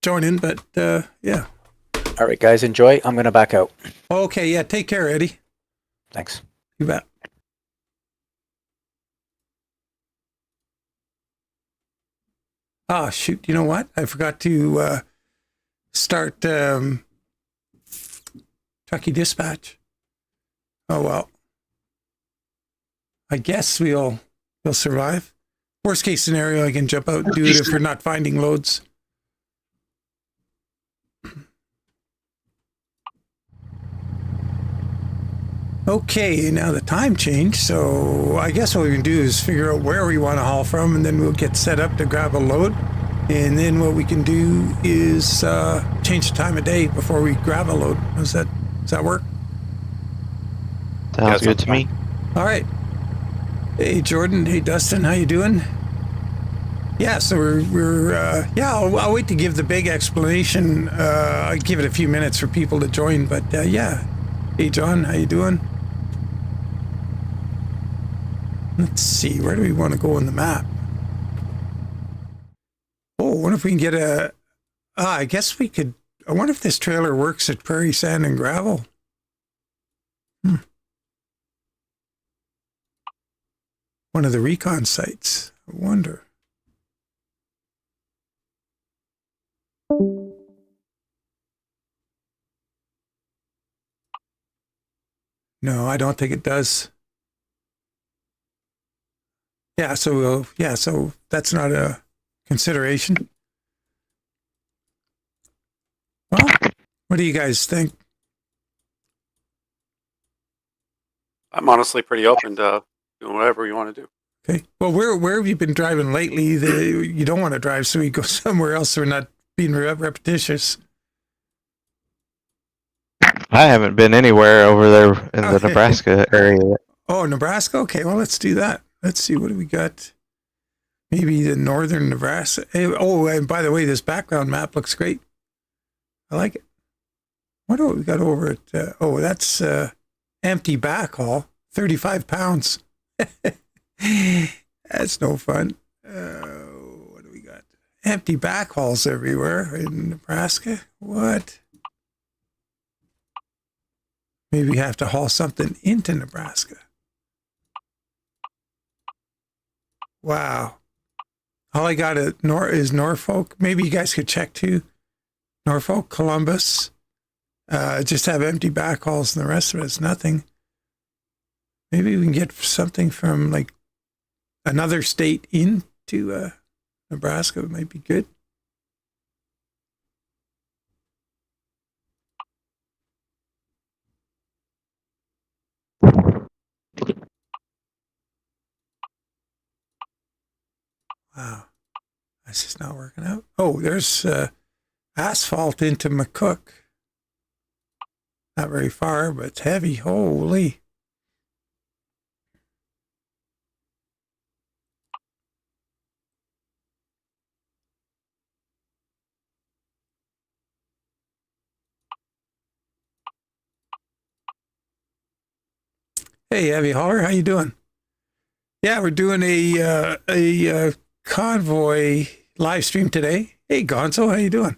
joining, but yeah. All right, guys, enjoy. I'm going to back out. Okay, yeah, take care, Eddie. Thanks. You bet. Oh, shoot. You know what? I forgot to start Truckee Dispatch. Oh, well. I guess we'll survive. Worst case scenario, I can jump out and do it if we're not finding loads. Okay, now the time changed, so I guess what we can do is figure out where we want to haul from, and then we'll get set up to grab a load. And then what we can do is change the time of day before we grab a load. Does that work? Sounds good to me. All right. Hey, Jordan. Hey, Dustin. How you doing? Yeah, so we're I'll wait to give the big explanation. I'll give it a few minutes for people to join, but yeah. Hey, John. How you doing? Let's see. Where do we want to go on the map? Oh, I wonder if we can get I guess we could. I wonder if this trailer works at Prairie Sand and Gravel. One of the recon sites. I wonder. No, I don't think it does. Yeah, so that's not a consideration. Well, what do you guys think? I'm honestly pretty open to doing whatever you want to do. Okay. Well, where have you been driving lately? You don't want to drive, so we go somewhere else. So we're not being repetitious. I haven't been anywhere over there in the Nebraska area. Oh, Nebraska? Okay, well, let's do that. Let's see, what do we got? Maybe the northern Nebraska. Oh, and by the way, this background map looks great. I like it. What do we got over at, that's empty backhaul, 35 pounds. That's no fun. What do we got? Empty backhauls everywhere in Nebraska. What? Maybe we have to haul something into Nebraska. Wow. All I got is Norfolk. Maybe you guys could check too. Norfolk, Columbus. Just have empty backhauls and the rest of it's nothing. Maybe we can get something from like another state into Nebraska. It might be good. Wow, that's just not working out. Oh, there's asphalt into McCook. Not very far, but it's heavy. Holy. Hey, Heavy Hauler, how you doing? Yeah, we're doing a Convoy live stream today. Hey, Gonzo, how you doing?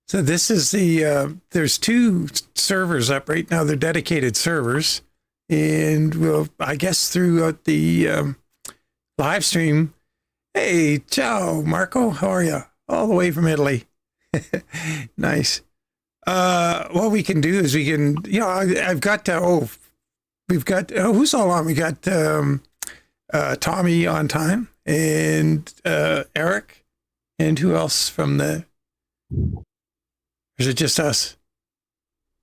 So this is there's two servers up right now. They're dedicated servers. And we'll, I guess throughout the live stream, hey, ciao, Marco, how are you? All the way from Italy. Nice. What we can do is we can, I've got, we've got, who's all on? We got Tommy on time and Eric. And who else from the... Or is it just us?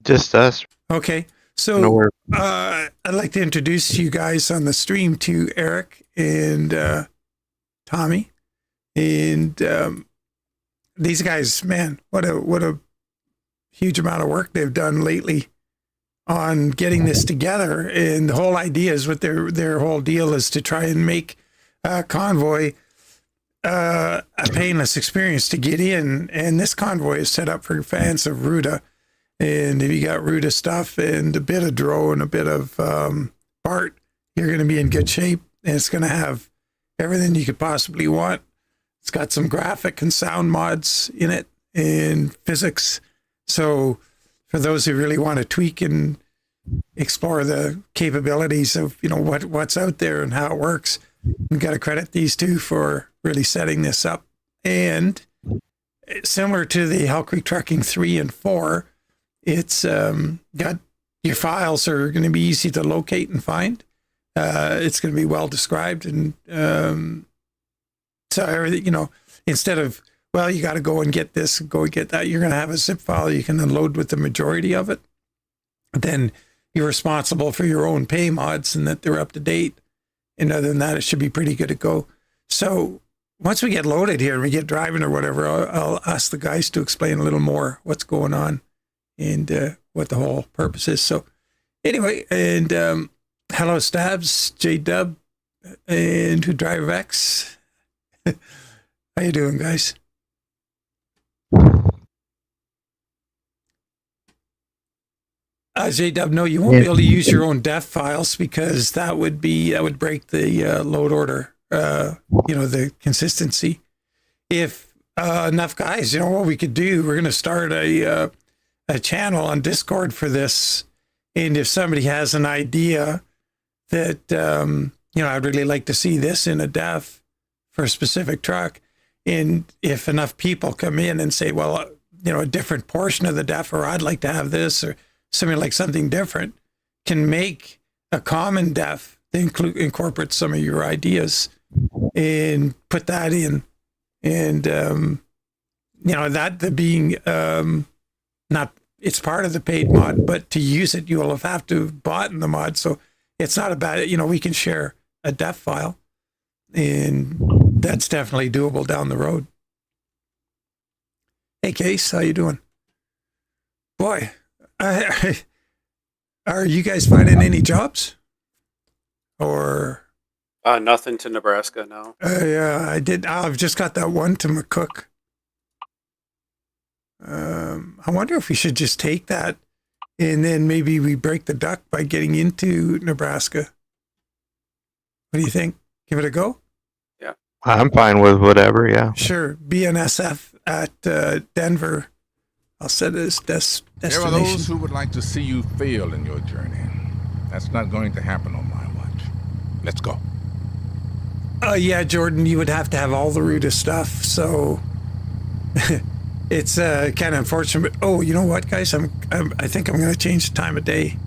Just us. Okay. So I'd like to introduce you guys on the stream to Eric and Tommy. And these guys, man, what a huge amount of work they've done lately on getting this together. And the whole idea is what their whole deal is to try and make Convoy a painless experience to get in. And this Convoy is set up for fans of Ruta. And if you got Ruta stuff and a bit of Dro and a bit of Bart, you're going to be in good shape. And it's going to have everything you could possibly want. It's got some graphic and sound mods in it. in physics. So for those who really want to tweak and explore the capabilities of, what's out there and how it works, we've got to credit these two for really setting this up. And similar to the Hell Creek Trucking 3 and 4, it's got your files are going to be easy to locate and find. It's going to be well described. And so everything, instead of, well, you got to go and get this, go and get that, you're going to have a zip file you can unload with the majority of it. Then you're responsible for your own pay mods and that they're up to date. And other than that, it should be pretty good to go. So once we get loaded here and we get driving or whatever, I'll ask the guys to explain a little more what's going on and what the whole purpose is. So anyway, and hello Stabs, J-Dub, and Who Drive X. How you doing, guys? J-Dub, no, you won't be able to use your own def files because that would break the load order, the consistency. If enough guys, what we could do, we're going to start a channel on Discord for this. And if somebody has an idea that, I'd really like to see this in a def for a specific truck. And if enough people come in and say, well, a different portion of the def, or I'd like to have this, or something different, can make a common def that incorporates some of your ideas and put that in. And, that being, not, it's part of the paid mod, but to use it, you will have to have bought in the mod. So it's not a bad, we can share a def file, and that's definitely doable down the road. Hey, Case, how you doing? Boy, are you guys finding any jobs? Or nothing to Nebraska now. Yeah, I did. I've just got that one to McCook. I wonder if we should just take that and then maybe we break the duck by getting into Nebraska. What do you think? Give it a go? Yeah. I'm fine with whatever, yeah. Sure. BNSF at Denver. I'll set it as destination. There are those who would like to see you fail in your journey. That's not going to happen on my watch. Let's go. Yeah, Jordan, you would have to have all the rudest stuff, so it's kind of unfortunate. But, oh, you know what, guys? I think I'm going to change the time of day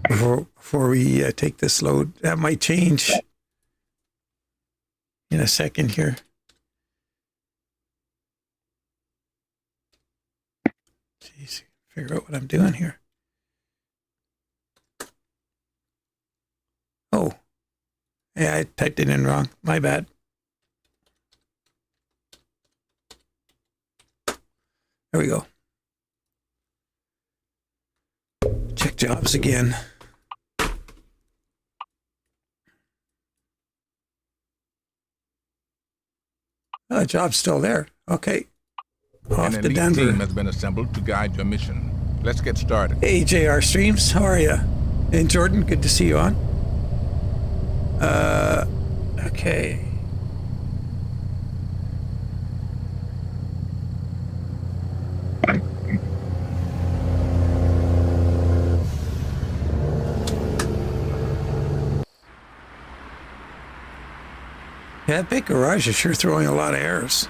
before we take this load. That might change in a second here. Jeez, figure out what I'm doing here. Oh, yeah, I typed it in wrong. My bad. There we go. Check jobs again. Oh, the job's still there. Okay. Off An to elite Denver. team has been assembled to guide your mission. Let's get started. Hey, JR Streams, how are you? And Jordan, good to see you on. Okay. Yeah, that big garage is sure throwing a lot of errors.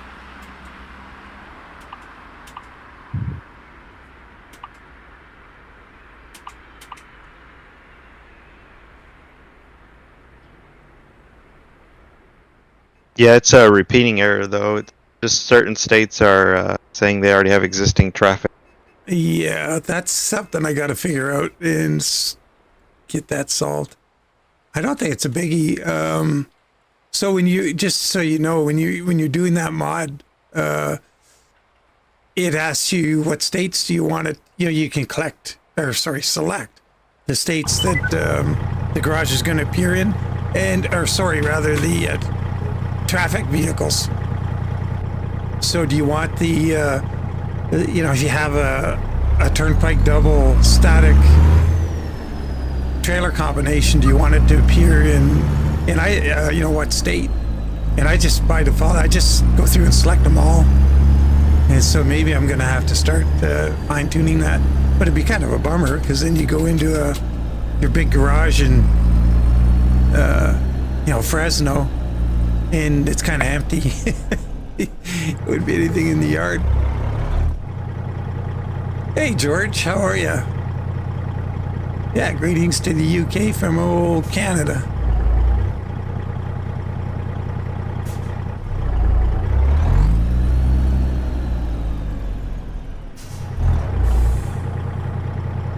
Yeah, it's a repeating error, though. Just certain states are saying they already have existing traffic. Yeah, that's something I got to figure out and get that solved. I don't think it's a biggie. So when you, just so you know, when you're doing that mod, it asks you what states do you want it. You can select the states that the garage is going to appear in, the traffic vehicles. So do you want the, if you have a turnpike double static trailer combination, do you want it to appear in what state? And I just, by default, I just go through and select them all. And so maybe I'm going to have to start fine tuning that. But it'd be kind of a bummer because then you go into your big garage in, Fresno, and it's kind of empty. It wouldn't be anything in the yard. Hey, George, how are you? Yeah, greetings to the UK from old Canada.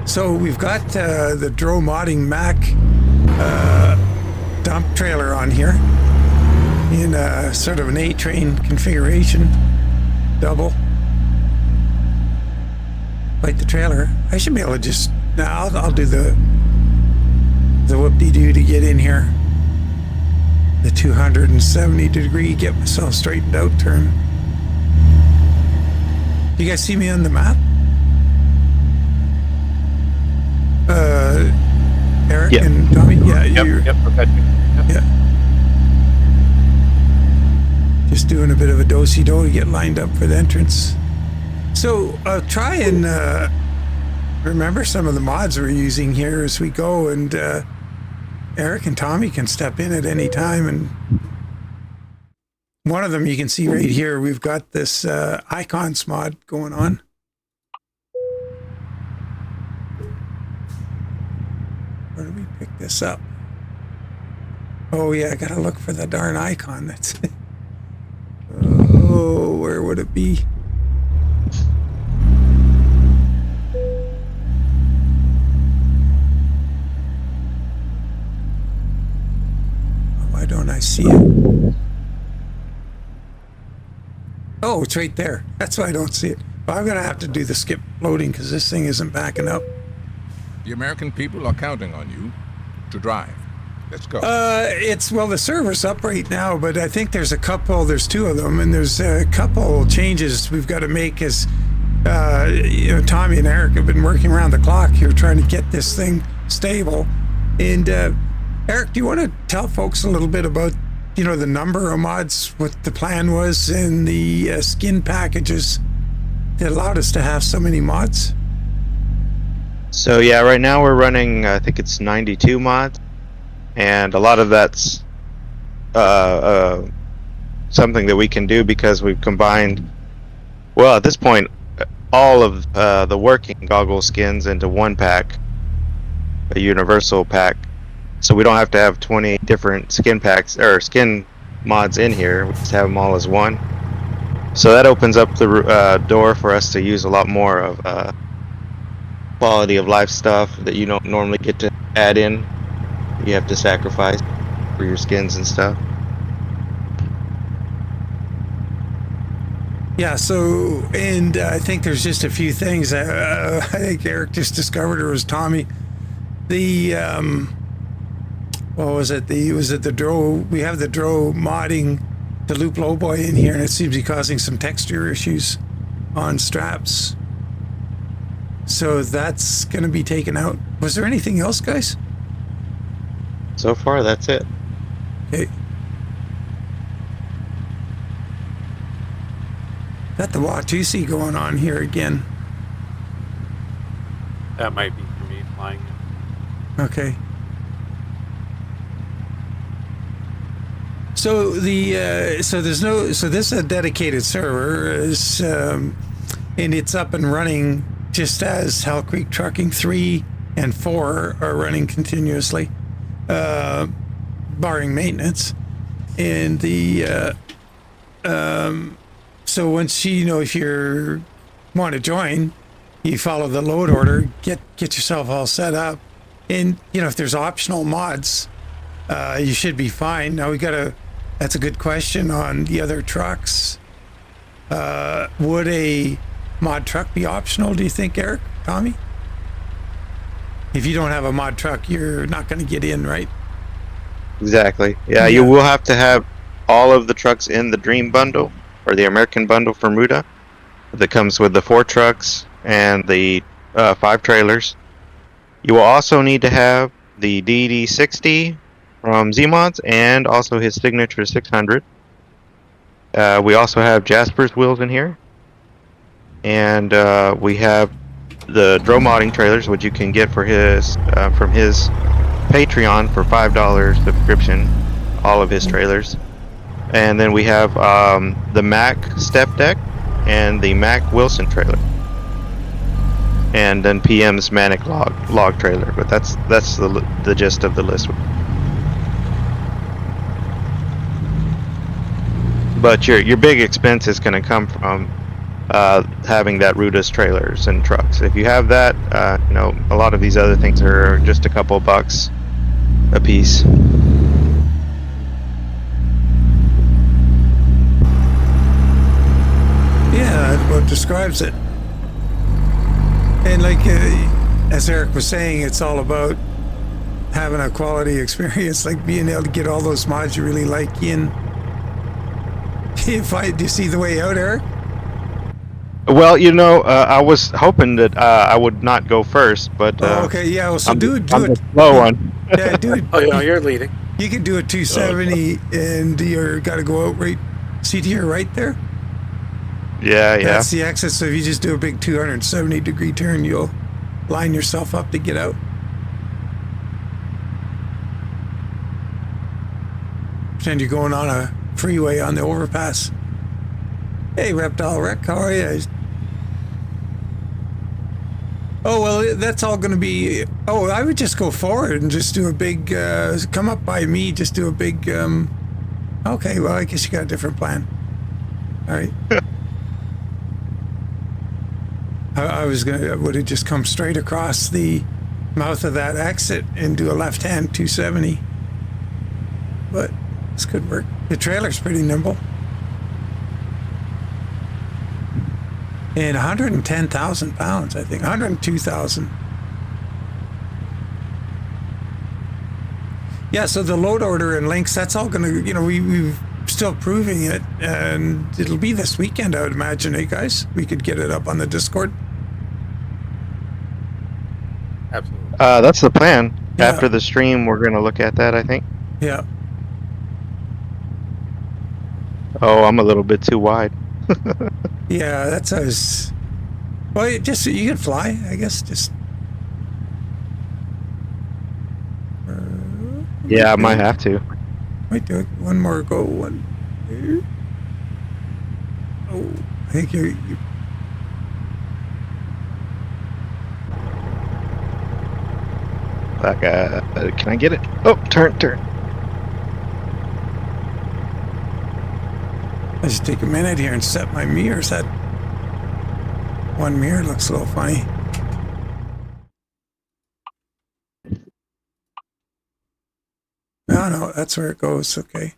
So we've got the Dro Modding Mac dump trailer on here in sort of an A-train configuration, double. Like the trailer. I should be able to just... Now I'll do the whoop-de-doo to get in here. The 270 degree, get myself straightened out turn. You guys see me on the map? Eric Yep. and Tommy? Yeah, Yep, you're... yep, I've got you. Yep. Yeah. Just doing a bit of a do-si-do to get lined up for the entrance. So I'll try and remember some of the mods we're using here as we go, and Eric and Tommy can step in at any time. And one of them you can see right here, we've got this icons mod going on. Where do we pick this up? Oh yeah, I gotta look for the darn icon. That's oh, where would it be? Why don't I see it? Oh, it's right there. That's why I don't see it. Well, I'm gonna have to do the skip loading because this thing isn't backing up. The American people are counting on you to drive. Let's go. The server's up right now, but I think there's two of them, and there's a couple changes we've got to make as, Tommy and Eric have been working around the clock here trying to get this thing stable. And, Eric, do you want to tell folks a little bit about, the number of mods, what the plan was, and the skin packages that allowed us to have so many mods? So yeah, right now we're running, I think it's 92 mods, and a lot of that's something that we can do because we've combined, well, at this point, all of the working goggle skins into one pack, a universal pack. So we don't have to have 20 different skin packs or skin mods in here. We just have them all as one. So that opens up the door for us to use a lot more of quality of life stuff that you don't normally get to add in. You have to sacrifice for your skins and stuff. Yeah, so, and I think there's just a few things. I think Eric just discovered, or was Tommy, the, what was it? The Dro, we have the Dro modding the Loop Lowboy in here, and it seems to be causing some texture issues on straps. So that's going to be taken out. Was there anything else, guys? So far, that's it. Okay. Got the Watusi going on here again. That might be for me flying. Okay. So this is a dedicated server, and it's up and running just as Hell Creek Trucking 3 and 4 are running continuously, barring maintenance. And so once if you want to join, you follow the load order, get yourself all set up, and if there's optional mods, you should be fine. Now that's a good question on the other trucks. Would a mod truck be optional, do you think, Eric, Tommy? If you don't have a mod truck, you're not going to get in, right? Exactly. Yeah, you will have to have all of the trucks in the Dream Bundle, or the American Bundle for Muda, that comes with the 4 trucks and the 5 trailers. You will also need to have the DD60 from Z-Mods and also his signature 600. We also have Jasper's wheels in here. and we have the drone modding trailers, which you can get for his from his Patreon for $5 subscription, all of his trailers. And then we have the Mac step deck and the Mac Wilson trailer, and then PM's Manic log trailer. But that's the gist of the list. But your big expense is going to come from having that Rudis trailers and trucks. If you have that, you know, a lot of these other things are just a couple bucks a piece. Yeah, that's what describes it. And like as Eric was saying, it's all about having a quality experience, like being able to get all those mods you really like in. Do you see the way out, Eric? Well, you know, I was hoping that I would not go first, but okay, yeah. Well, so I'm do it. the slow one. Yeah, do it. Oh, yeah, you're leading. You can do a 270, and you're got to go out right. See to your right there. Yeah. That's the exit. So if you just do a big 270-degree turn, you'll line yourself up to get out. Pretend you're going on a freeway on the overpass. Hey, Reptile Wreck, how are you? Oh, well, that's all going to be... Oh, I would just go forward and just do a big... come up by me, just do a big... Okay, well, I guess you got a different plan. All right. I would have just come straight across the mouth of that exit and do a left-hand 270. But this could work. The trailer's pretty nimble. And 110,000 pounds, I think. 102,000. Yeah, so the load order and links, that's all going to, you know, we're still proving it. And it'll be this weekend, I would imagine, hey, guys? We could get it up on the Discord. Absolutely. That's the plan. Yeah. After the stream, we're going to look at that, I think. Yeah. Oh, I'm a little bit too wide. Yeah, that's how it's... Well, you can fly, I guess, just... Yeah, I might have to. Might do it. One more go. One. Oh, I think you Can I get it? Oh, turn. I just take a minute here and set my mirrors. That one mirror looks a little funny. No, that's where it goes. Okay.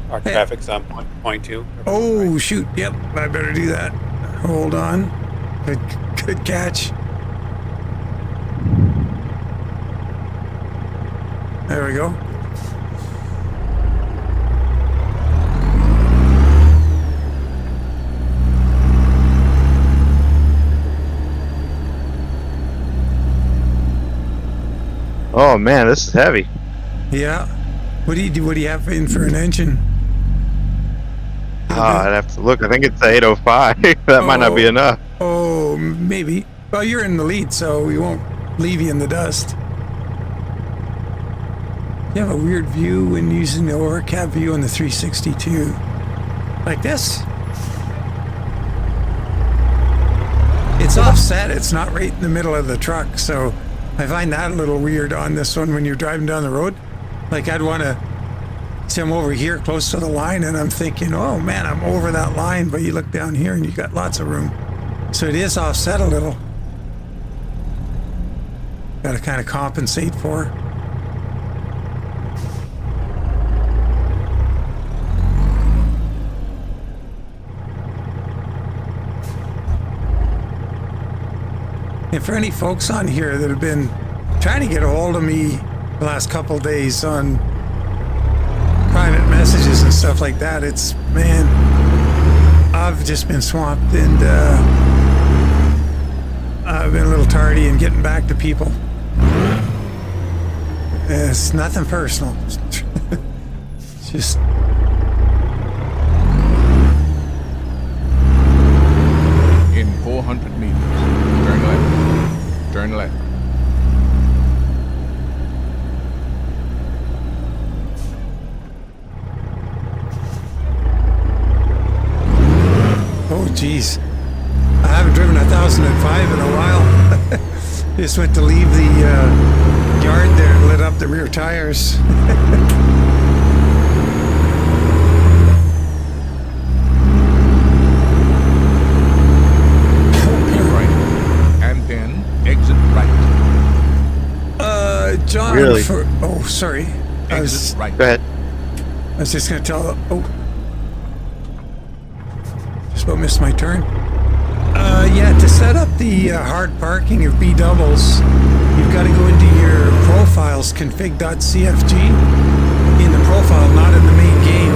Our traffic's on point 2. Oh, shoot. Yep, I better do that. Hold on. Good catch. There we go. Oh man, this is heavy. Yeah. What do you have in for an engine? I'd have to look. I think it's 805. That might not be enough. Oh, maybe. Well, you're in the lead, so we won't leave you in the dust. You have a weird view when using the overcap view on the 362. Like this. It's offset. It's not right in the middle of the truck, so I find that a little weird on this one when you're driving down the road. Like I'd want to see I'm over here close to the line and I'm thinking, oh man, I'm over that line, but you look down here and you got lots of room. So it is offset a little. Got to kind of compensate for. And for any folks on here that have been trying to get a hold of me the last couple days on private messages and stuff like that. It's, man, I've just been swamped, and I've been a little tardy in getting back to people. It's nothing personal. It's just... In 400 meters, turn left. Turn left. Oh, geez. I haven't driven 1,005 in a while. Just went to leave the yard there and lit up the rear tires. John, Really? oh, sorry. I was, Exit right. Go ahead. I was just going to tell... Oh. Just about missed my turn. Yeah, to set up the hard parking of B-doubles, you've got to go into your profiles, config.cfg, in the profile, not in the main game.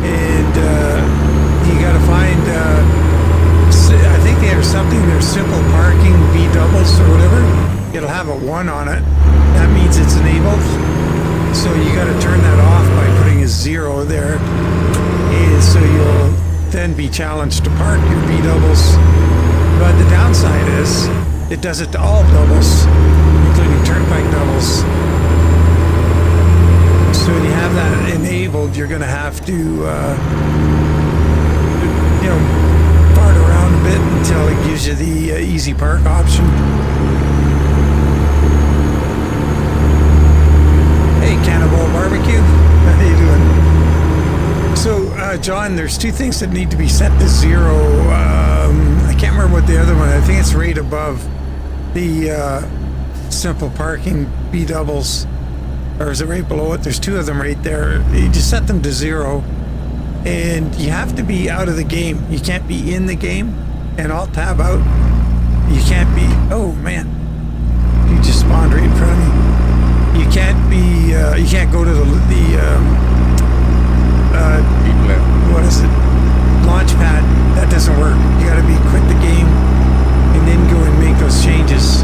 And you got to find... I think they have something, there's simple parking, B-doubles or whatever. It'll have a 1 on it. That means it's enabled. So you got to turn that off by putting a 0 there. And so you'll then be challenged to park your B-doubles. But the downside is it does it to all doubles, including turnpike doubles. So when you have that enabled, you're going to have to, fart around a bit until it gives you the easy park option. Hey, Cannibal Barbecue. How you doing? So, John, there's two things that need to be set to 0. I can't remember what the other one. I think it's right above the simple parking B-doubles. Or is it right below it? There's 2 of them right there. You just set them to 0. And you have to be out of the game. You can't be in the game and Alt-tab out. You can't be... Oh, man. You just spawned right in front of me. You can't be, you can't go to the what is it? Launchpad. That doesn't work. You gotta be quit the game and then go and make those changes.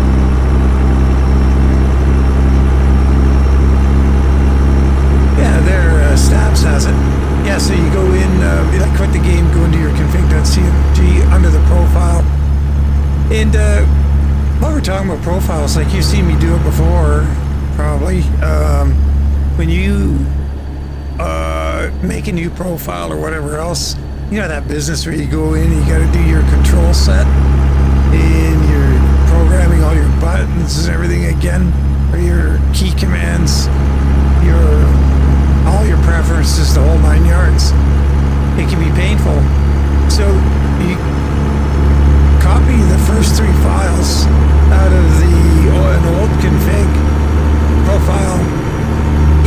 Yeah, there, Stabs has it. Yeah, so you go in, quit the game, go into your config.cfg under the profile. And, while we're talking about profiles, like you've seen me do it before, probably, when you make a new profile or whatever else, you know that business where you go in and you got to do your control set and you're programming all your buttons and everything again, or your key commands, all your preferences, the whole 9 yards. It can be painful. So you copy the first 3 files out of an old config profile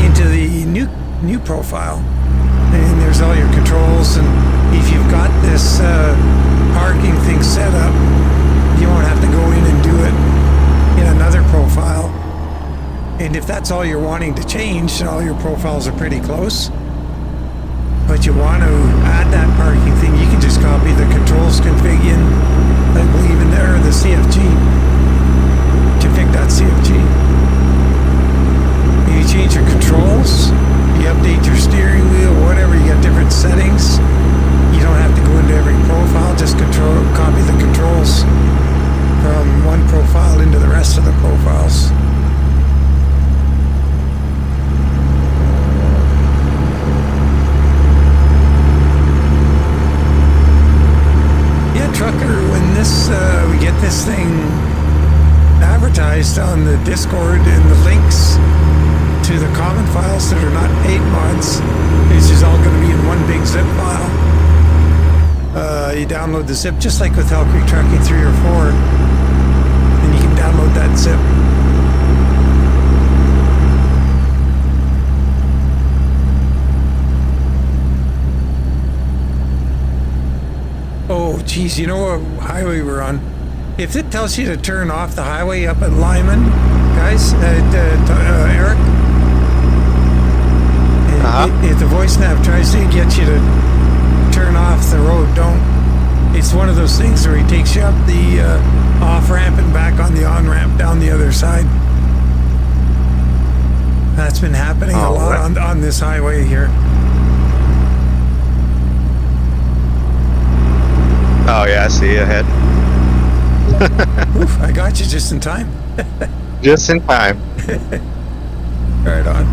into the new profile, and there's all your controls. And if you've got this parking thing set up, you won't have to go in and do it in another profile. And if that's all you're wanting to change, and all your profiles are pretty close, but you want to add that parking thing, you can just copy the controls config in, I believe in there, the CFG, config.cfg. You change your controls, you update your steering wheel, whatever, you got different settings. You don't have to go into every profile, just copy the controls from one profile into the rest of the profiles. Yeah, Trucker, when we get this thing advertised on the Discord and the links to the common files that are not paid mods, it's just all going to be in one big zip file. You download the zip just like with Hell Creek Trucking 3 or 4, and you can download that zip. Oh geez, you know what highway we're on? If it tells you to turn off the highway up at Lyman, guys, Eric. If the voice nav tries to get you to turn off the road, don't. It's one of those things where he takes you up the off ramp and back on the on ramp down the other side. That's been happening a lot on this highway here. Oh yeah, I see you ahead. Oof, I got you just in time. Just in time. Right on.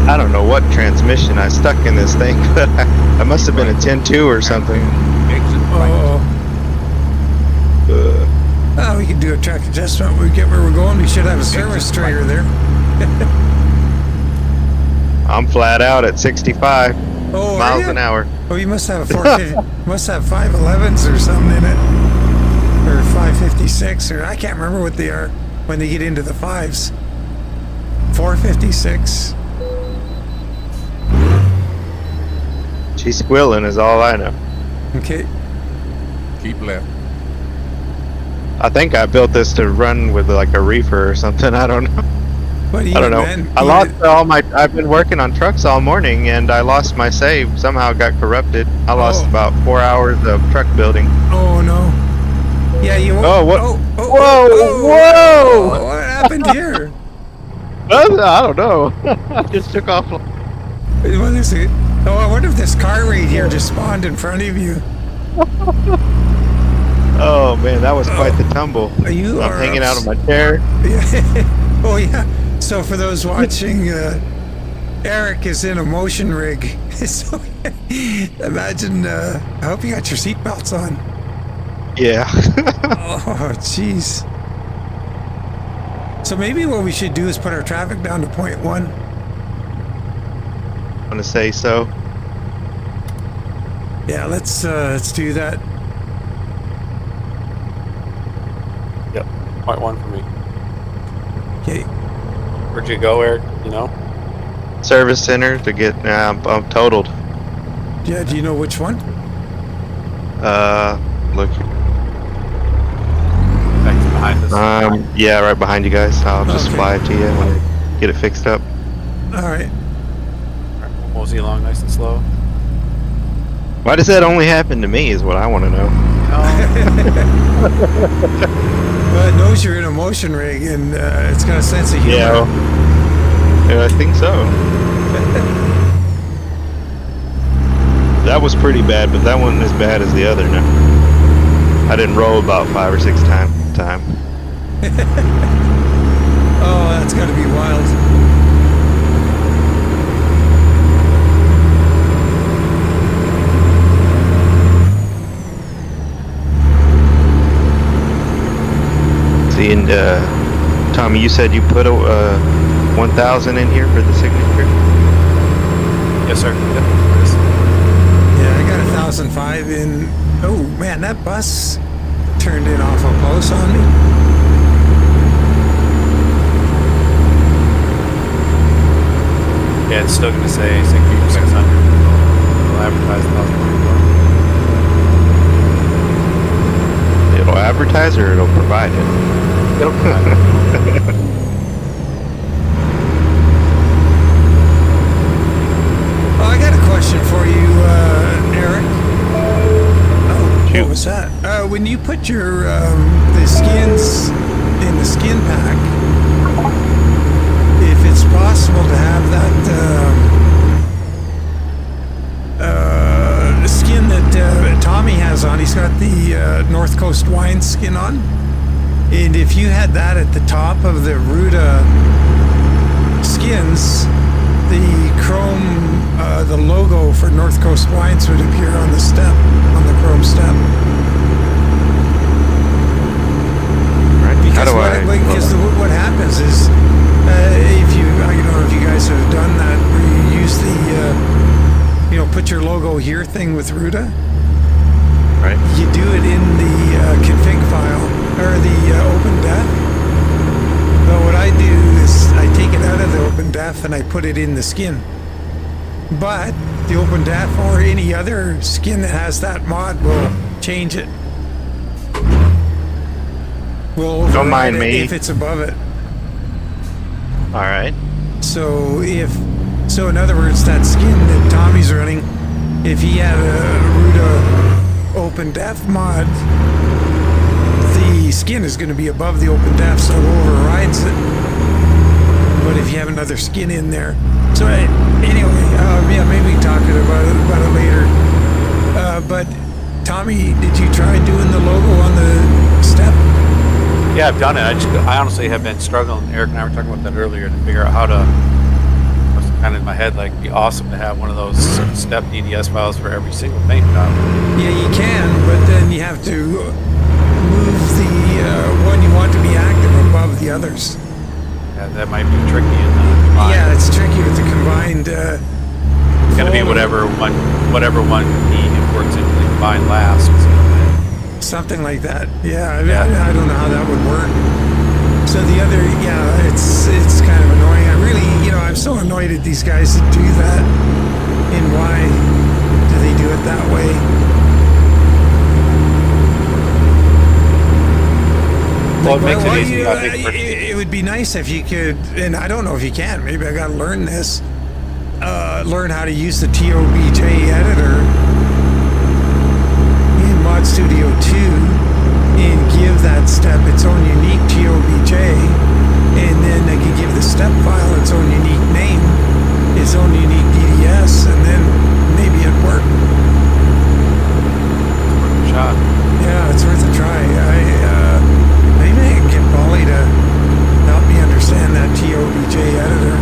I don't know what transmission I stuck in this thing, but I must have been a 10-2 or something. Exit right. Oh, we can do a track adjustment when we get where we're going. We should have a service trailer there. I'm flat out at 65 Oh, miles an hour. Oh, you must have a 450, must have 511s or something in it, or 556, or I can't remember what they are when they get into the fives. 456. She's squilling is all I know. Okay. Keep left. I think I built this to run with like a reefer or something. I don't know. But I don't know. I lost all my. I've been working on trucks all morning, and I lost my save. Somehow it got corrupted. I lost about 4 hours of truck building. Oh no. Yeah, you. Oh what? Whoa! Whoa! What happened here? I don't know. I just took off. What is it? Oh, I wonder if this car right here just spawned in front of you. Oh man, that was quite the tumble. I'm hanging out of my chair. Yeah. Oh yeah. So for those watching, Eric is in a motion rig. So imagine. I hope you got your seatbelts on. Yeah. Oh jeez. So maybe what we should do is put our traffic down to 0.1. I'm gonna say so. Yeah, let's do that. Yep. 0.1 for me. Okay. Where'd you go, Eric? You know? Service center to get. I'm totaled. Yeah. Do you know which one? Look. Thanks, behind us. Yeah, right behind you guys. I'll just Okay. fly it to you when I get it fixed up. All right. Mosey along nice and slow. Why does that only happen to me? Is what I want to know. Well, it knows you're in a motion rig, and it's got a sense of humor. Yeah, I think so. That was pretty bad, but that wasn't as bad as the other. No, I didn't roll about 5 or 6 times. Oh, that's got to be wild. See, and Tommy, you said you put a 1,000 in here for the signature. Yes, sir. Yep. Yeah, I got 1,005 in. Oh man, that bus turned in awful close on me. Yeah, it's still going to say 600. It'll advertise 1,000. It'll advertise or it'll provide it. It'll provide it. Oh, I got a question for you, Eric. Oh, what was that? When you put your the skins in the skin pack, if it's possible to have that the skin that Tommy has on, he's got the North Coast wine skin on, and if you had that at the top of the Ruta skins, the chrome, the logo for North Coast Wines would appear on the step, on the chrome step. Right? Because what happens is, if you, I don't know if you guys have done that, where you use the, put your logo here thing with Ruta. Right. You do it in the config file, or the OpenDef. So what I do is I take it out of the OpenDef and I put it in the skin. But the OpenDef or any other skin that has that mod will change it. will Don't mind override it me. if it's above it. All right. So in other words, that skin that Tommy's running, if he had a Ruta open def mod, the skin is going to be above the open def, so it overrides it. But if you have another skin in there, so anyway, yeah, maybe we can talk about it later. But Tommy, did you try doing the logo on the step? Yeah, I've done it. I honestly have been struggling. Eric and I were talking about that earlier to figure out how to. I was kind of in my head like, it'd be awesome to have one of those step DDS files for every single paint job. Yeah, you can, but then you have to move the one you want to be active above the others. Yeah, that might be tricky in the combined. Yeah, it's tricky with the combined. It's gonna be whatever one he imports into the combined last. Something like that. Yeah, Yeah. I don't know how that would work. So the other, yeah, it's kind of annoying. I really, I'm so annoyed at these guys that do that. And why do they do it that way? Well, it makes it easy. I think it would be nice if you could, and I don't know if you can. Maybe I got to learn this. Learn how to use the TOBJ editor in Mod Studio 2 and give that step its own unique TOBJ, and then I can give the step file its own unique name, its own unique DDS, and then maybe it'd work. worth a shot. Yeah, it's worth a try. Maybe I can get Polly to help me understand that TOBJ editor.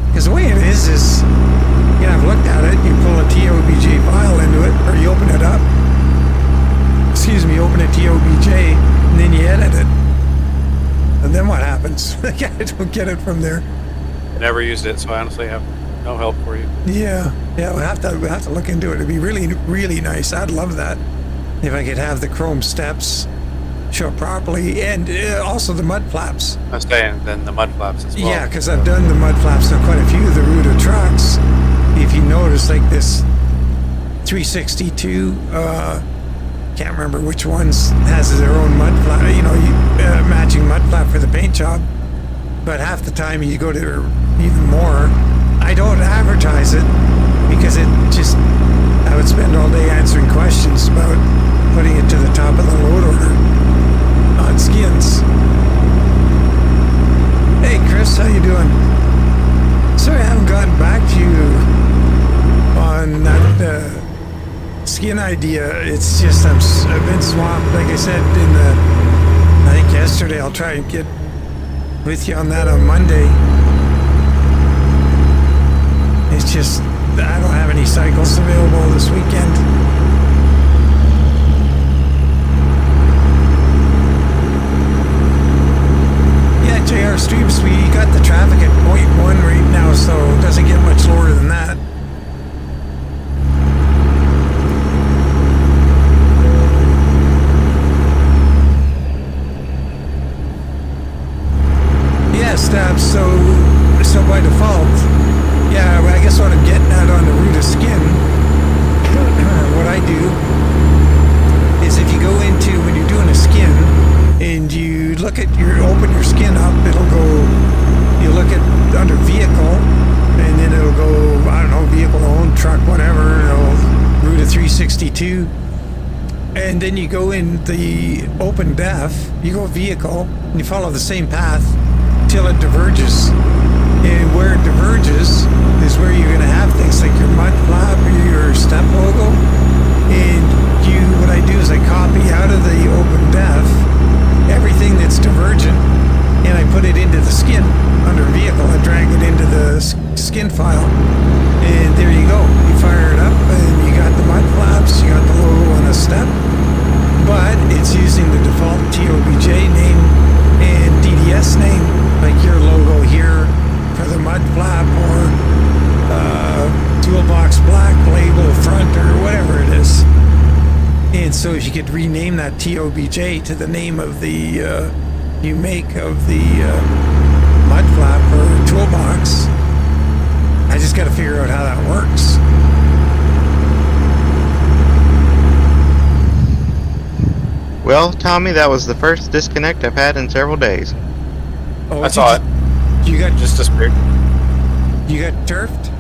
Because the way it is, I've looked at it, you pull a TOBJ file into it, or you open it up, open a TOBJ, and then you edit it. And then what happens? I don't get it from there. Never used it, so I honestly have no help for you. Yeah, we'll have to look into it. It'd be really, really nice. I'd love that. If I could have the chrome steps show up properly, and also the mud flaps. I'm saying then the mud flaps as well. Yeah, because I've done the mud flaps on quite a few of the Ruta trucks. If you notice, like this 362, can't remember which ones has their own mud flap, matching mud flap for the paint job. But half the time you go to even more. I don't advertise it because I would spend all day answering questions about putting it to the top of the load order on skins. Hey Chris, how you doing? Sorry I haven't gotten back to you on that skin idea. It's just I've been swamped, like I said I think yesterday. I'll try and get with you on that on Monday. It's just I don't have any cycles available this weekend. Yeah, JR Streams, we got the traffic at 0.1 right now, so it doesn't get much lower than that. Yeah, Stabs, so by default, yeah, I guess what I'm getting at on the Ruta skin, what I do is if you go into, when you're doing a skin, and you open your skin up, you look at under vehicle, and then it'll go, I don't know, vehicle owned, truck, whatever, Ruta 362, and then you go in the open def, you go vehicle, and you follow the same path till it diverges. And where it diverges is where you're going to have things like your mud flap or your step logo. And what I do is I copy out of the open def everything that's divergent, and I put it into the skin under vehicle. I drag it into the skin file, and there you go. You fire it up, and you got the mud flaps, you got the logo on a step, but it's using the default TOBJ name and DDS name, like your logo here for the mud flap or toolbox black label front or whatever it is. And so if you could rename that TOBJ to the name of the you make of the mud flap or toolbox, I just got to figure out how that works. Well, Tommy, that was the first disconnect I've had in several days. Oh, I saw it. You got Just disappeared. you got turfed?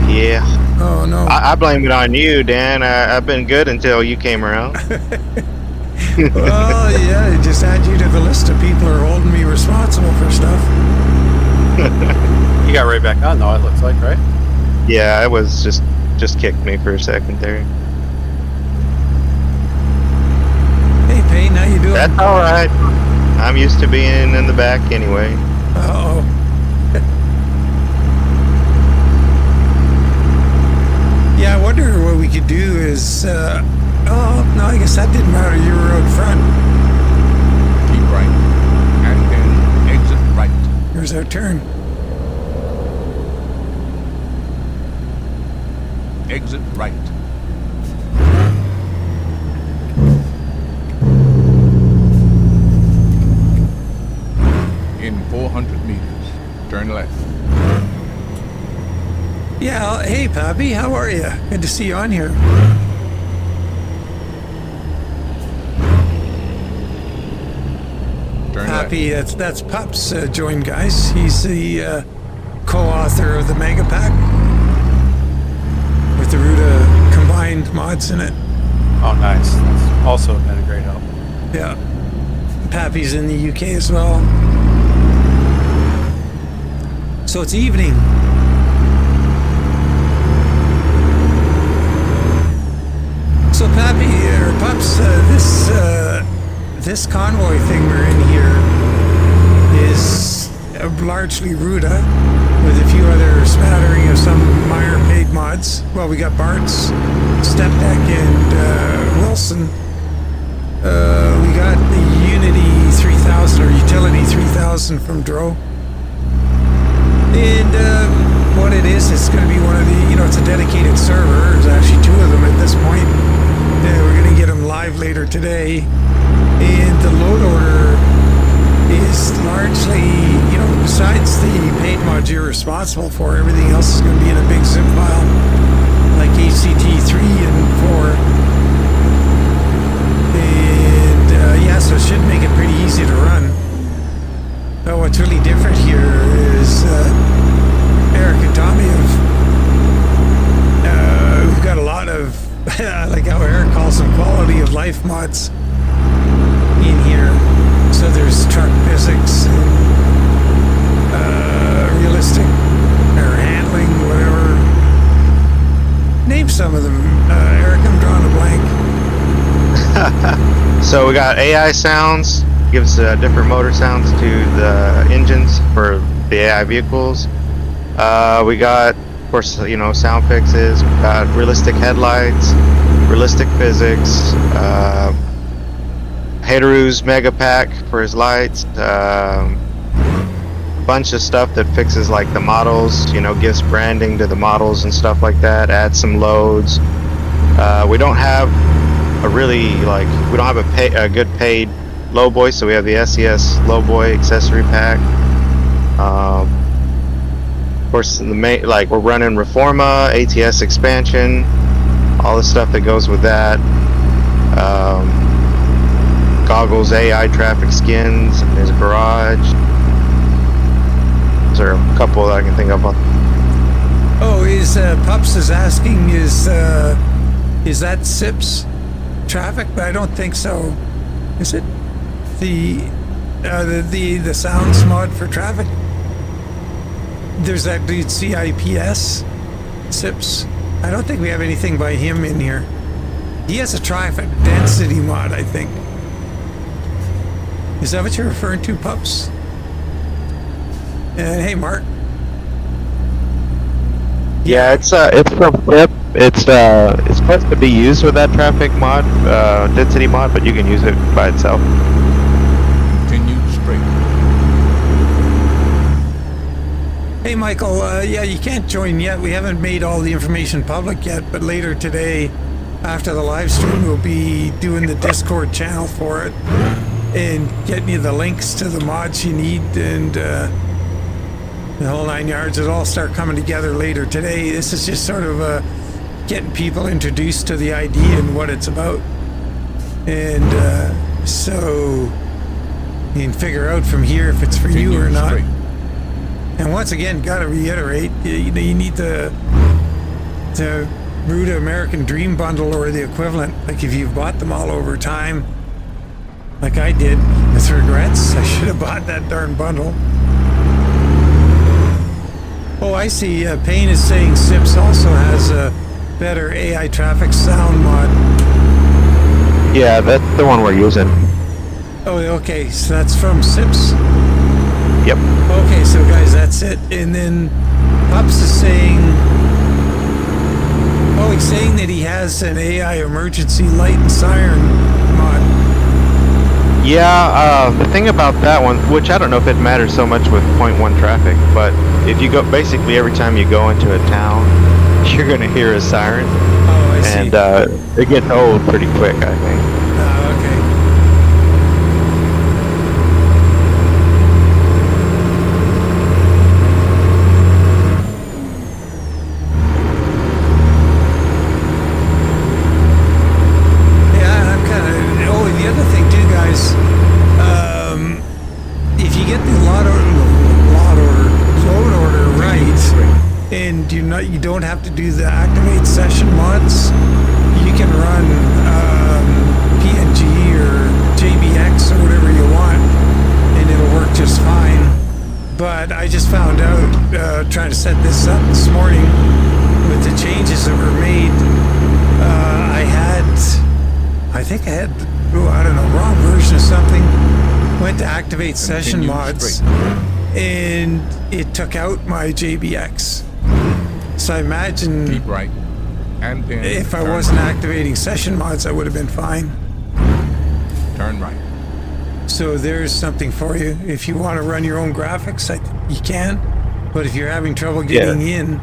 Yeah. Oh no. I blame it on you, Dan. I've been good until you came around. Well, yeah, they just add you to the list of people who are holding me responsible for stuff. You got right back on though, it looks like, right? Yeah, it was just kicked me for a second there. Hey, Payne, how you doing? That's all right. I'm used to being in the back anyway. Uh-oh. Yeah, I wonder what we could do is, oh, no, I guess that didn't matter. You were out front. Keep right. And then exit right. Here's our turn. Exit right. In 400 meters, turn left. Yeah, hey, Pappy, how are you? Good to see you on here. Turn Pappy, that's Pups joined, guys. He's the co-author of the Mega Pack with the Ruta combined mods in it. Oh, nice. That's also been a great help. Yeah. Pappy's in the UK as well. So it's evening. So Pappy, or Pups, this convoy thing we're in here is largely Ruta, with a few other smattering of some minor paid mods. Well, we got Bart's, Step Deck, and Wilson. We got the Unity 3000 or Utility 3000 from Dro. And what it is, it's going to be one of the, it's a dedicated server. There's actually two of them at this point. We're going to get them live later today. And the load order is largely, besides the paid mods you're responsible for, everything else is going to be in a big zip file, like HCG 3 and 4. And yeah, so it should make it pretty easy to run. But what's really different here is Eric and Tommy we've got a lot of, like how Eric calls them, quality of life mods in here. So there's truck physics and realistic or handling, whatever. Name some of them. Eric, I'm drawing a blank. So we got AI sounds, gives different motor sounds to the engines for the AI vehicles. We got, of course, sound fixes. We got realistic headlights, realistic physics. Hateru's Mega Pack for his lights. Bunch of stuff that fixes like the models. Gives branding to the models and stuff like that. Adds some loads. We don't have a a good paid lowboy, so we have the SES lowboy accessory pack. Of course, we're running Reforma, ATS expansion, all the stuff that goes with that. Goggles AI traffic skins in his garage. Those are a couple that I can think of. Oh, Pups is asking, is that SIP's traffic? But I don't think so. Is it? The sounds mod for traffic? There's that dude CIPS SIPs. I don't think we have anything by him in here. He has a traffic density mod, I think. Is that what you're referring to, Pups? Hey, Mark. Yeah, it's from FIP. It's supposed to be used with that traffic mod, density mod, but you can use it by itself. Continue straight. Hey, Michael. Yeah, you can't join yet. We haven't made all the information public yet, but later today, after the live stream, we'll be doing the Discord channel for it and getting you the links to the mods you need and the whole 9 yards. It'll all start coming together later today. This is just sort of getting people introduced to the idea and what it's about. And so you can figure out from here if it's for you or not. Straight. And once again, got to reiterate, you need the Root American Dream bundle or the equivalent. Like if you've bought them all over time, like I did, with regrets, I should have bought that darn bundle. Oh, I see. Payne is saying SIPS also has a better AI traffic sound mod. Yeah, that's the one we're using. Oh, okay. So that's from SIPS. Yep. Okay, so guys, that's it. And then Pups is saying, oh, he's saying that he has an AI emergency light and siren mod. Yeah, the thing about that one, which I don't know if it matters so much with 0.1 traffic, but if you go, basically every time you go into a town, you're going to hear a siren. Oh, I see. And it gets old pretty quick, I think. Okay. If you get the load order right, and you don't have to do the activate session mods, you can run PNG or JBX or whatever you want, and it'll work just fine. But I just found out trying to set this up this morning with the changes that were made. I think I had, I don't know, wrong version of something. Went to activate session mods, and it took out my JBX. So I imagine Keep right. And then if I turn wasn't right. activating session mods, I would have been fine. Turn right. So there's something for you. If you want to run your own graphics, you can. But if you're having trouble getting in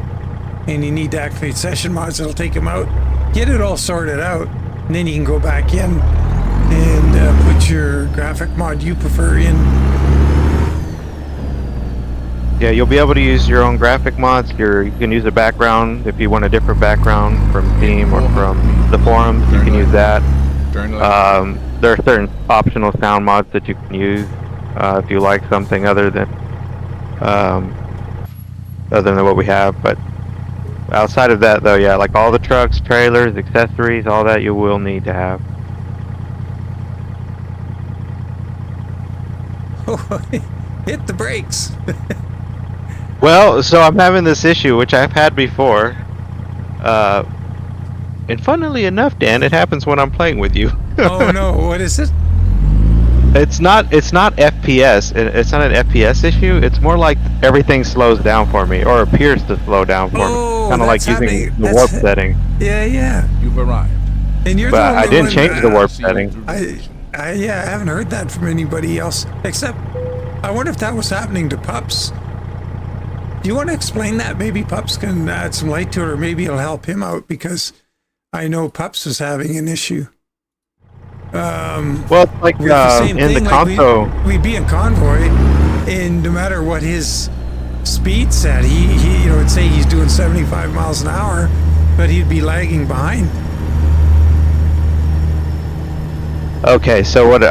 and you need to activate session mods, it'll take them out. Get it all sorted out, and then you can go back in and put your graphic mod you prefer in. Yeah, you'll be able to use your own graphic mods. You can use a background if you want a different background from theme or from the forums. You can use that. Turn left. There are certain optional sound mods that you can use if you like something other than what we have. But outside of that, though, yeah, like all the trucks, trailers, accessories, all that you will need to have. Hit the brakes. Well, so I'm having this issue, which I've had before. And funnily enough, Dan, it happens when I'm playing with you. Oh no, what is it? It's not FPS. It's not an FPS issue. It's more like everything slows down for me, or appears to slow down for me. Kind of like using the warp setting. Yeah. You've arrived. And you're But the I only didn't one, change the warp See you setting. through the I station. haven't heard that from anybody else, except I wonder if that was happening to Pups. Do you want to explain that? Maybe Pups can add some light to it, or maybe it'll help him out, because I know Pups was having an issue. Well, it's like With the same in the thing, like console. we'd be in Convoy, and no matter what his speed set, he would say he's doing 75 miles an hour, but he'd be lagging behind. Okay, so what?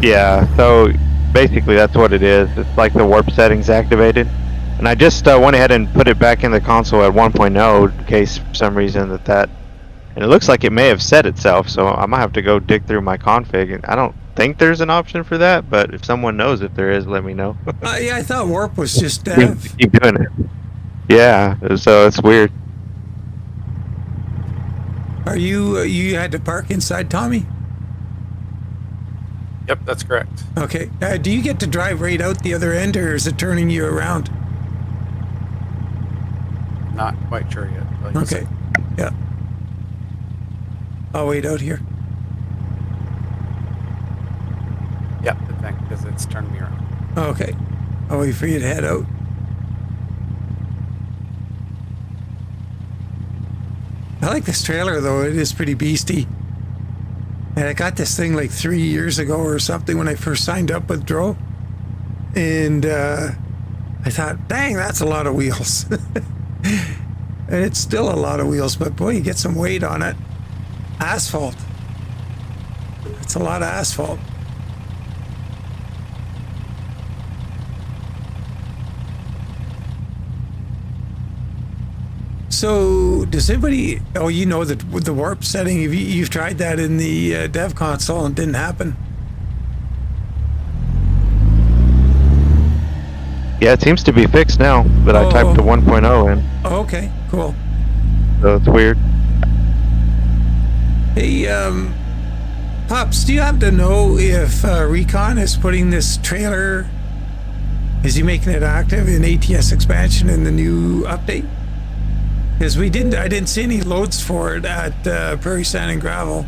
Yeah. So basically, that's what it is. It's like the warp settings activated, and I just went ahead and put it back in the console at 1.0 in case for some reason that. And it looks like it may have set itself, so I might have to go dig through my config. And I don't think there's an option for that, but if someone knows if there is, let me know. Yeah, I thought warp was just Keep doing it. Yeah, so it's weird. Are you had to park inside, Tommy? Yep, that's correct. Okay. Do you get to drive right out the other end, or is it turning you around? Not quite sure yet. Like you Okay. said. Yeah. I'll wait out here. Yep, the thing, because it's turned me around. Okay. I'll wait for you to head out. I like this trailer, though. It is pretty beastie. And I got this thing like 3 years ago or something when I first signed up with Dro. And I thought, dang, that's a lot of wheels. And it's still a lot of wheels, but boy, you get some weight on it. Asphalt. That's a lot of asphalt. So, does anybody? Oh, you know that with the warp setting, you've tried that in the dev console and it didn't happen. Yeah, it seems to be fixed now, but I typed the 1.0 in, Oh, okay, cool. so it's weird. Hey, Pops, do you happen to know if Recon is putting this trailer? Is he making it active in ATS expansion in the new update? Because I didn't see any loads for it at Prairie Sand and Gravel.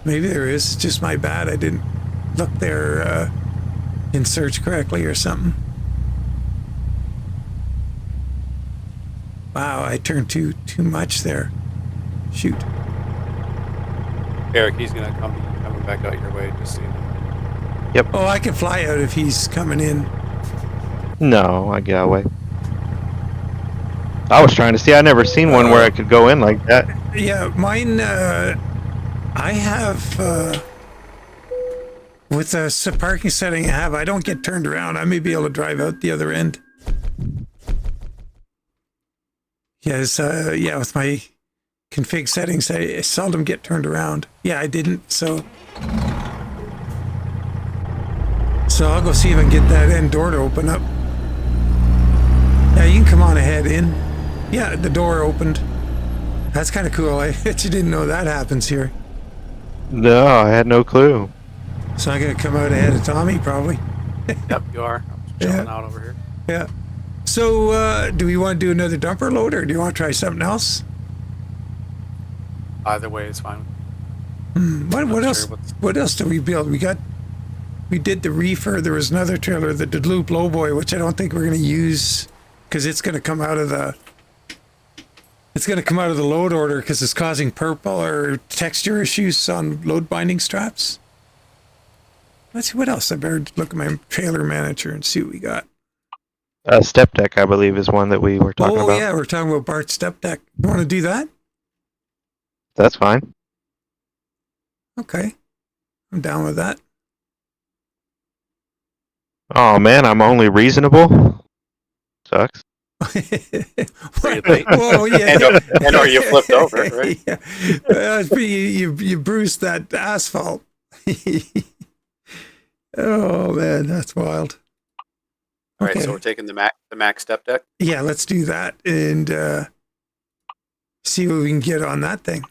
Maybe there is. It's just my bad. I didn't look there in search correctly or something. Wow, I turned too much there. Shoot. Eric, he's gonna coming back out your way. Just so you know. Oh, I can fly out if he's coming in. No, I got away. I was trying to see. I never seen one where I could go in like that. Yeah, mine. I have with the parking setting I have. I don't get turned around. I may be able to drive out the other end. Yes, yeah. With my config settings, I seldom get turned around. Yeah, I didn't. So I'll go see if I can get that end door to open up. Yeah, you can come on ahead in. Yeah, the door opened. That's kind of cool. I bet you didn't know that happens here. No, I had no clue. So I'm going to come out ahead of Tommy, probably. Yep, you are. I'm chilling out over here. Yeah. So, do we want to do another dumper load, or do you want to try something else? Either way is fine. What else? What else did we build? We did the reefer. There was another trailer, the Duluth Lowboy, which I don't think we're going to use because it's going to come out of the. It's going to come out of the load order because it's causing purple or texture issues on load binding straps. Let's see what else. I better look at my trailer manager and see what we got. Step deck, I believe, is one that we were talking about. Oh yeah, we're talking about Bart's step deck. You want to do that? That's fine. Okay, I'm down with that. Oh man, I'm only reasonable. Sucks. Whoa, yeah. and or you flipped over, right? Yeah. You bruised that asphalt. Oh man, that's wild. All right, Okay. so we're taking the Mac step deck. Yeah, let's do that and see what we can get on that thing.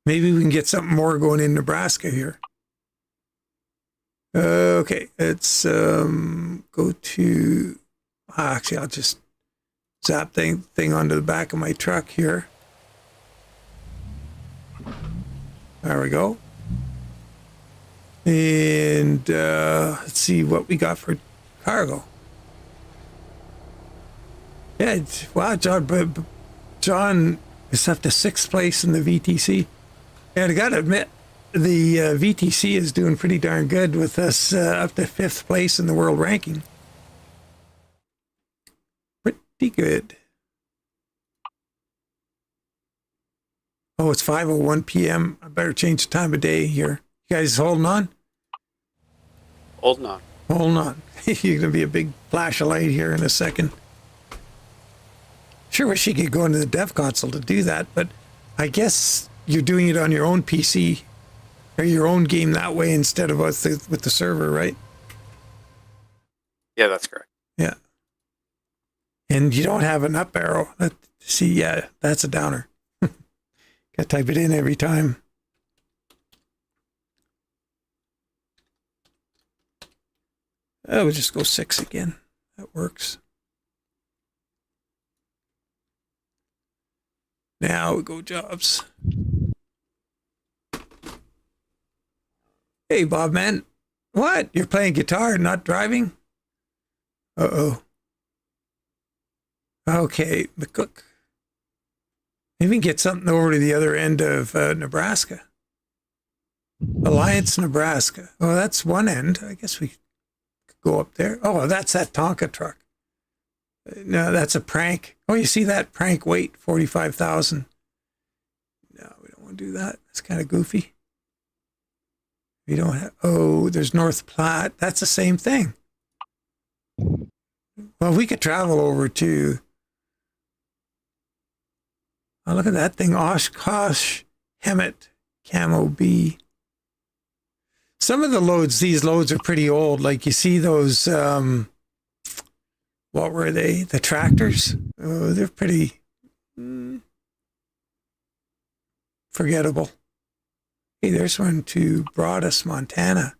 Maybe we can get something more going in Nebraska here. Okay, let's go to. Actually, I'll just zap thing onto the back of my truck here. There we go. And let's see what we got for cargo. Yeah, wow, John is up to 6th place in the VTC. And I gotta admit, the VTC is doing pretty darn good with us up to 5th place in the world ranking. Pretty good. Oh, it's 5:01 p.m. I better change the time of day here. You guys holding on? Holding on. Hold on. You're going to be a big flash of light here in a second. Sure wish you could go into the dev console to do that, but I guess you're doing it on your own PC or your own game that way instead of with the server, right? Yeah, that's correct. Yeah. And you don't have an up arrow. See, yeah, that's a downer. Got to type it in every time. Oh, we'll just go 6 again. That works. Now we go jobs. Hey, Bob, man. What? You're playing guitar, not driving? Uh-oh. Okay, McCook. Maybe we can get something over to the other end of Nebraska. Alliance, Nebraska. Oh, that's one end. I guess we could go up there. Oh, that's that Tonka truck. No, that's a prank. Oh, you see that prank weight, 45,000. Don't do that. It's kind of goofy. We don't have, oh, there's North Platte. That's the same thing. Well, we could travel over to, oh, look at that thing, Oshkosh, Hemet, Camo B. Some of the loads, these loads are pretty old. Like you see those, what were they? The tractors? Oh, they're pretty forgettable. Hey, there's one to Broadus, Montana.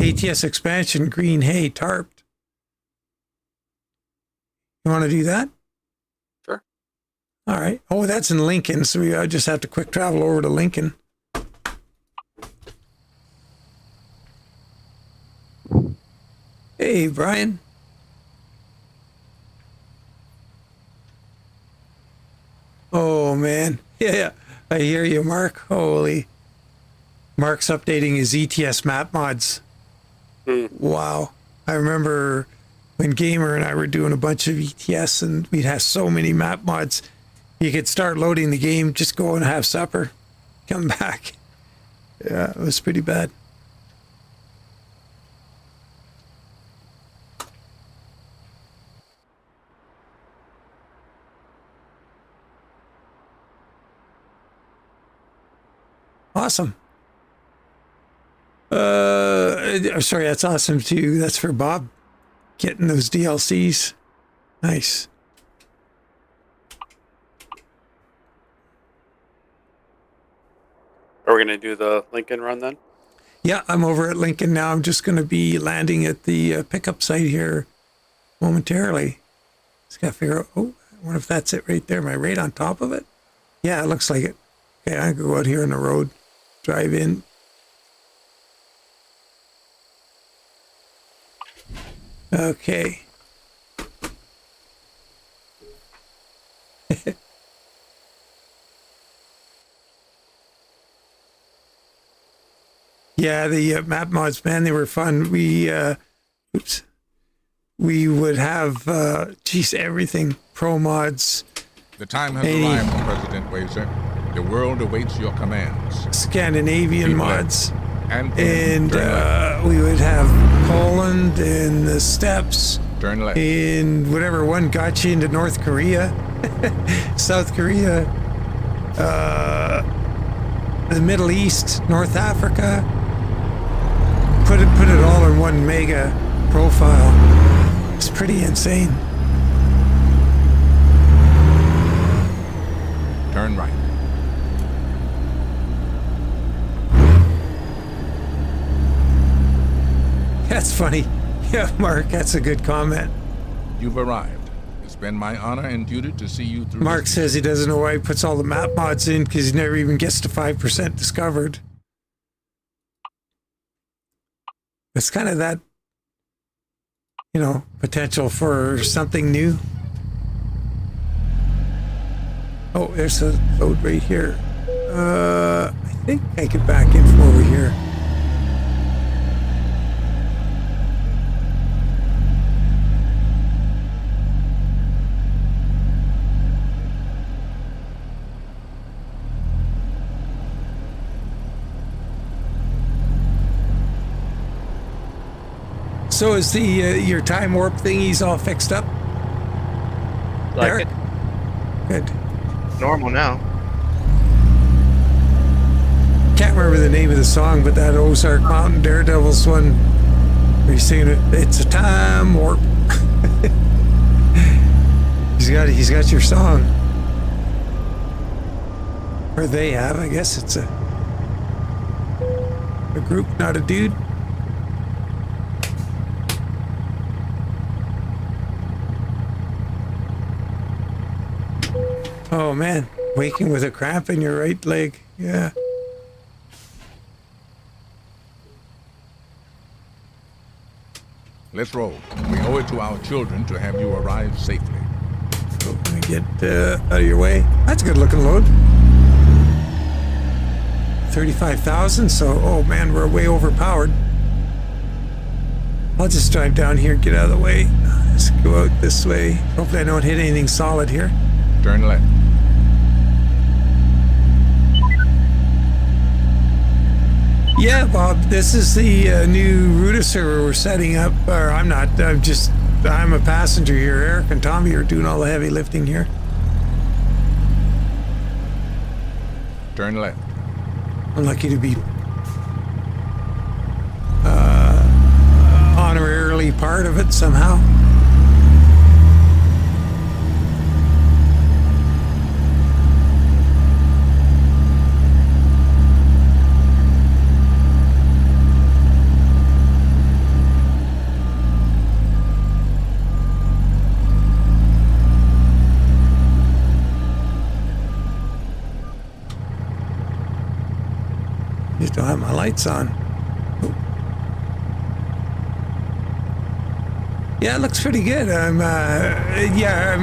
ATS expansion, green hay, tarped. You want to do that? Sure. All right. Oh, that's in Lincoln, so we just have to quick travel over to Lincoln. Hey, Brian. Oh, man. Yeah, I hear you, Mark. Holy. Mark's updating his ETS map mods. Wow. I remember when Gamer and I were doing a bunch of ETS and we'd have so many map mods. You could start loading the game, just go and have supper, come back. Yeah, it was pretty bad. Awesome. Sorry, that's awesome too. That's for Bob getting those DLCs. Nice. Are we going to do the Lincoln run then? Yeah, I'm over at Lincoln now. I'm just going to be landing at the pickup site here momentarily. Just got to figure out, oh, I wonder if that's it right there. Am I right on top of it? Yeah, it looks like it. Okay, I can go out here on the road, drive in. Okay. Yeah, the map mods, man, they were fun. We would have, everything. Pro mods. The time has arrived, President Wazer. The world awaits your commands. Scandinavian mods. And we would have Poland and the steppes. Turn left. And whatever one got you into North Korea, South Korea, the Middle East, North Africa. Put it all in one mega profile. It's pretty insane. Turn right. That's funny. Yeah, Mark, that's a good comment. You've arrived. It's been my honor and duty to see you through. Mark says he doesn't know why he puts all the map mods in because he never even gets to 5% discovered. It's kind of that, potential for something new. Oh, there's a load right here. I think I could back in from over here. So is the your time warp thingies all fixed up? Like Eric? it. Good. Normal now. Can't remember the name of the song, but that Ozark Mountain Daredevils one where you're singing it, it's a time warp. he's got your song. Or they have, I guess it's a group, not a dude. Oh man, waking with a cramp in your right leg. Yeah. Let's roll. We owe it to our children to have you arrive safely. So let me get out of your way. That's a good looking load. 35,000, so, oh man, we're way overpowered. I'll just drive down here and get out of the way. Let's go out this way. Hopefully I don't hit anything solid here. Turn left. Yeah, Bob, this is the new Ruta server we're setting up. Or I'm not, I'm a passenger here. Eric and Tommy are doing all the heavy lifting here. Turn left. I'm lucky to be honorarily part of it somehow. Just don't have my lights on. Yeah, it looks pretty good. I'm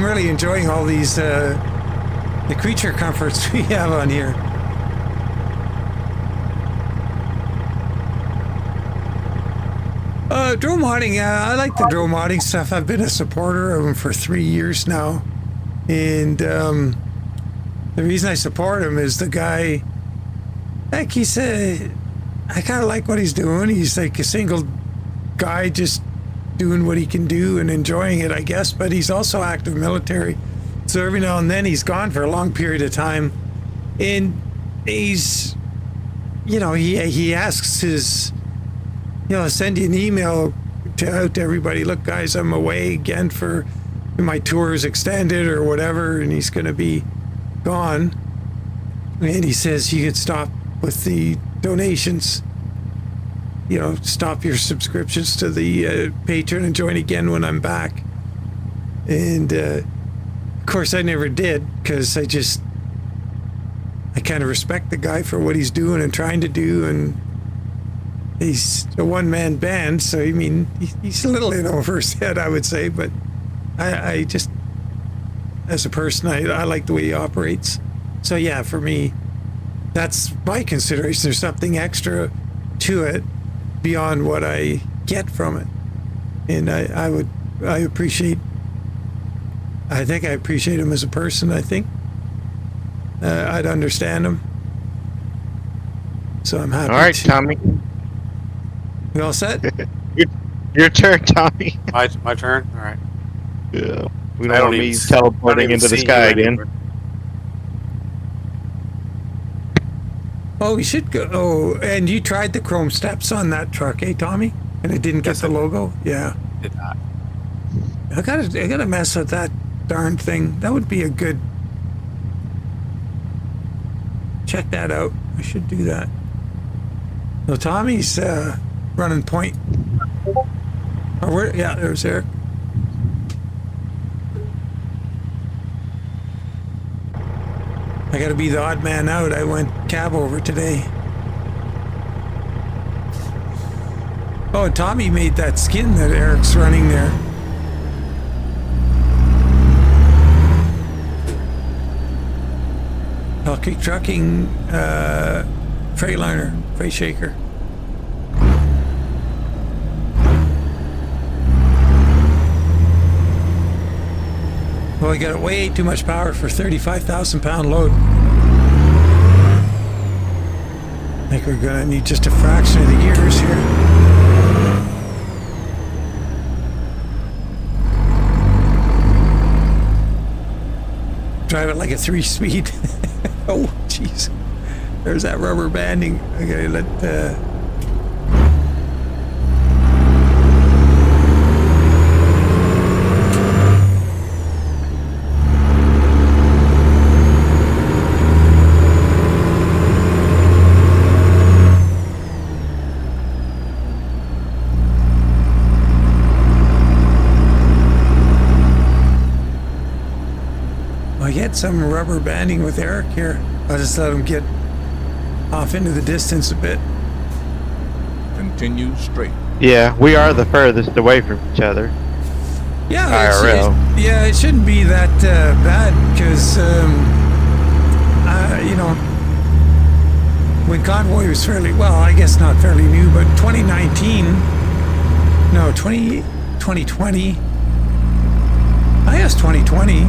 really enjoying all these the creature comforts we have on here. Drone modding. I like the drone modding stuff. I've been a supporter of them for 3 years now, and the reason I support him is the guy. Like he said, I kind of like what he's doing. He's like a single guy just doing what he can do and enjoying it, I guess. But he's also active military. So every now and then he's gone for a long period of time. And he's, he asks his, send you an email out to everybody. Look, guys, I'm away again for my tour is extended or whatever. And he's going to be gone. And he says you could stop with the donations, stop your subscriptions to the Patreon and join again when I'm back. And of course I never did, because I kind of respect the guy for what he's doing and trying to do, and he's a one-man band, so I mean he's a little in over his head, I would say, but I just, as a person, I like the way he operates. So yeah, for me, that's my consideration. There's something extra to it beyond what I get from it. And I appreciate him as a person, I think. I'd understand him. So I'm happy. All right, Tommy. We all set? Your turn, Tommy. My turn? All right. Yeah. We I don't want me teleporting into the sky again. Oh, we should go. Oh, and you tried the chrome steps on that truck, eh, Tommy? And it didn't get the logo? Yeah. Did not. I gotta mess with that darn thing. That would be a good... Check that out. I should do that. So Tommy's running point. Oh, yeah, there's Eric. I gotta be the odd man out. I went cab over today. Oh, and Tommy made that skin that Eric's running there. Elk Creek Trucking, Freightliner, Freight Shaker. Well, we got way too much power for 35,000 pound load. I think we're gonna need just a fraction of the gears here. Drive it like a 3-speed. Oh, jeez. There's that rubber banding. I gotta let some rubber banding with Eric here. I'll just let him get off into the distance a bit. Continue straight. Yeah, we are the furthest away from each other. Yeah, IRL. It shouldn't be that bad, because when Convoy was fairly, well, I guess not fairly new, but 2020, I guess 2020,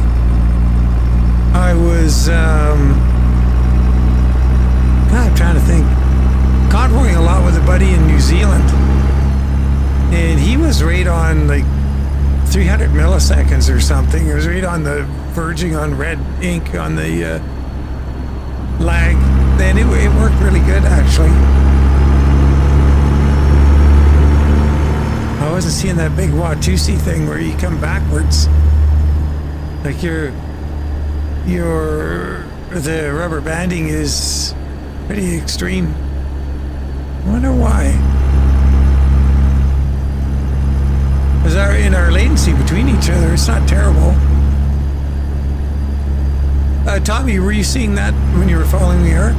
I was, I'm trying to think, convoying a lot was right on like 300 milliseconds or something. It was right on the verging on red ink on the lag. Then it worked really good actually. I wasn't seeing that big Watusi thing where you come backwards. Like the rubber banding is pretty extreme. I wonder why. Because in our latency between each other, it's not terrible. Tommy, were you seeing that when you were following the arc?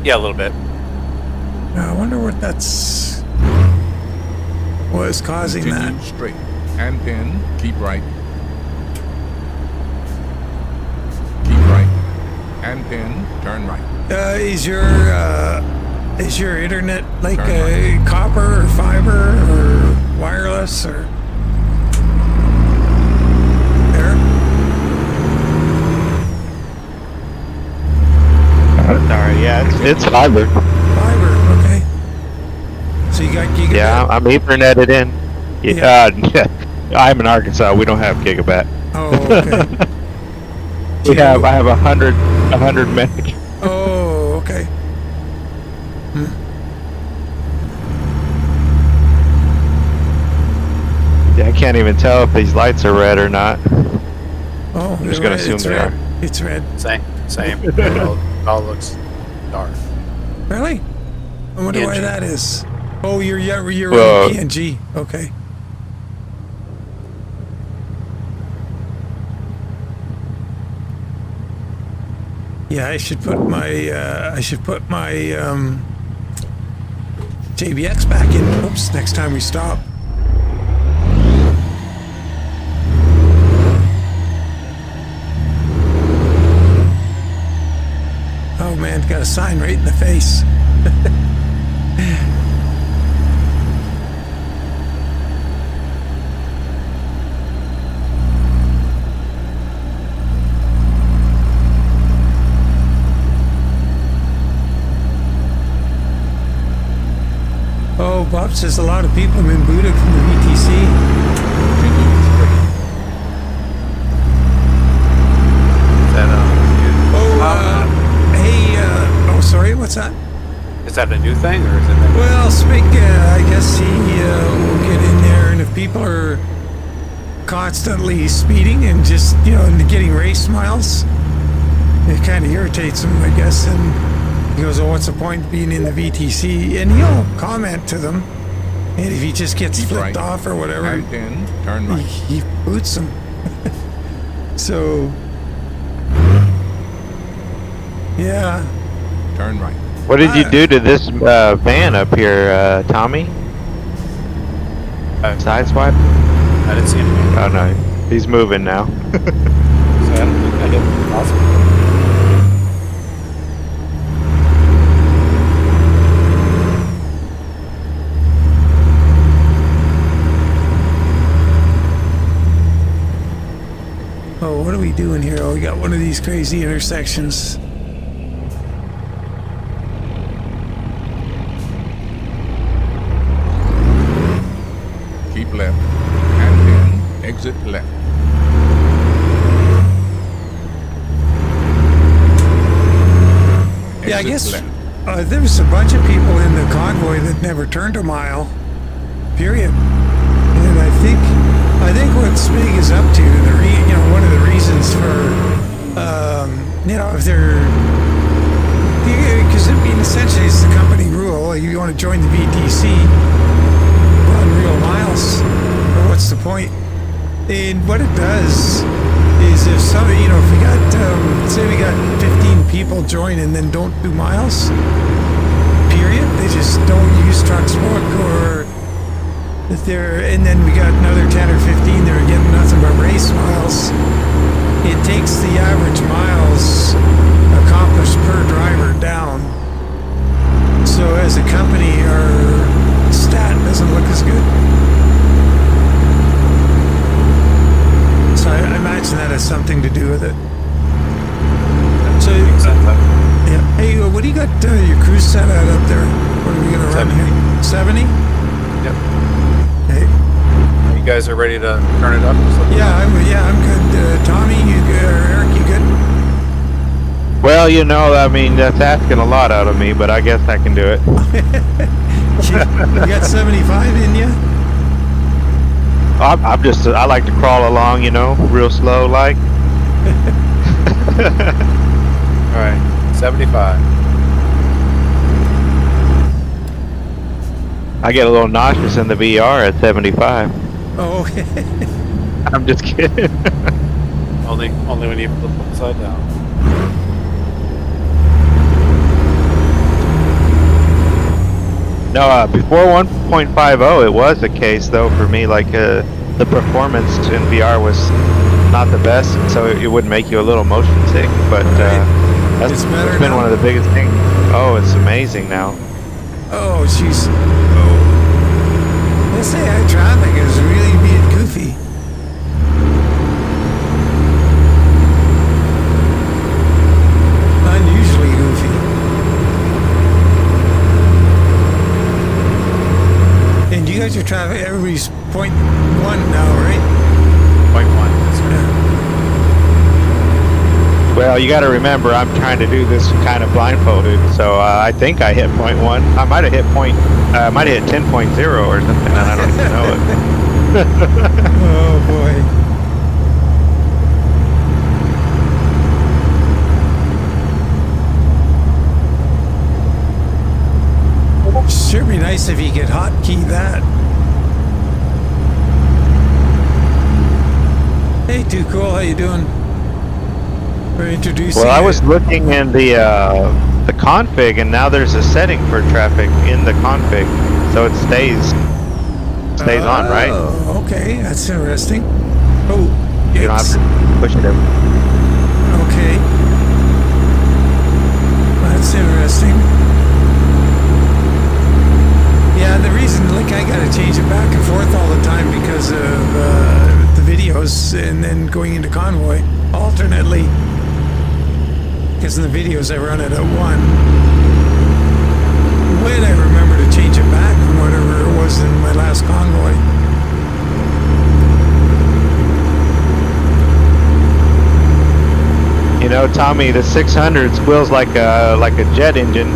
Yeah, a little bit. I wonder what was causing Continue that. straight. And then keep right. Keep right. And then turn right. Is your internet like Turn right. copper or fiber or wireless or there? Sorry, yeah, it's fiber. Fiber, okay. So you got gigabit? Yeah, I'm Ethernetted in. Yeah, I'm in Arkansas. We don't have gigabit. Oh, okay. I have 100 meg. Oh, okay. Yeah, I can't even tell if these lights are red or not. Oh, I'm just gonna assume it's they red. are. It's red. Same. It all looks dark. Really? I wonder why PNG. that is. Oh, you're Well- running PNG. Okay. Yeah, I should put my JBX back in. Oops, next time we stop. Oh man, got a sign right in the face. Oh, Bob says a lot of people have been booted from the VTC. Continue straight. Is that Oh, sorry, what's that? is that a new thing or is it? Well, Spig, I guess he will get in there, and if people are constantly speeding and just, getting race miles, it kind of irritates him, I guess, and he goes, oh, what's the point of being in the VTC? And he'll comment to them, and if he just gets Keep flipped right. off or whatever, And then turn right. he boots them. So, yeah. Turn right. What did you do to this van up here, Tommy? Sideswipe? I didn't see anything. Oh no, he's moving now. So I don't think I did. Awesome. Oh, what are we doing here? Oh, we got one of these crazy intersections. Keep left. And then exit left. Yeah, I Exit guess left. there was a bunch of people in the convoy that never turned a mile. Period. And I think what Spig is up to, one of the reasons for, if they're, because essentially it's the company rule. Like, if you want to join the VTC, run real miles, or what's the point? And what it does is if somebody, if we got, say we got 15 people join and then don't do miles, period, they just don't use Trucksbook or if they're, and then we got another 10 or 15 that are getting nothing but race miles, it takes the average miles accomplished per driver down. So as a company, our stat doesn't look as good. So I imagine that has something to do with it. So, yeah. Hey, what do you got your cruise set at up there? What are we going to run 70. here? 70? Yep. Yeah, guys are ready to turn it up? Just let me know. I'm good. Tommy, you good? Or Eric, you good? Well, you know, I mean, that's asking a lot out of me, but I guess I can do it. You got 75 in you? I'm just, I like to crawl along, you know, real slow like. All right, 75. I get a little nauseous in the VR at 75. Oh, I'm just kidding. Only when you flip upside down. No, before 1.50, it was the case though for me. Like the performance in VR was not the best, so it would make you a little motion sick. But It's better that's been now? one of the biggest things. Oh, it's amazing now. oh, jeez. Oh. This AI traffic is really being goofy. Unusually goofy. And you guys are traffic, everybody's .1 now, right? 0.1. That's right. Well, you got to remember, I'm trying to do this kind of blindfolded, so I think I hit .1. I might have hit might have hit 10.0 or something, and I don't even know it. Oh boy. Sure be nice if you could hotkey that. Hey, too cool. How you doing? We're introducing. Well, I was looking in the config, and now there's a setting for traffic in the config, so it stays on, right? Oh, okay. That's interesting. Oh, You don't have to push it every. okay. That's interesting. Yeah, the reason, like, I gotta change it back and forth all the time because of the videos and then going into Convoy alternately. Because in the videos I run it at 1. When I remember to change it back from whatever it was in my last Convoy. You know, Tommy, the 600 squeals like a jet engine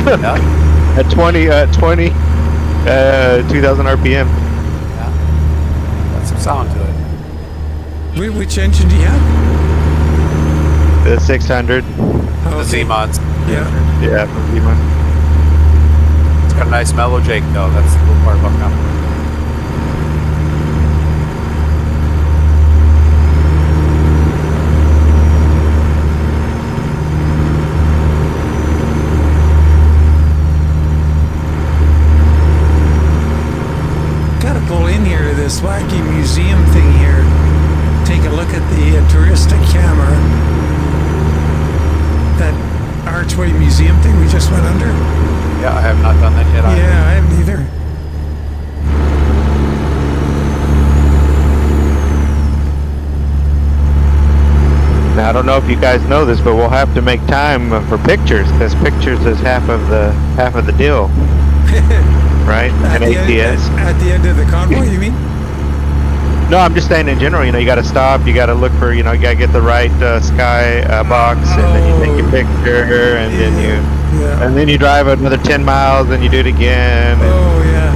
Yeah. at 2000 RPM. Yeah. Got some sound to it. Which engine do you have? The 600. The Z-mods. Yeah. Yeah, from Lima. It's got a nice mellow Jake though. That's the cool part about Convoy. Gotta pull in here to this wacky museum thing here. Take a look at the touristic camera. That archway museum thing we just went under. Yeah, I have not done that yet. either. Yeah, I haven't either. Now, I don't know if you guys know this, but we'll have to make time for pictures, because pictures is half of the deal, right? At And the end- ATS. at the end of the convoy, you mean? No, I'm just saying in general. You know, you got to stop. You got to look for. You know, you got to get the right sky box, and then you take your picture, and Yeah. then you drive another 10 miles, and you do it again. and- Oh yeah.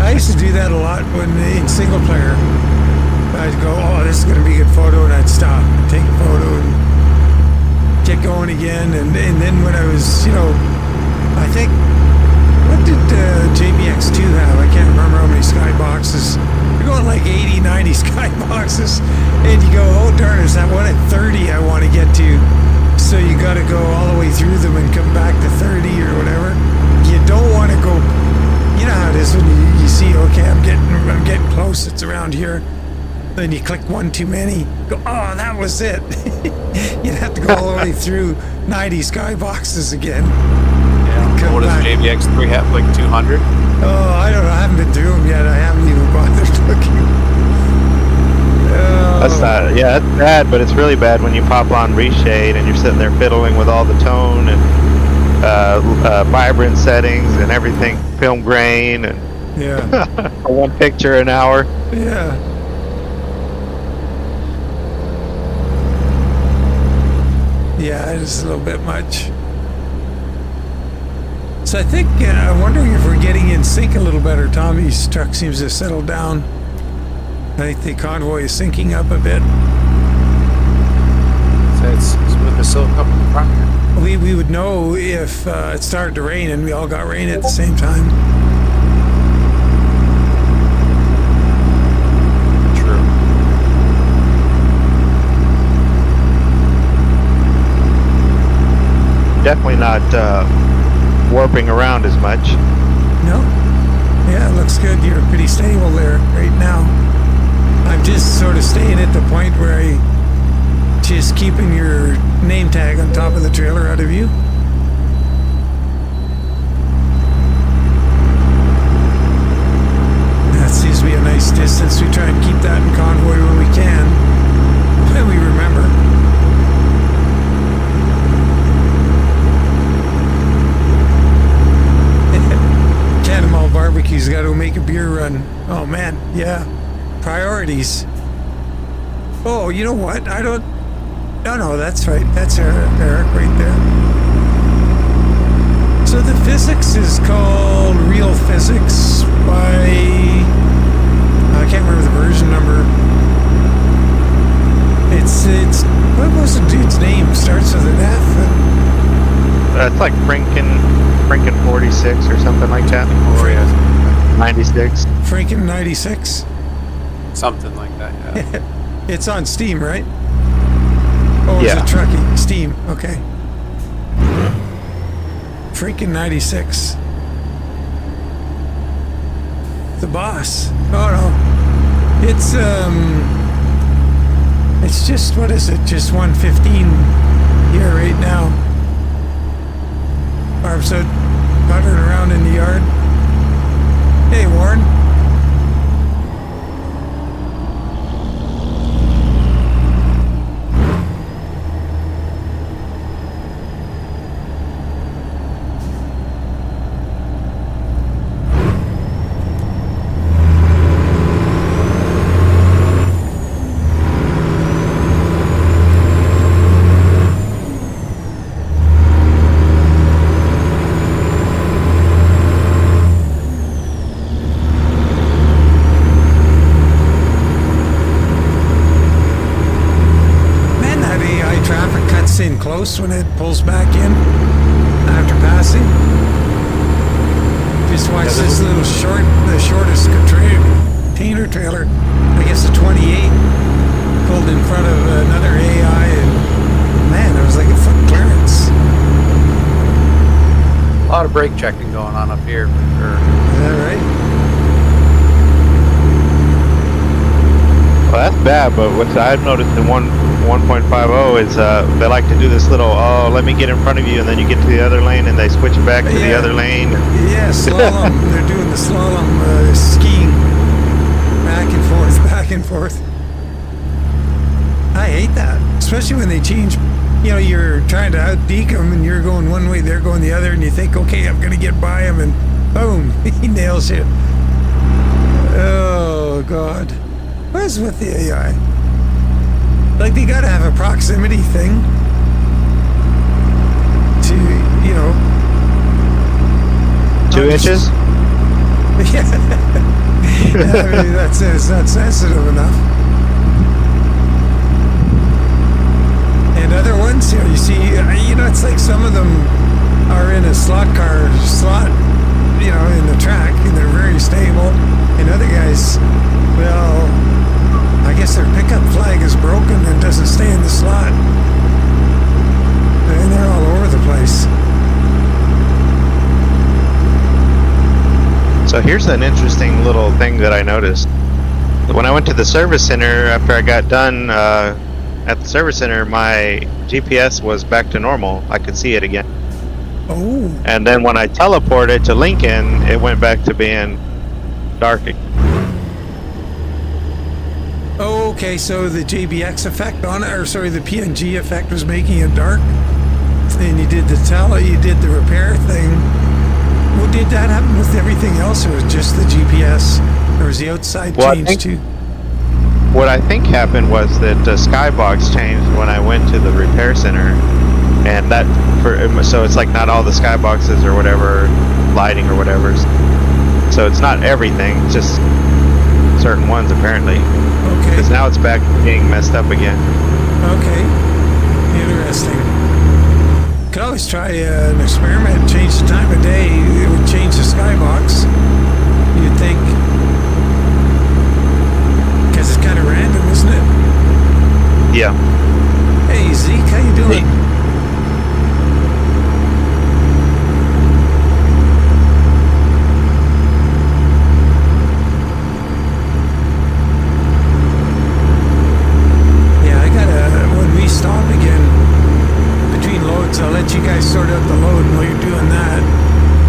I used to do that a lot when in single player. I'd go, oh, this is gonna be a good photo, and I'd stop, and take a photo, and get going again. And then when I was, I think, what did JBX2 have? I can't remember how many skyboxes. You're going like 80, 90 skyboxes, and you go, oh darn, is that one at 30 I want to get to? So you got to go all the way through them and come back to 30 or whatever. You don't want to go. You know how it is when you see, okay, I'm getting close. It's around here. Then you click one too many. Go, oh, that was it. You'd have to go all the way through 90 skyboxes again. Yeah. Come What does back. JBX3 have? Like 200? Oh, I don't know. I haven't been through them yet. I haven't even bothered looking. Oh. That's not. Yeah, that's bad, but it's really bad when you pop on reshade and you're sitting there fiddling with all the tone and vibrant settings and everything, film grain and. Yeah. For one picture an hour. Yeah. Yeah, it is a little bit much. So I think, I'm wondering if we're getting in sync a little better. Tommy's truck seems to settle down. I think the Convoy is syncing up a bit. So it's with the silicone up in the front here. We would know if it started to rain and we all got rain at the same time. True. Definitely not warping around as much. No? Yeah, it looks good. You're pretty stable there right now. I'm just sort of staying at the point where I just keeping your name tag on top of the trailer out of view. That seems to be a nice distance. We try and keep that in Convoy when we can. When we remember. Cannonball Barbecue's got to make a beer run. Oh man, yeah. Priorities. Oh, you know what? I don't... No, that's right. That's Eric right there. So the physics is called Real Physics by... I can't remember the version number. It's what was the dude's name? Starts with an F. It's like Franken 46 or something like that. Or yeah, 96. Franken 96. something like that. Yeah. It's on Steam, right? Oh, is Yeah. it trucking? Steam, okay. Freaking 96. The boss. Oh no. It's just, what is it? Just 115 here right now. Barb's out puttering around in the yard. Hey, Warren. In close when it pulls back in after passing. Just watch this little the shortest container trailer, I guess a 28, pulled in front of another AI, and man, it was like a foot clearance. A lot of brake checking going on up here for sure. Is that right? Well, that's bad, but what I've noticed in 1.50 is they like to do this little, oh, let me get in front of you, and then you get to the other lane, and they switch back to the other lane. Yeah, slalom. They're doing the slalom skiing. Back and forth, back and forth. I hate that. Especially when they change, you know, you're trying to out-deke them, and you're going one way, they're going the other, and you think, okay, I'm going to get by him, and boom, he nails you. Oh, God. What is with the AI? Like, they gotta have a proximity thing to, you know... 2 inches? Yeah. I mean, that's it. It's not sensitive enough. And other ones, you see, it's like some of them are in a slot, you know, in the track, and they're very stable. And other guys, well... I guess their pickup flag is broken and doesn't stay in the slot. And they're all over the place. So here's an interesting little thing that I noticed. When I went to the service center, after I got done at the service center, my GPS was back to normal. I could see it again. Oh. And then when I teleported to Lincoln, it went back to being dark again. Oh, okay, so the JBX effect on it, or sorry, the PNG effect was making it dark. And you did the you did the repair thing. Well, did that happen with everything else, or was it just the GPS? Or is the outside Well, I changed think- too? What I think happened was that the skybox changed when I went to the repair center, and so it's like not all the skyboxes or whatever, lighting or whatever. So it's not everything, it's just certain ones apparently. Okay. Because now it's back to being messed up again. Okay. Interesting. Could always try an experiment, change the time of day. It would change the skybox. You'd think. Because it's kind of random, isn't it? Yeah. Hey, Zeke, how you doing? Yeah, I gotta, when we stop again between loads, I'll let you guys sort out the load. While you're doing that,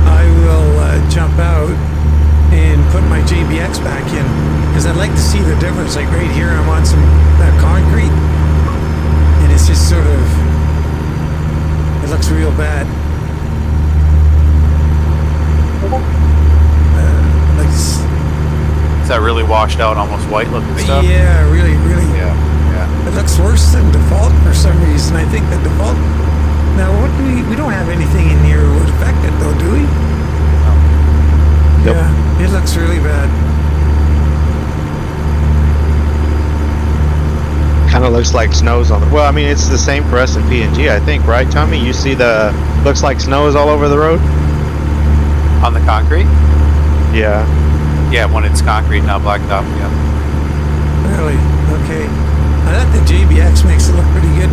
I will jump out and put my JBX back in, because I'd like to see the difference. Like right here, I'm on some that concrete, and it's just sort of, it looks real bad. Like, Is that really washed out, almost white looking stuff? yeah, really, really. Yeah. Yeah. It looks worse than default for some reason. I think the default. Now, what do we don't have anything in here that would affect it, though, do we? Yep. Yeah, it looks really bad. Kind of looks like snows on the. Well, I mean, it's the same for us in PNG, I think, right, Tommy? You see the looks like snows all over the road. On the concrete? Yeah. Yeah, when it's concrete, not blacktop. Yeah. Really? Okay. I thought the JBX makes it look pretty good.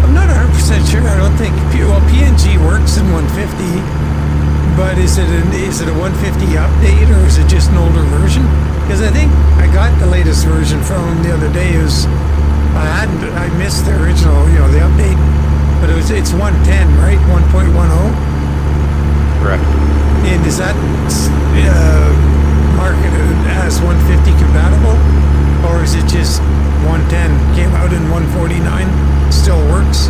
I'm not 100% sure. I don't think. Well, PNG works in 150, but is it a 150 update, or is it just an older version? Because I think I got the latest version from the other day. I missed the original, the update, but it's 110, right? 1.10. Correct. And is that marketed as 150 compatible, or is it just 110? Came out in 149, still works.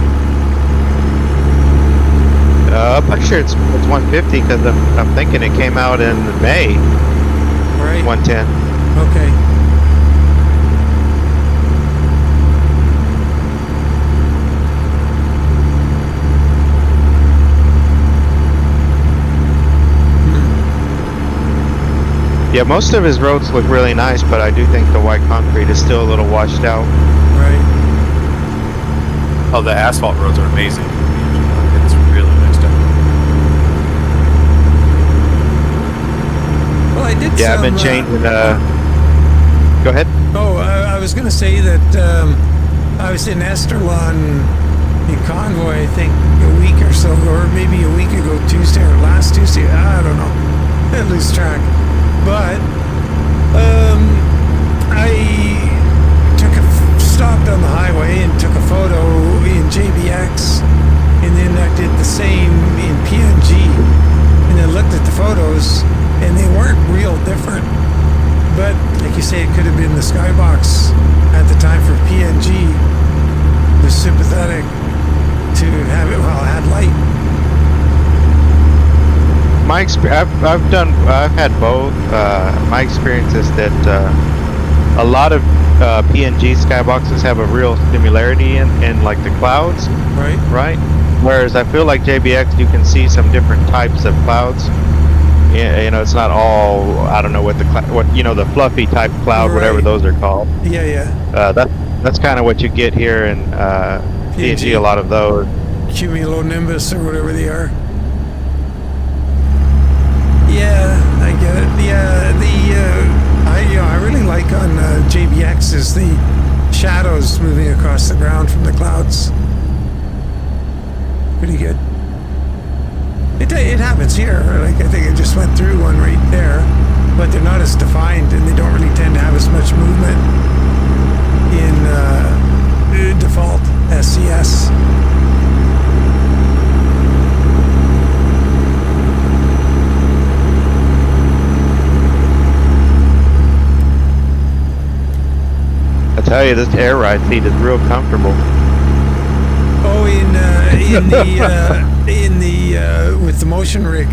I'm pretty sure it's 150 because I'm thinking it came out in May. Right. 110. Okay. Yeah, most of his roads look really nice, but I do think the white concrete is still a little washed out. Right. Oh, the asphalt roads are amazing. It's really mixed up. Well, I did. Yeah, I've been changing. Go ahead. Oh, I was going to say that I was in Esterlon in Convoy, I think, a week or so ago, or maybe a week ago, Tuesday or last Tuesday. I don't know. I lose track. But I stopped on the highway and took a photo in JBX, and then I did the same in PNG, and then looked at the photos, and they weren't real different. But like you say, it could have been the skybox at the time for PNG was sympathetic to have it. Well, it had light. My I've had both. My experience is that a lot of PNG skyboxes have a real similarity in like the clouds, right? Whereas I feel like JBX, you can see some different types of clouds. It's not all, I don't know what the fluffy type cloud, whatever those are called. Yeah. That's kind of what you get here in PNG. A lot of those. Cumulonimbus or whatever they are. Yeah, I get it. Yeah, I really like on JBX is the shadows moving across the ground from the clouds. Pretty good. It happens here. Like I think I just went through one right there, but they're not as defined, and they don't really tend to have as much movement in default SCS. I tell you, this air ride seat is real comfortable. Oh, in the with the motion rig.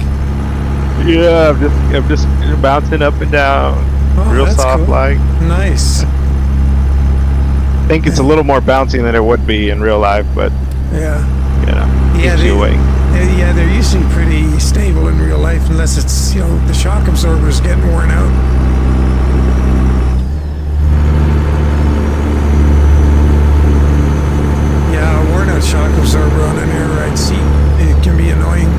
Yeah, I'm just bouncing up and down, Oh, real that's soft cool. like. Nice. I think it's a little more bouncy than it would be in real life, but Yeah. keeps you awake. Yeah, they're usually pretty stable in real life, unless it's the shock absorber's getting worn out. Yeah, a worn out shock absorber on an air ride seat, it can be annoying.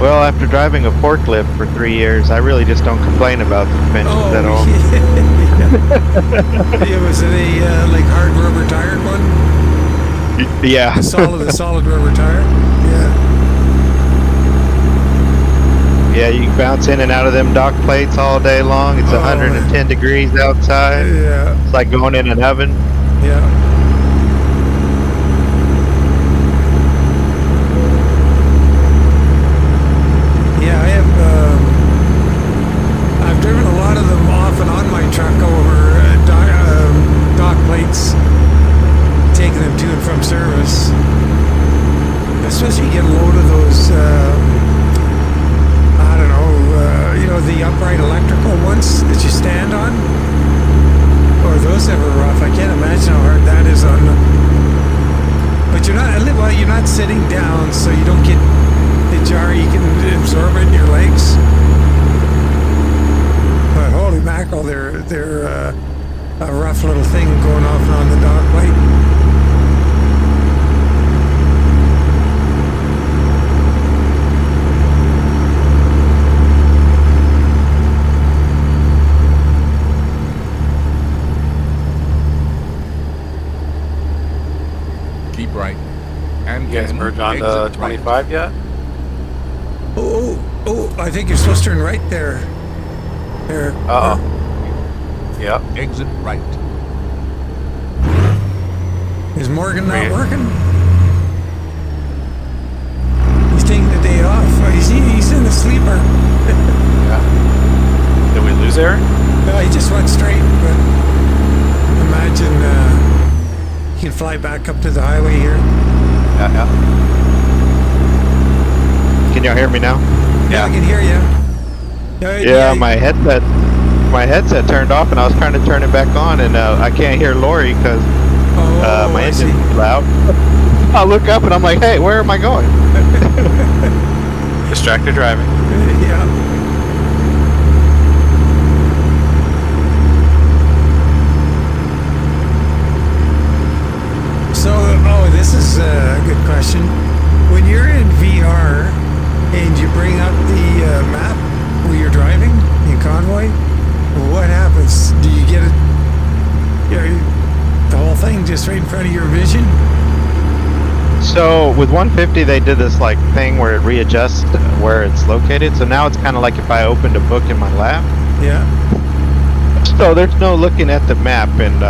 Well, after driving a forklift for 3 years, I really just don't complain about suspensions at all. Yeah, was it a like hard rubber tired one? Yeah. A solid rubber tire? Yeah. Yeah, you can bounce in and out of them dock plates all day long. It's Oh, 110 degrees outside. Yeah. It's like going in an oven. Yeah. Yeah, I've driven a lot of them off and on my truck over dock plates, taking them to and from service. Especially get a load of those, I don't know, the upright electrical ones that you stand on. Or those that were rough. I can't imagine how hard that is on them. But you're not sitting down, so you don't get the jar. You can absorb it in your legs. But holy mackerel, they're a rough little thing going off and on the dock plate. Keep right. And You guys then merge on to exit 25 yet? Oh, I think you're supposed to turn right there. There. Uh-oh. Yep. Right. Exit right. Is Morgan not Wait. working? He's taking the day off. Oh, he's in the sleeper. Yeah. Did we lose Eric? No, he just went straight, but imagine he can fly back up to the highway here. Yeah. Can y'all hear me now? Yeah, I can hear you. Yeah, my headset turned off, and I was trying to turn it back on, and I can't hear Lori because my I engine's see. too loud. I look up and I'm like, hey, where am I going? Distracted driving. Yeah. So, this is a good question. When you're in VR and you bring up the map where you're driving in Convoy, what happens? Do you get it? The whole thing just right in front of your vision? So with 150, they did this like thing where it readjusts where it's located. So now it's kind of like if I opened a book in my lap. Yeah. So there's no looking at the map, and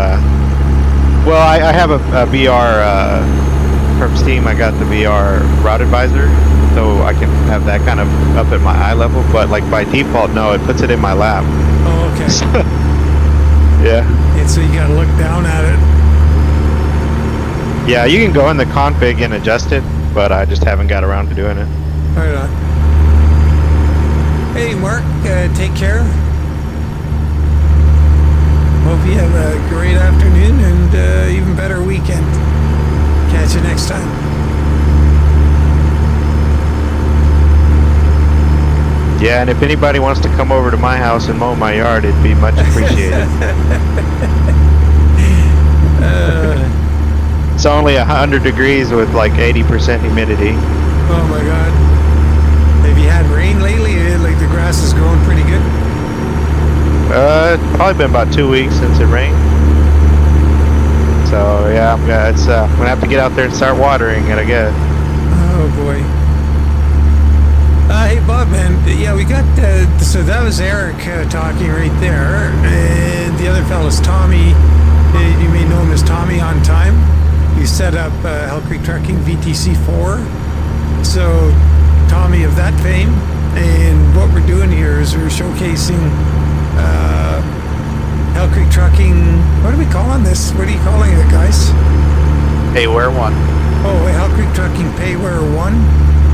well, I have a VR from Steam. I got the VR Route Advisor, so I can have that kind of up at my eye level. But like by default, no, it puts it in my lap. Oh, okay. Yeah. And so you got to look down at it. Yeah, you can go in the config and adjust it, but I just haven't got around to doing it. Right on. Hey, Mark, take care. Hope you have a great afternoon and even better weekend. Catch you next time. Yeah, and if anybody wants to come over to my house and mow my yard, it'd be much appreciated. It's only 100 degrees with like 80% humidity. Oh my God. Have you had rain lately? Like the grass is growing pretty good? It's probably been about 2 weeks since it rained. So yeah, it's I'm gonna have to get out there and start watering it, I guess. Oh boy. Hey Bob, man. Yeah, we got so that was Eric talking right there, and the other fellow's Tommy. You may know him as Tommy on Time. You set up Hell Creek Trucking VTC4. So Tommy of that fame, and what we're doing here is we're showcasing Hell Creek Trucking. What are we calling this? What are you calling it, guys? Hey, where one? Hell Creek Trucking Payware 1,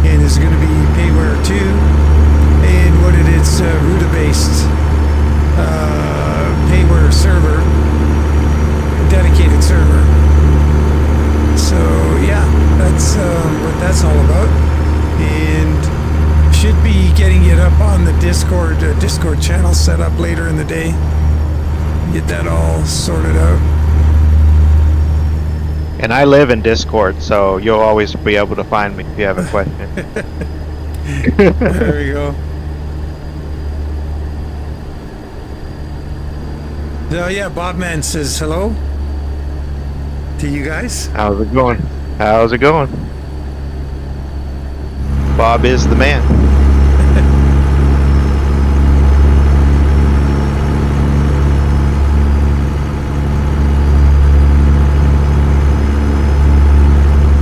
and is going to be Payware 2, and what it is, Ruta-based Payware server, dedicated server. So yeah, that's what that's all about, and should be getting it up on the Discord channel set up later in the day. Get that all sorted out. And I live in Discord, so you'll always be able to find me if you have a question. There we go. So yeah, Bobman says hello to you guys. How's it going? How's it going? Bob is the man.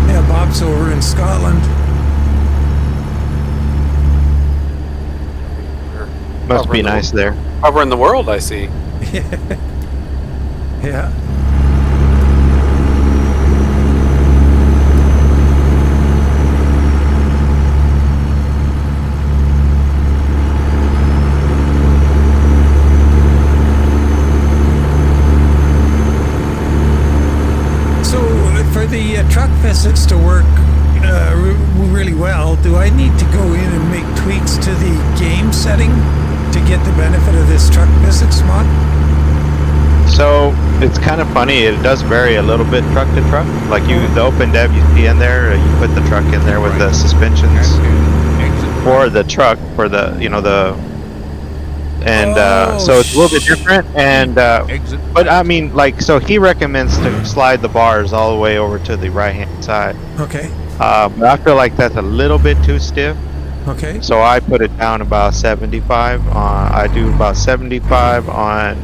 Yeah, Bob's over in Scotland. Must be nice there. Covering the world, I see. Yeah. So for the truck physics to work really well, do I need to go in and make tweaks to the game setting to get the benefit of this truck physics mod? So it's kind of funny. It does vary a little bit truck to truck. Like the open dev you see in there, you put the truck in there with the suspensions for the truck for the so it's a little bit different. And but I mean, like, so he recommends to slide the bars all the way over to the right hand side. Okay. But I feel like that's a little bit too stiff. Okay. So I put it down about 75. I do about 75 on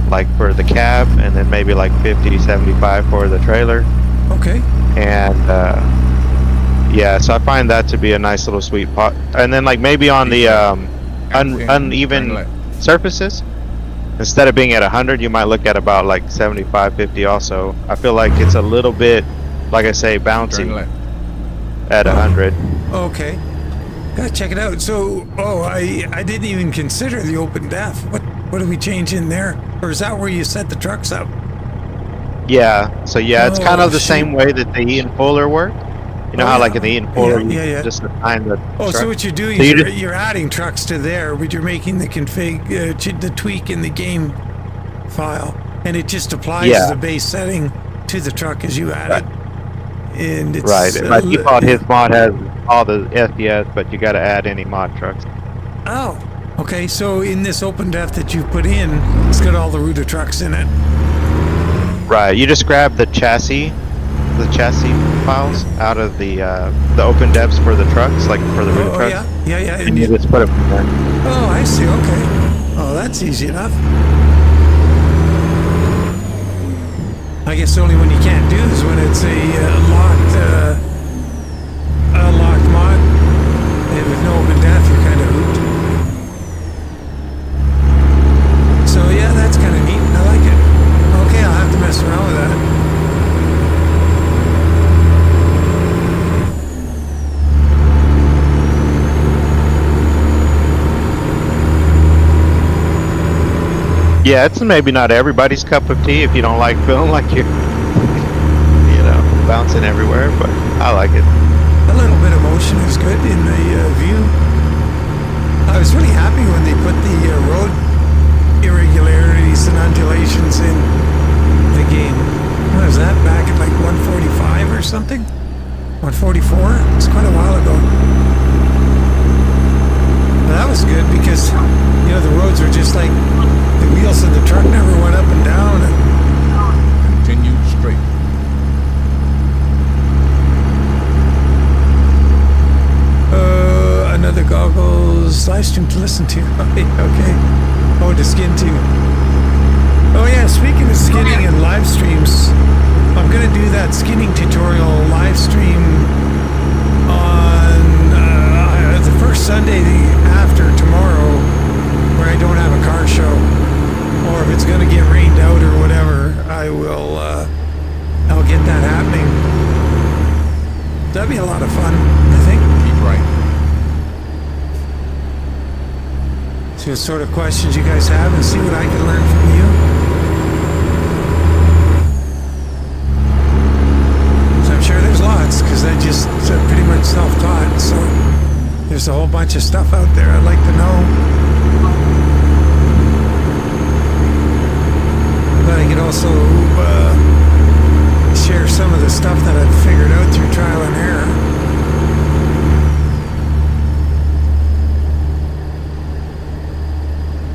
like for the cab, and then maybe like 50, 75 for the trailer. Okay. And yeah, so I find that to be a nice little sweet spot. And then like maybe on the uneven surfaces, instead of being at 100, you might look at about like 75, 50 also. I feel like it's a little bit, like I say, bouncy at 100. Okay. Gotta check it out. So, I didn't even consider the open def. What do we change in there? Or is that where you set the trucks up? Yeah. So yeah, it's kind of the same way that the Ian Fuller work. You know how like in the Ian Fuller, you just assign the truck. So what you're doing is you're adding trucks to there, but you're making the config, the tweak in the game file, and it just applies the base setting to the truck as you add it. And it's By default, his mod has all the SDS, but you got to add any mod trucks. Oh, okay. So in this open def that you put in, it's got all the Ruta trucks in it. Right. You just grab the chassis files out of the open devs for the trucks, like for the Ruta trucks. Yeah. And you just put it in there. Oh, I see. Okay. Oh, that's easy enough. I guess the only one you can't do is when it's a locked mod, and with no open def, you're kind of hooped. So yeah, that's kind of neat. I like it. Okay, I'll have to mess around with that. Yeah, it's maybe not everybody's cup of tea if you don't like feeling like you're, bouncing everywhere, but I like it. A little bit of motion is good in the view. I was really happy when they put the road irregularities and undulations in the game. What was that, back at like 145 or something? 144? It's quite a while ago. But that was good because, the roads were just like, the wheels of the truck never went up and down. And continued straight. Another Goggles Livestream to listen to. Okay. Oh, to skin too. Oh yeah, speaking of skinning and live streams, I'm gonna do that skinning tutorial live stream on the first Sunday after tomorrow, where I don't have a car show, or if it's gonna get rained out or whatever, I'll get that happening. that'd be a lot of fun, I think. Keep right. See what sort of questions you guys have and see what I can learn from you. So I'm sure there's lots, because I just pretty much self-taught, so there's a whole bunch of stuff out there I'd like to know. But I could also share some of the stuff that I've figured out through trial and error.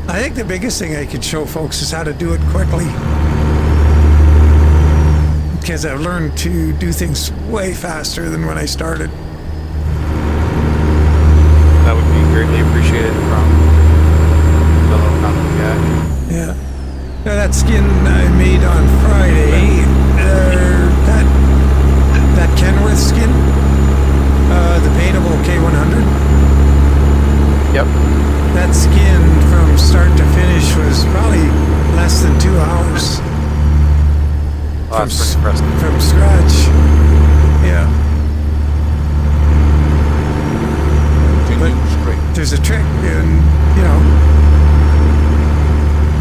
I think the biggest thing I could show folks is how to do it quickly. Because I've learned to do things way faster than when I started. That would be greatly appreciated from the little comment guy. Yeah. Now that skin I made on Friday, that Kenworth skin, the paintable K100. Yep. That skin from start to finish was probably less than 2 hours. Oh, that's pretty impressive. From scratch. Yeah. Continue straight. There's a trick in,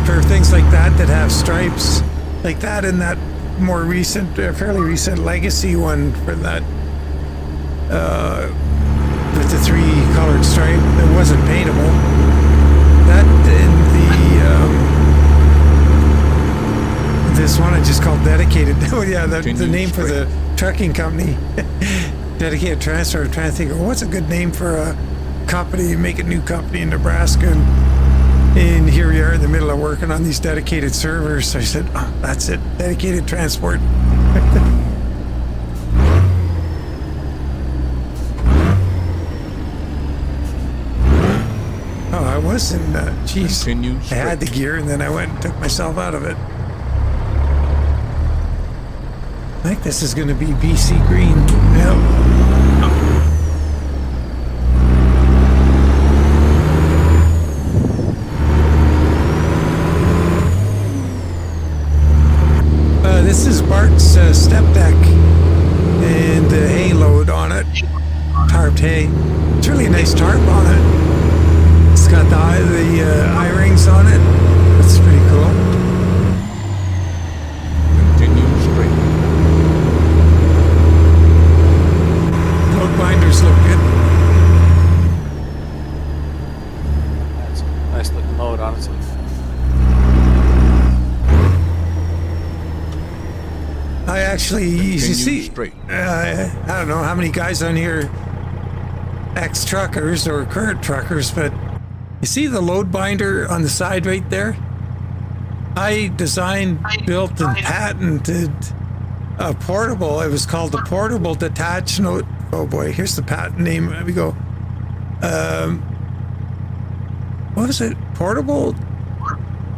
for things like that have stripes, like that in that more recent, fairly recent legacy one for that, with the 3 colored stripe that wasn't paintable. That in this one I just called Dedicated. Oh yeah, the name for the trucking company. Dedicated Transfer. I'm trying to think, what's a good name for a company, make a new company in Nebraska. And here we are in the middle of working on these dedicated servers. So I said, oh, that's it, Dedicated Transport. Oh, I was in, geez, Continue I had the straight. gear and then I went and took myself out of it. I think this is going to be BC green. Yep. This is Bart's step deck and the hay load on it, tarped hay. It's really a nice tarp on it. It's got the I-rings on it. That's pretty cool. Continue straight. Load binders look good. That's a nice looking load, honestly. I actually, you Continue see, straight. I don't know how many guys on here, ex-truckers or current truckers, but you see the load binder on the side right there? I designed, built, and patented a portable. It was called the Portable Detached Note. Oh boy, here's the patent name. There we go. What was it? Portable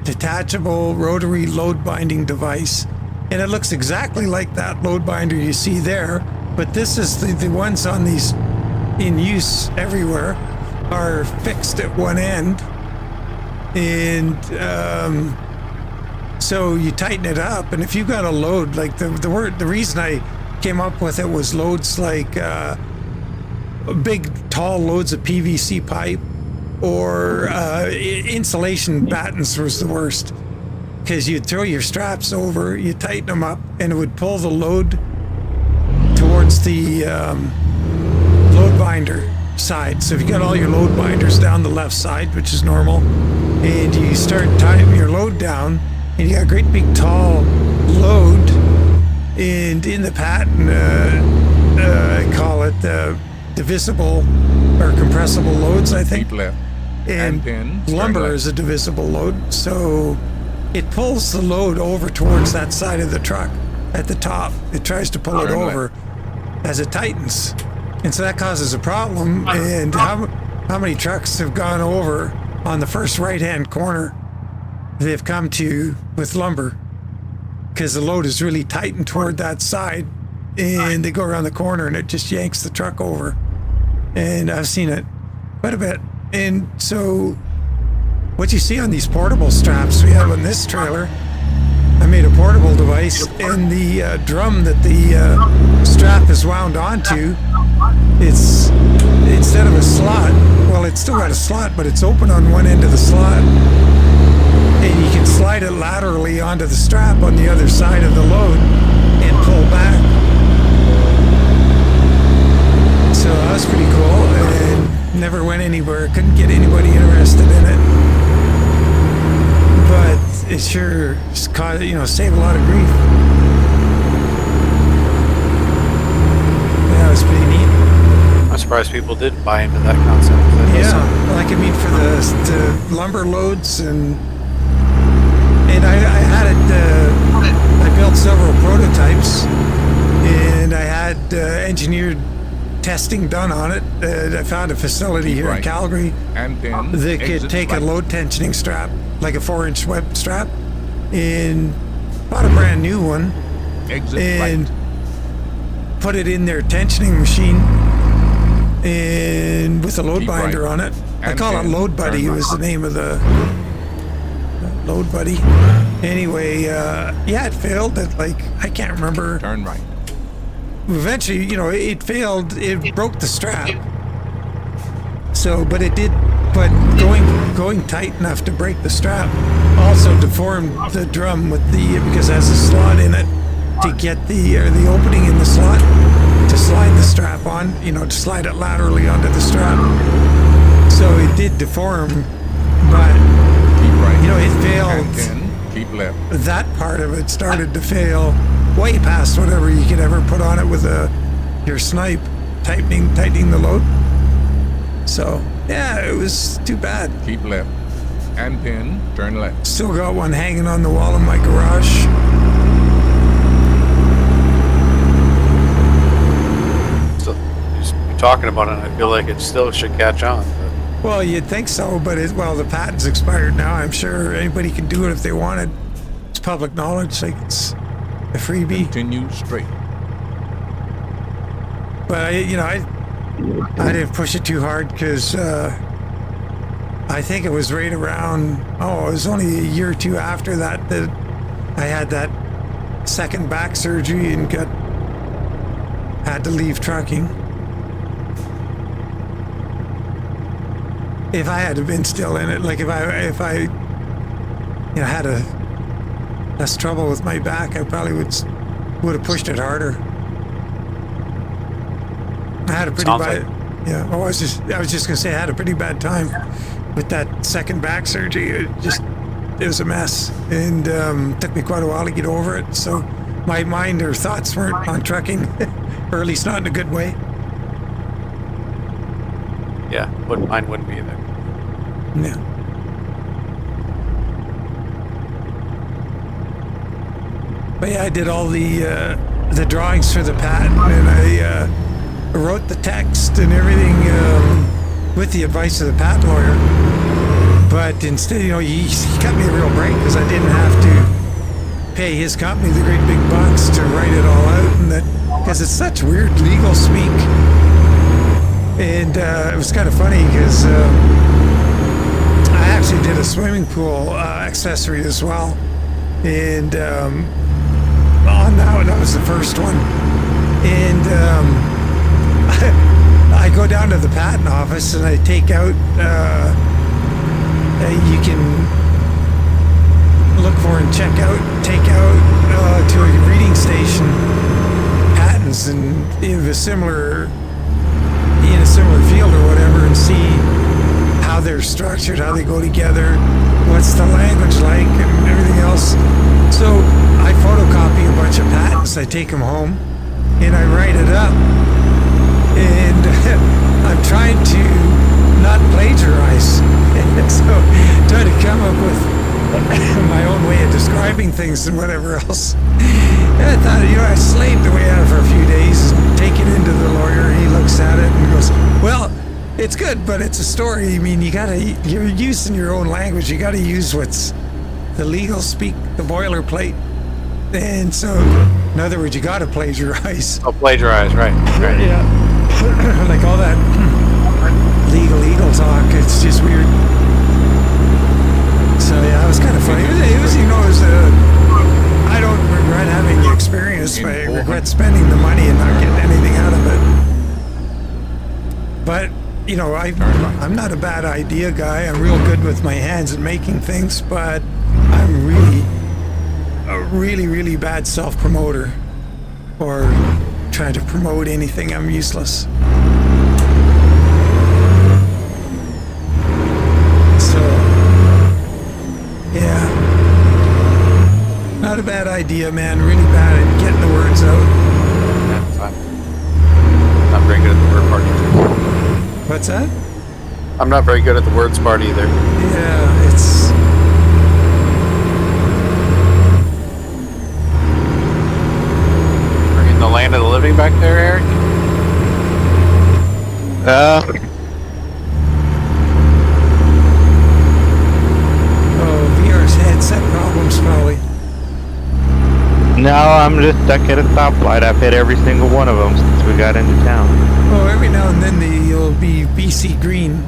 Detachable Rotary Load Binding Device. And it looks exactly like that load binder you see there, but this is the ones on these in use everywhere are fixed at one end, and so you tighten it up, and if you've got a load, like the reason I came up with it was loads like big tall loads of PVC pipe or insulation battens was the worst. Because you'd throw your straps over, you tighten them up, and it would pull the load towards the load binder side. So if you got all your load binders down the left side, which is normal, and you start tightening your load down, and you got a great big tall load, and in the patent, I call it divisible or compressible loads, I think. Keep left. And then turn lumber left. is a divisible load, so it pulls the load over towards that side of the truck at the top. It tries to pull it Turn over as it tightens. And so that causes a problem. And how many trucks have gone over on the first right-hand corner they've come to with lumber? Because the load is really tightened toward that side, and they go around the corner and it just yanks the truck over. And I've seen it quite a bit. And so what you see on these portable straps we have on this trailer, I made a portable device, and the drum that the strap is wound onto it's instead of a slot, well, it's still got a slot, but it's open on one end of the slot, and you can slide it laterally onto the strap on the other side of the load and pull back. So that was pretty cool, and never went anywhere. Couldn't get anybody interested in it, but it sure saved a lot of grief. Yeah, it was pretty neat. I'm surprised people didn't buy into that concept. Yeah, like I mean for the lumber loads, and I had it. I built several prototypes, and I had engineered testing done on it. I found a facility here in Calgary And then that could exit take a right. load tensioning strap, like a 4-inch web strap, and bought a brand new one Exit and right. put it in their tensioning machine, and with a load Keep binder right. on it. I And call it then Load Buddy. turn Was the name of the Load Buddy. Anyway, yeah, it failed. I can't remember. Turn right. Eventually, it failed. It broke the strap. So, but it did. But going tight enough to break the strap also deformed the drum because it has a slot in it to get the opening in the slot to slide the strap on. To slide it laterally onto the strap. So it did deform, but Keep right. it failed. And then keep left. That part of it started to fail way past whatever you could ever put on it with your snipe, tightening the load. So yeah, it was too bad. Keep left. And then turn left. Still got one hanging on the wall in my garage. So you're talking about it, and I feel like it still should catch on. But Well, you'd think so, but the patent's expired now. I'm sure anybody can do it if they wanted. It's public knowledge, like it's a freebie. Continue straight. But I didn't push it too hard because I think it was right around. It was only a year or two after that I had that second back surgery and had to leave trucking. If I had been still in it, like if I had less trouble with my back, I probably would have pushed it harder. I had a pretty Sounds bad, yeah. I was just gonna say I had a pretty bad time with that second back surgery. It was a mess, and took me quite a while to get over it. So my mind or thoughts weren't on trucking, or at least not in a good way. yeah, mine wouldn't be there. Yeah. But yeah, I did all the drawings for the patent, and I wrote the text and everything with the advice of the patent lawyer. But instead, he cut me a real break because I didn't have to pay his company the great big bucks to write it all out, and because it's such weird legal speak. And it was kind of funny because I actually did a swimming pool accessory as well, and on that one, that was the first one. And I go down to the patent office and I take out. You can look for and take out to a reading station patents and in a similar field or whatever, and see how they're structured, how they go together, what's the language like, and everything else. So I photocopy a bunch of patents, I take them home, and I write it up. And I'm trying to not plagiarize. So trying to come up with my own way of describing things and whatever else. And I thought, I slaved away at it for a few days, and take it into the lawyer. He looks at it and goes, well, it's good, but it's a story. I mean, you're using your own language. You gotta use what's the legal speak, the boilerplate. And so, in other words, you gotta plagiarize. Oh, plagiarize, right. Yeah. Like all that legal talk, it's just weird. So yeah, it was kind of funny. I don't regret having the experience, but I regret spending the money and not getting anything out of it. you know, I'm not a bad idea guy. I'm real good with my hands and making things, but I'm really a really bad self-promoter, or trying to promote anything. I'm useless. So, yeah, not a bad idea, man. Really bad at getting the words out. Yeah, fine. Not very good at the word part either. What's that? I'm not very good at the words part either. Yeah, it's... Are you in the land of the living back there, Eric? Oh, VR's headset problems, probably. No, I'm just stuck at a stoplight. I've hit every single one of them since we got into town. Oh, every now and then you'll be BC Green.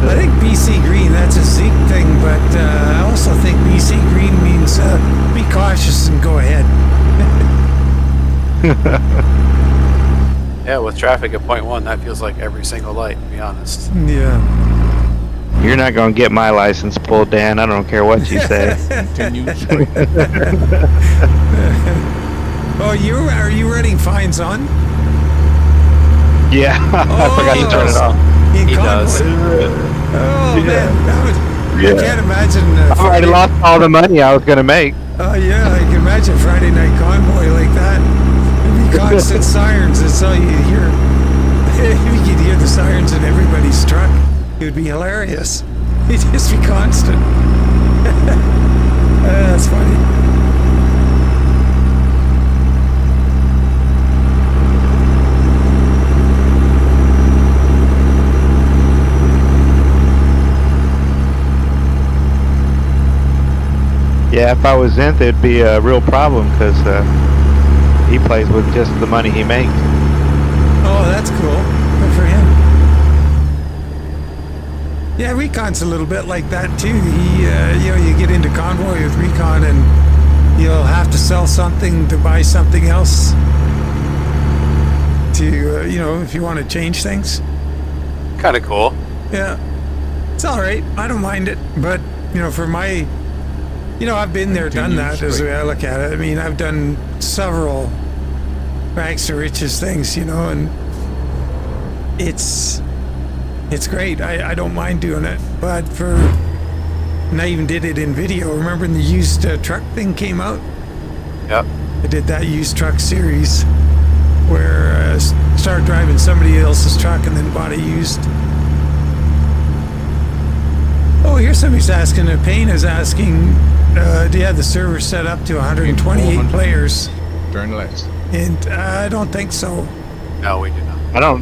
I think BC Green, that's a Zeke thing, but I also think BC Green means be cautious and go ahead. Yeah, with traffic at point 1, that feels like every single light, to be honest. Yeah. You're not going to get my license pulled, Dan. I don't care what you say. Continue straight. Oh, are you running fines on? Yeah, I forgot to turn it off. In He does. Convoy? Oh, man. I can't imagine. I already lost all the money I was going to make. Oh, yeah. I can imagine Friday Night Convoy like that. It'd be constant sirens. That's all you hear. If you could hear the sirens in everybody's truck, it would be hilarious. It'd just be constant. That's funny. Yeah, if I was Zenth, it'd be a real problem because he plays with just the money he makes. Oh, that's cool. Good for him. Yeah, Recon's a little bit like that too. He, you know, you get into Convoy with Recon and you'll have to sell something to buy something else to, you know, if you want to change things. Kind of cool. Yeah, it's all right. I don't mind it, but you know, for my, you know, I've been there, done that. As the way I look at it. I mean, I've done several rags to riches things, you know, and it's great. I don't mind doing it, but and I even did it in video. Remember when the used truck thing came out? Yep. I did that used truck series where I started driving somebody else's truck and then bought a used. Oh, here's somebody's asking. Payne is asking, do you have the server set up to 128 players? Turn left. And I don't think so. No, we do not.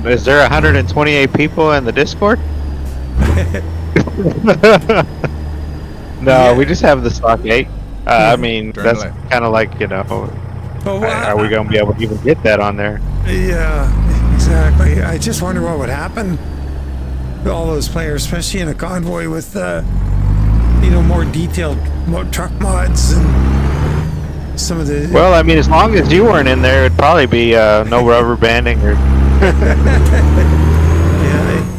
Is there 128 people in the Discord? No, Yeah. we just have the stock 8. I mean, Turn that's left. kind of like, you know, Oh, are we going to be able to even get that on there? Yeah, exactly. I just wonder what would happen to all those players, especially in a convoy with, you know, more detailed truck mods and some of the... Well, I mean, as long as you weren't in there, it'd probably be no rubber banding or... Yeah,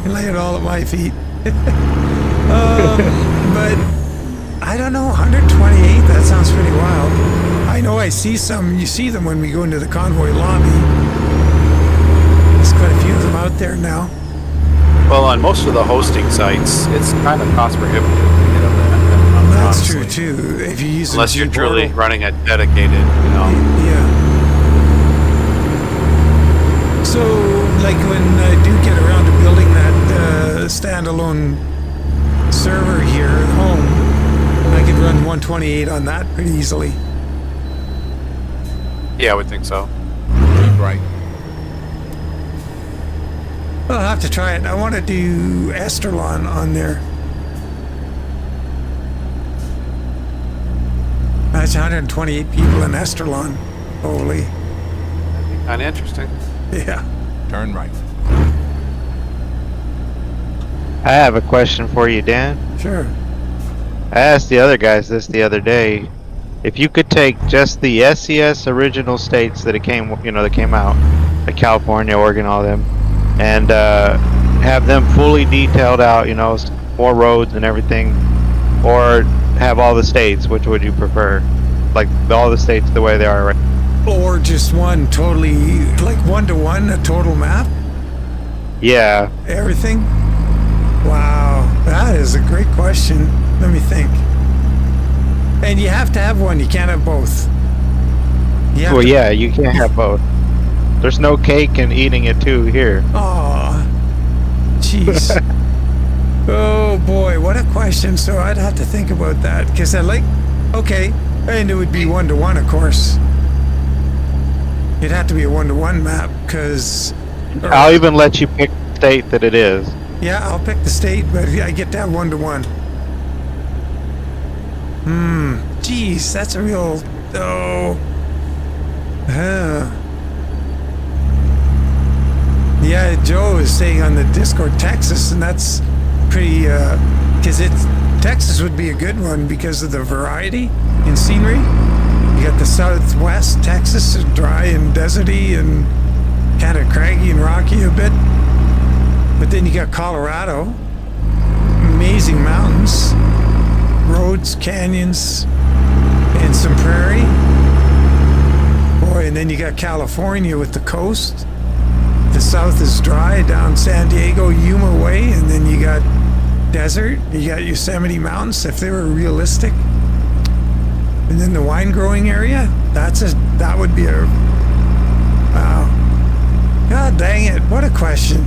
I lay it all at my feet. But I don't know, 128, that sounds pretty wild. I know I see some, you see them when we go into the convoy lobby. There's quite a few of them out there now. Well, on most of the hosting sites, it's kind of cost prohibitive to get up there. That's honestly. true too, if you use Unless you're the truly portal. running a dedicated, you know. Yeah. So, like when I do get around to building that standalone server here at home, I could run 128 on that pretty easily. Yeah, I would think so. Keep right. I'll have to try it. I want to do Esterlon on there. That's 128 people in Esterlon. Holy. That'd be kind of interesting. Yeah. Turn right. I have a question for you, Dan. Sure. I asked the other guys this the other day. If you could take just the SES original states that that came out, like California, Oregon, all them, and have them fully detailed out, more roads and everything, or have all the states? Which would you prefer? Like all the states the way they are right? Or just one totally, like 1-to-1, a total map? Yeah. Everything? Wow, that is a great question. Let me think. And you have to have one, you can't have both. Well, yeah, you can't have both. There's no cake and eating it too here. Aw, jeez. Oh boy, what a question. So I'd have to think about that, because okay, and it would be 1-to-1, of course. It'd have to be a 1-to-1 map, because... I'll even let you pick the state that it is. Yeah, I'll pick the state, but I get to have 1-to-1. Geez, that's a real... Yeah, Joe is saying on the Discord Texas, and that's pretty, because Texas would be a good one because of the variety in scenery. You got the southwest Texas, dry and deserty and kind of craggy and rocky a bit. But then you got Colorado, amazing mountains, roads, canyons, and some prairie. Boy, and then you got California with the coast. The south is dry down San Diego, Yuma way, and then you got desert. You got Yosemite Mountains, if they were realistic. And then the wine growing area, that would be a... Wow. God dang it, what a question.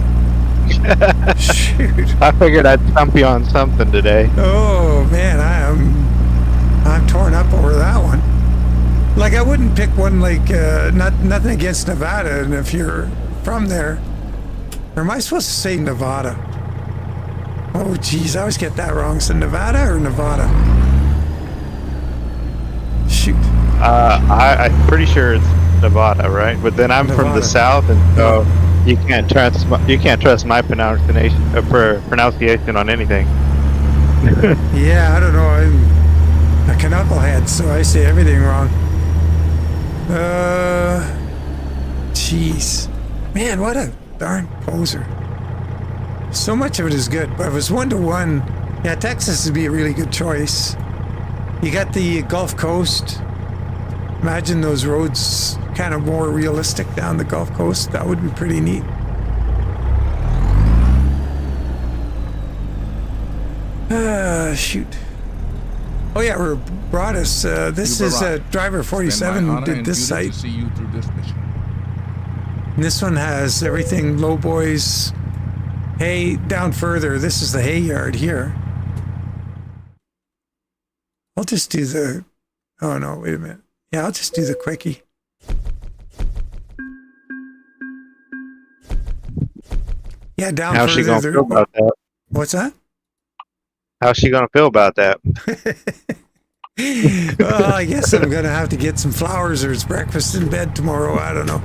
Shoot. I figured I'd stump you on something today. Oh man, I'm torn up over that one. Like I wouldn't pick one like nothing against Nevada, and if you're from there, or am I supposed to say Nevada? Oh geez, I always get that wrong. So Nevada or Nevada? Shoot. I'm pretty sure it's Nevada, right? But then I'm from the south, and so you can't trust my pronunciation on anything. Yeah, I don't know. I'm a knucklehead, so I say everything wrong. Jeez. Man, what a darn poser. So much of it is good, but if it was 1-to-1, yeah, Texas would be a really good choice. You got the Gulf Coast. Imagine those roads kind of more realistic down the Gulf Coast. That would be pretty neat. Shoot. Oh yeah, brought us. This is driver 47 did this site. See you through this mission. And this one has everything, low boys, hay. Down further, this is the hay yard here. I'll just do the... Oh no, wait a minute. Yeah, I'll just do the quickie. Yeah, down How's further. she gonna feel about that? What's that? How's she gonna feel about that? Well, I guess I'm gonna have to get some flowers, or it's breakfast in bed tomorrow. I don't know.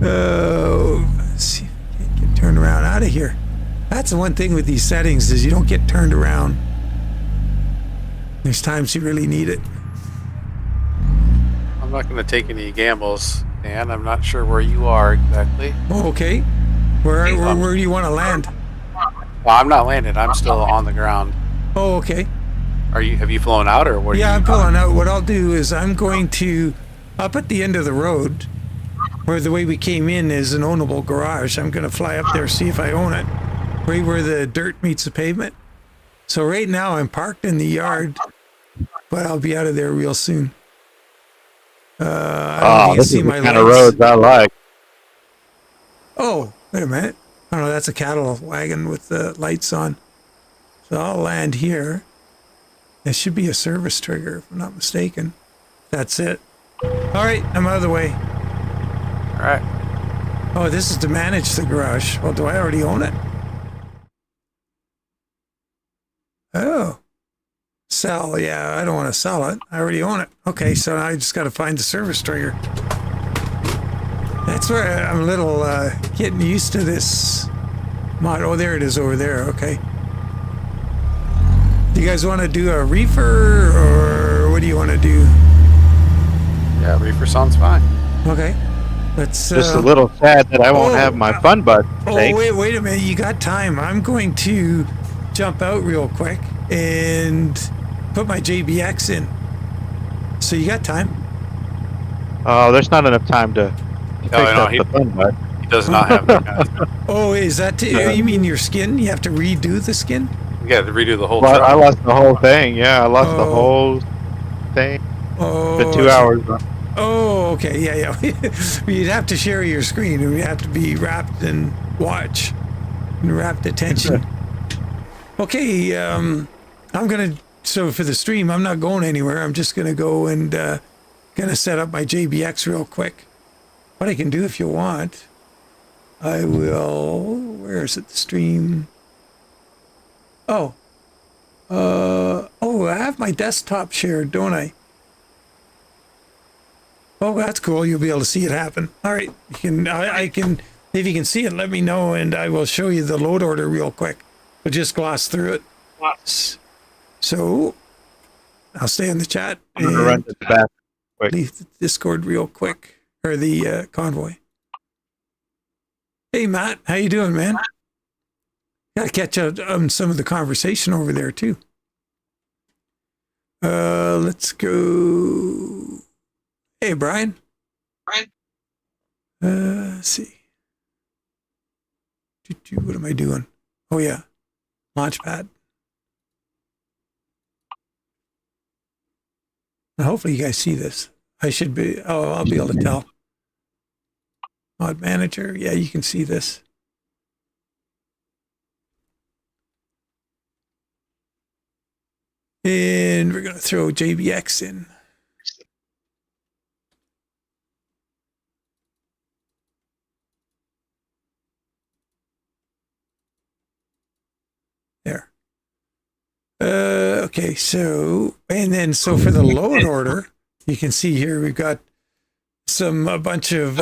Oh, let's see if I can't get turned around out of here. That's the one thing with these settings is you don't get turned around. There's times you really need it. I'm not going to take any gambles, Dan. I'm not sure where you are exactly. Oh, okay. Where do you want to land? Well, I'm not landed. I'm still on the ground. Oh, okay. Have you flown out, or what? Yeah, I'm pulling out. What I'll do is I'm going to, up at the end of the road, where the way we came in is an ownable garage. I'm going to fly up there, see if I own it. Right where the dirt meets the pavement. So right now I'm parked in the yard, but I'll be out of there real soon. I don't this is the kind of legs. roads I like. Oh, wait a minute. Oh no, that's a cattle wagon with the lights on. So I'll land here. It should be a service trigger, if I'm not mistaken. That's it. All right, I'm out of the way. All right. Oh, this is to manage the garage. Well, do I already own it? Oh. Sell, yeah, I don't want to sell it. I already own it. Okay, so I just got to find the service trigger. That's where I'm a little getting used to this mod. Oh, there it is over there. Okay. Do you guys want to do a reefer, or what do you want to do? Yeah, reefer sounds fine. Okay. Let's. Just a little sad that I won't have my fun bud. Oh, wait a minute. You got time. I'm going to jump out real quick and put my JBX in. So you got time. Oh, there's not enough time to fix up the fun bud. He does not have that kind of stuff. Oh, is that you mean your skin? You have to redo the skin? You got to redo the whole Well, truck. I lost the whole thing. Yeah, I lost the whole thing. Oh, It's been 2 hours. Oh, okay. Yeah. You'd have to share your screen. It would have to be wrapped in watch and wrapped attention. Okay. So for the stream, I'm not going anywhere. I'm just going to go and going to set up my JBX real quick. What I can do if you want, I will, where is it, the stream? I have my desktop shared, don't I? Oh, that's cool. You'll be able to see it happen. All right. I can, if you can see it, let me know and I will show you the load order real quick. We'll just gloss through it. So I'll stay in the chat. I'm going to run to the bathroom quick. Leave the Discord real quick, or the Convoy. Hey, Matt. How you doing, man? Got to catch up on some of the conversation over there, too. Let's go. Hey, Brian. Let's see. What am I doing? Oh, yeah. Launchpad. Now, hopefully you guys see this. I'll be able to tell. Mod manager. Yeah, you can see this. And we're going to throw JBX in. There. Okay, so for the load order, you can see here we've got a bunch of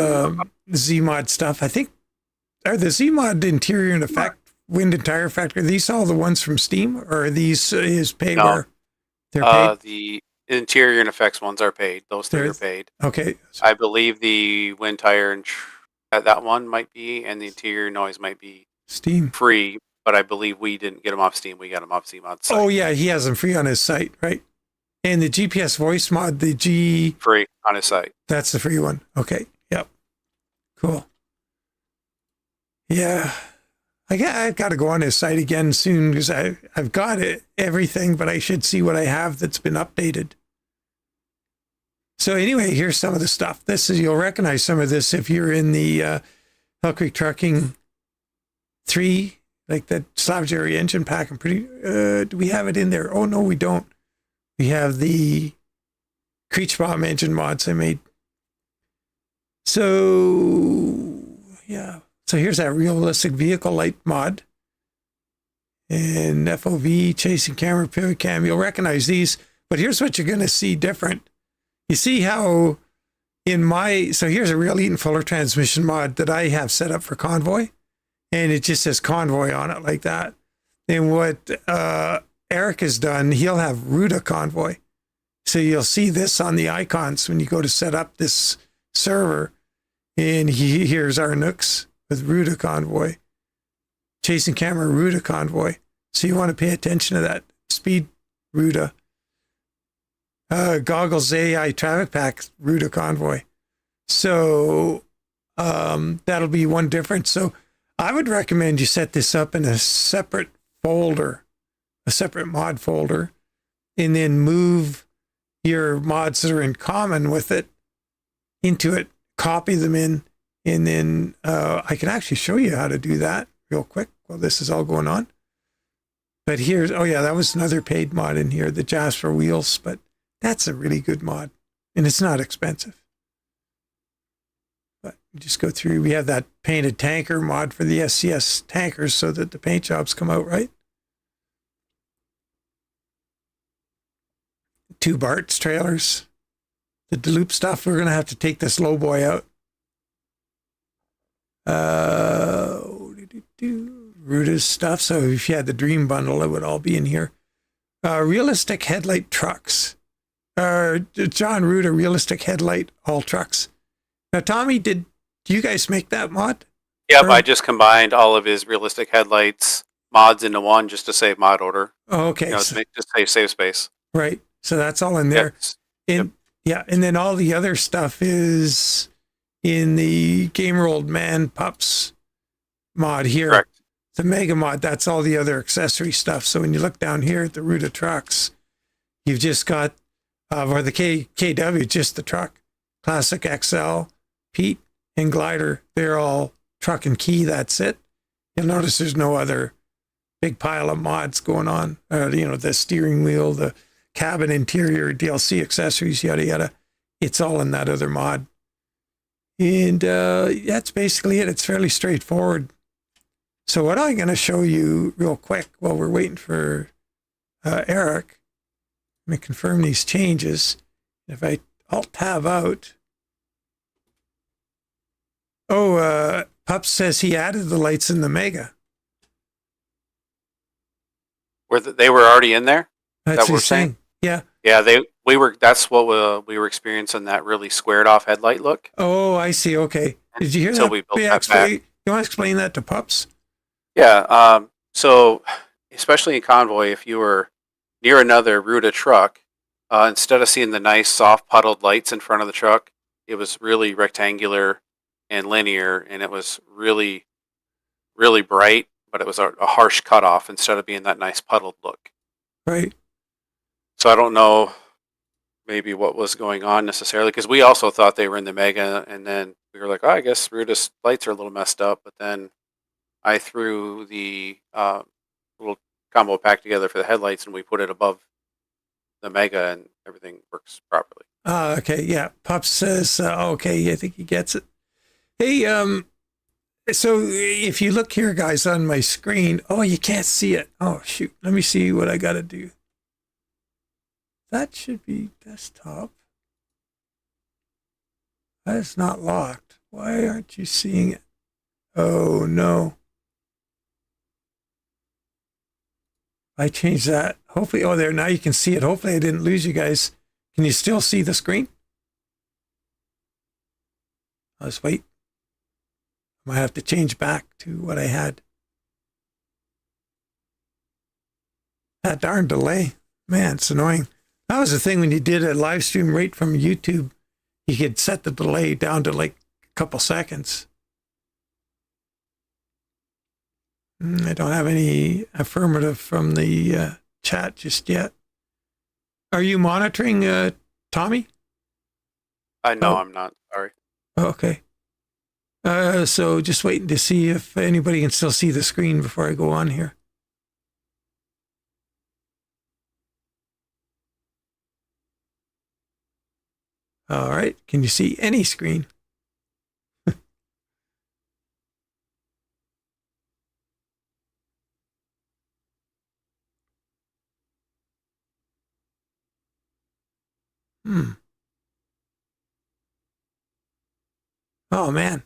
Zmod stuff. I think, are the Zmod interior and effect, wind and tire effect, are these all the ones from Steam, or are these his payware? No. They're paid? The interior and effects ones are paid. Those three are paid. Okay. I believe the wind, tire, and that one might be, and the interior noise might be Steam free. But I believe we didn't get them off Steam. We got them off Zmod's site. Oh, yeah, he has them free on his site, right? And the GPS voice mod, free on his site. That's the free one. Okay, yep. Cool. Yeah. I've got to go on his site again soon because I've got everything, but I should see what I have that's been updated. So anyway, here's some of the stuff. You'll recognize some of this if you're in the Hell Creek Trucking 3, like that Slab Jerry engine pack. Do we have it in there? Oh, no, we don't. We have the Creech Bomb engine mods I made. So, yeah. So here's that realistic vehicle light mod. And FOV, chasing camera, pivot cam. You'll recognize these. But here's what you're going to see different. You see how so here's a real Eaton Fuller transmission mod that I have set up for Convoy. And it just says Convoy on it like that. And what Eric has done, he'll have Ruta Convoy. So you'll see this on the icons when you go to set up this server. And here's our Nooks with Ruta Convoy. Chasing camera Ruta Convoy. So you want to pay attention to that. Speed Ruta. Goggles AI Traffic Pack Ruta Convoy. So that'll be one difference. So I would recommend you set this up in a separate folder, a separate mod folder, and then move your mods that are in common with it into it, copy them in, and then I can actually show you how to do that real quick while this is all going on. But here's, oh yeah, that was another paid mod in here, the Jasper Wheels, but that's a really good mod, and it's not expensive. But we just go through, we have that painted tanker mod for the SCS tankers so that the paint jobs come out right. 2 Bart's trailers. The Deloop stuff, we're going to have to take this low boy out. Ruta's stuff. So if you had the Dream Bundle, it would all be in here. Realistic headlight trucks. John Ruda, realistic headlight, all trucks. Now, Tommy, do you guys make that mod? Yep, Or- I just combined all of his realistic headlights mods into one just to save mod order. Oh, okay. You know, So, just save space. right. So that's all in there. Yep. And yeah, and then all the other stuff is in the Gamer Old Man Pups mod here. Correct. The Mega mod, that's all the other accessory stuff. So when you look down here at the Ruta trucks, you've just got, or the KW, just the truck. Classic XL, Pete, and Glider, they're all truck and key, that's it. You'll notice there's no other big pile of mods going on. The steering wheel, the cabin interior, DLC accessories, yada, yada. It's all in that other mod. And that's basically it. It's fairly straightforward. So what I'm going to show you real quick while we're waiting for Eric, let me confirm these changes. If I Alt-Tab out. Pups says he added the lights in the Mega. They were already in there? That's That what we're he's saying. Yeah. Yeah, that's what we were experiencing, that really squared off headlight look. Oh, I see. Okay. Did you hear Until that? we built Yeah, that back. you want to explain that to Pups? Yeah, so especially in Convoy, if you were near another Ruta truck, instead of seeing the nice soft puddled lights in front of the truck, it was really rectangular and linear, and it was really, really bright, but it was a harsh cutoff instead of being that nice puddled look. Right. So I don't know maybe what was going on necessarily, because we also thought they were in the Mega, and then we were like, oh, I guess Ruta's lights are a little messed up, but then I threw the little combo pack together for the headlights, and we put it above the Mega, and everything works properly. Okay. Yeah. Pups says, okay, I think he gets it. Hey, so if you look here, guys, on my screen, oh, you can't see it. Oh, shoot. Let me see what I got to do. That should be desktop. That is not locked. Why aren't you seeing it? Oh, no. I changed that. Hopefully, oh, there, now you can see it. Hopefully I didn't lose you guys. Can you still see the screen? Let's wait. I might have to change back to what I had. That darn delay. Man, it's annoying. That was the thing when you did a live stream right from YouTube. You could set the delay down to like a couple seconds. I don't have any affirmative from the chat just yet. Are you monitoring, Tommy? No, Oh. I'm not. Sorry. Okay. So just waiting to see if anybody can still see the screen before I go on here. All right. Can you see any screen? Oh, man.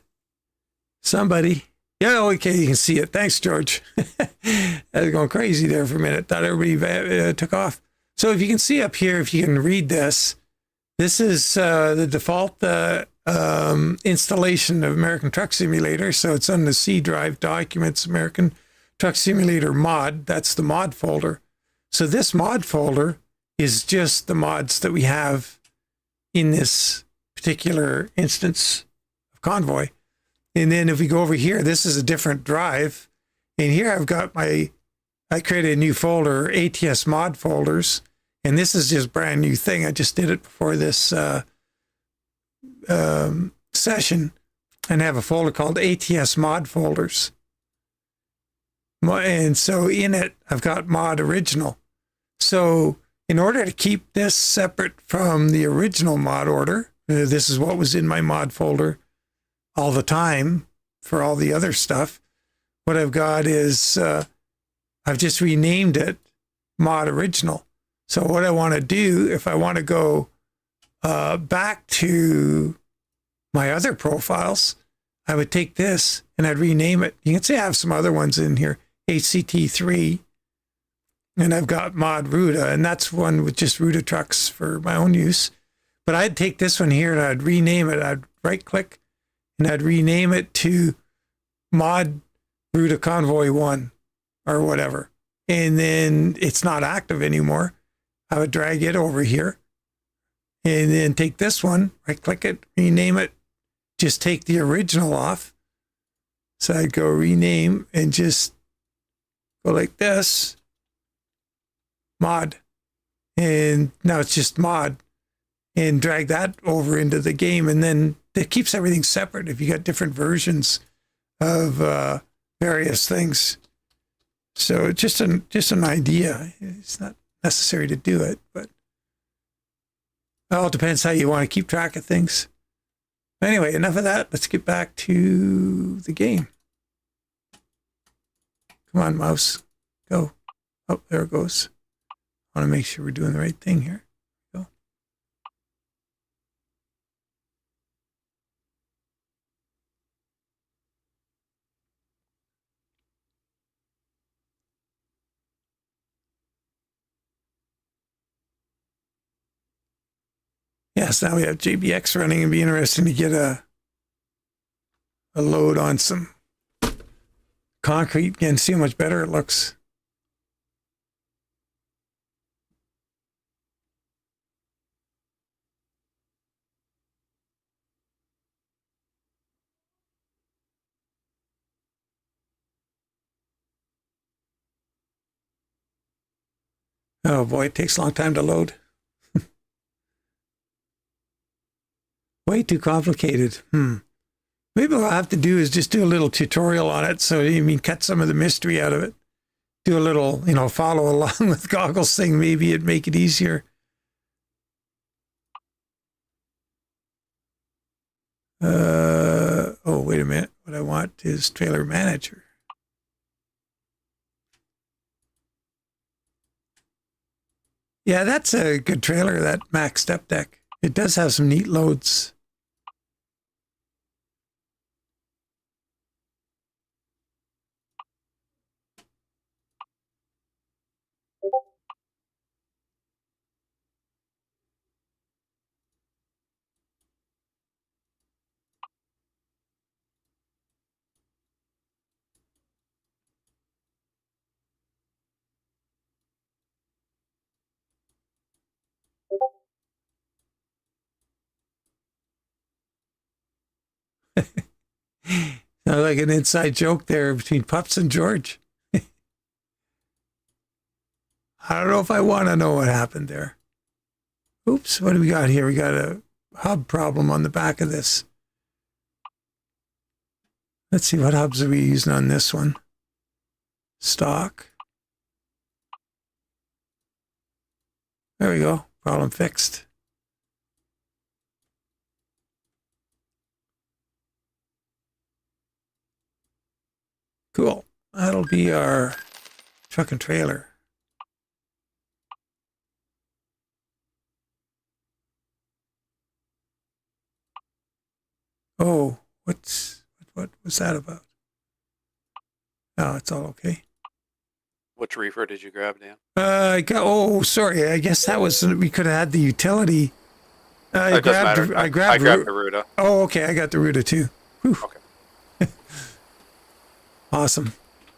Somebody. Yeah, okay, you can see it. Thanks, George. I was going crazy there for a minute. Thought everybody took off. So if you can see up here, if you can read this, this is the default installation of American Truck Simulator. So it's on the C drive, Documents, American Truck Simulator mod. That's the mod folder. So this mod folder is just the mods that we have in this particular instance of Convoy. And then if we go over here, this is a different drive. And here I've got I created a new folder, ATS mod folders. And this is just a brand new thing. I just did it before this session. And I have a folder called ATS mod folders. And so in it, I've got mod original. So in order to keep this separate from the original mod order, this is what was in my mod folder all the time for all the other stuff. What I've got is I've just renamed it mod original. So what I want to do, if I want to go back to my other profiles, I would take this and I'd rename it. You can see I have some other ones in here, HCT3. And I've got mod Ruta, and that's one with just Ruta trucks for my own use. But I'd take this one here and I'd rename it. I'd right click and I'd rename it to mod Ruta Convoy 1 or whatever. And then it's not active anymore. I would drag it over here and then take this one, right click it, rename it, just take the original off. So I'd go rename and just go like this, mod. And now it's just mod, and drag that over into the game. And then it keeps everything separate if you got different versions of various things. So just an idea. It's not necessary to do it, but it all depends how you want to keep track of things. Anyway, enough of that. Let's get back to the game. Come on, mouse. Go. Oh, there it goes. I want to make sure we're doing the right thing here. Go. Yes, now we have JBX running. It'd be interesting to get a load on some concrete and see how much better it looks. Oh boy, it takes a long time to load. Way too complicated. Maybe what I'll have to do is just do a little tutorial on it. So, cut some of the mystery out of it. Do a little, follow along with Goggles thing. Maybe it'd make it easier. Oh, wait a minute. What I want is trailer manager. Yeah, that's a good trailer, that Max Step Deck. It does have some neat loads. Sounds like an inside joke there between Pups and George. I don't know if I want to know what happened there. Oops, what do we got here? We got a hub problem on the back of this. Let's see, what hubs are we using on this one? Stock. There we go. Problem fixed. Cool. That'll be our truck and trailer. Oh, what was that about? Oh, it's all okay. Which reefer did you grab, Dan? Sorry. I guess that was, we could have had the utility. I It doesn't matter. I grabbed the Ruta. Oh, okay. I got the Ruta too. Whew. Okay. Awesome.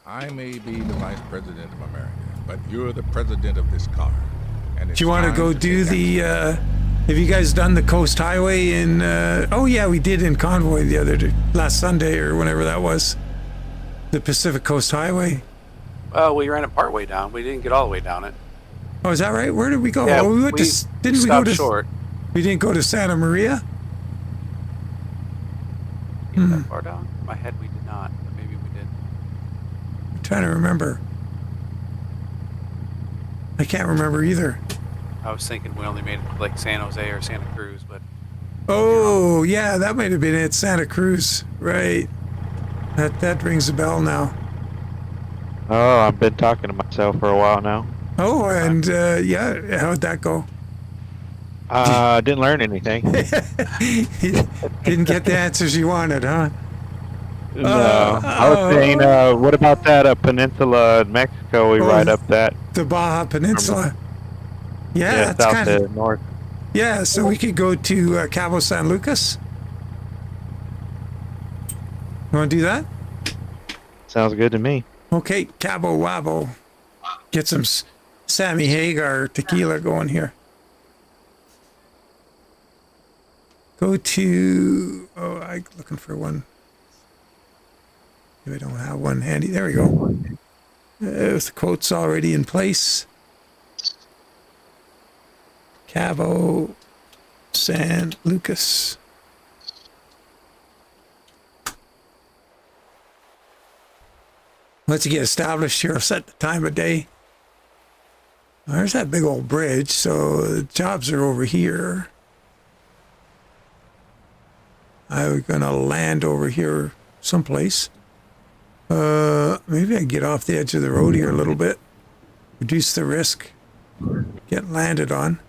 I may be the vice president of America, but you're the president of this car. And Do you want to go do the, have you guys done the Coast Highway in, oh yeah, we did in Convoy last Sunday or whenever that was. The Pacific Coast Highway. Well, we ran it part way down. We didn't get all the way down it. Oh, is that right? Where did we go? Yeah, oh, we went to, didn't we go stopped to, short. we didn't go to Santa Maria? That far down? In my head, we did not. But maybe we did. I'm trying to remember. I can't remember either. I was thinking we only made it to like San Jose or Santa Cruz, but Oh, yeah, that might have been it. Santa Cruz, right. That rings a bell now. Oh, I've been talking to myself for a while now. Oh, and yeah, how'd that go? Didn't learn anything. Didn't get the answers you wanted, huh? No, I was saying, what about that peninsula in Mexico? We ride up that. The Baja Peninsula. Yeah, Yeah, that's south kind to of. north. Yeah, so we could go to Cabo San Lucas. You want to do that? Sounds good to me. Okay, Cabo Wabo. Get some Sammy Hagar tequila going here. Go to. Oh, I'm looking for one. If I don't have one handy. There we go. The quote's already in place. Cabo San Lucas. Once you get established here, set the time of day. There's that big old bridge, so the jobs are over here. I'm gonna land over here someplace. Maybe I can get off the edge of the road here a little bit. Reduce the risk. Get landed on.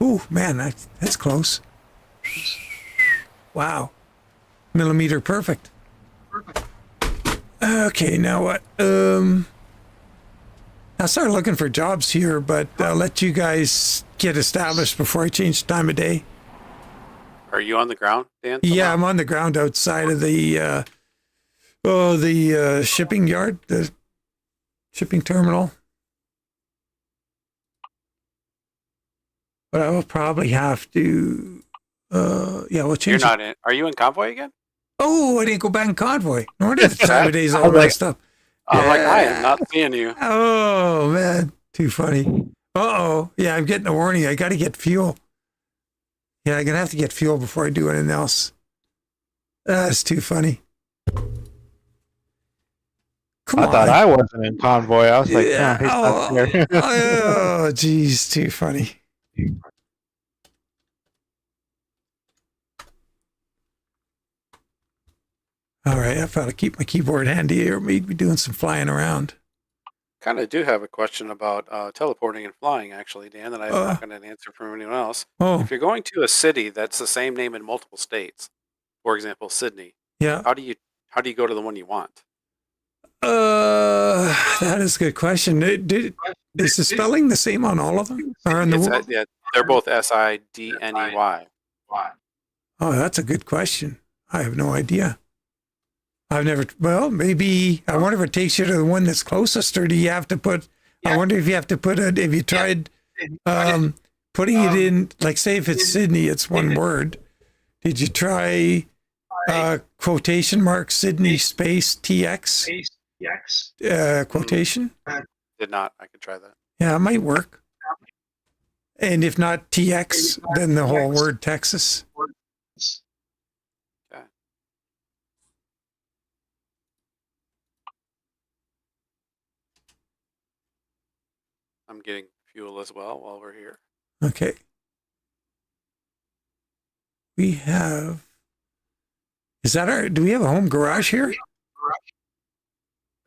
Ooh, man, that's close. Wow. Millimeter perfect. Okay, now what? I started looking for jobs here, but I'll let you guys get established before I change the time of day. Are you on the ground, Dan? Yeah, I'm on the ground outside of the shipping yard, the shipping terminal. But I will probably have to. We'll change. You're not in. Are you in Convoy again? Oh, I didn't go back in Convoy. No wonder the time of day's all messed up. I'm like, I am not seeing you. Oh man, too funny. Yeah, I'm getting a warning. I got to get fuel. Yeah, I'm gonna have to get fuel before I do anything else. That's too funny. Come I on. thought I wasn't in Convoy. I was like, Yeah. he's not there. Oh, geez, too funny. All right, I've got to keep my keyboard handy or maybe doing some flying around. Kind of do have a question about teleporting and flying, actually, Dan, that I'm not going to answer from anyone else. Oh, If you're going to a city that's the same name in multiple states, for example, Sydney, yeah. how do you go to the one you want? That is a good question. Is the spelling the same on all of them? Or in the Yeah, they're both SIDNEY. Oh, that's a good question. I have no idea. I've never, well, maybe, I wonder if it takes you to the one that's closest, or do you have to put, I wonder if you have to put it, if you tried putting it in, like say if it's Sydney, it's one word. Did you try quotation mark Sydney space TX? Quotation? Did not. I could try that. Yeah, it might work. And if not TX, then the whole word Texas. Okay. I'm getting fuel as well while we're here. Okay. We have, do we have a home garage here?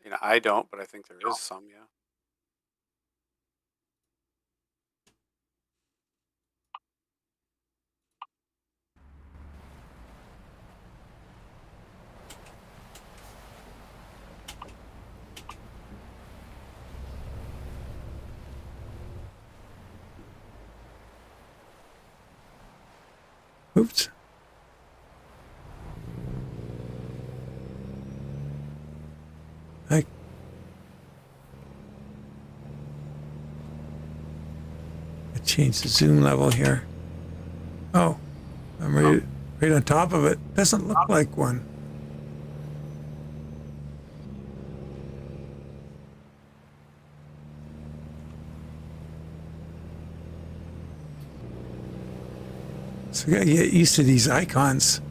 You know, I don't, but I think there is some, yeah. Oops. I changed the zoom level here. Oh, I'm right on top of it. Doesn't look like one. So we gotta get used to these icons.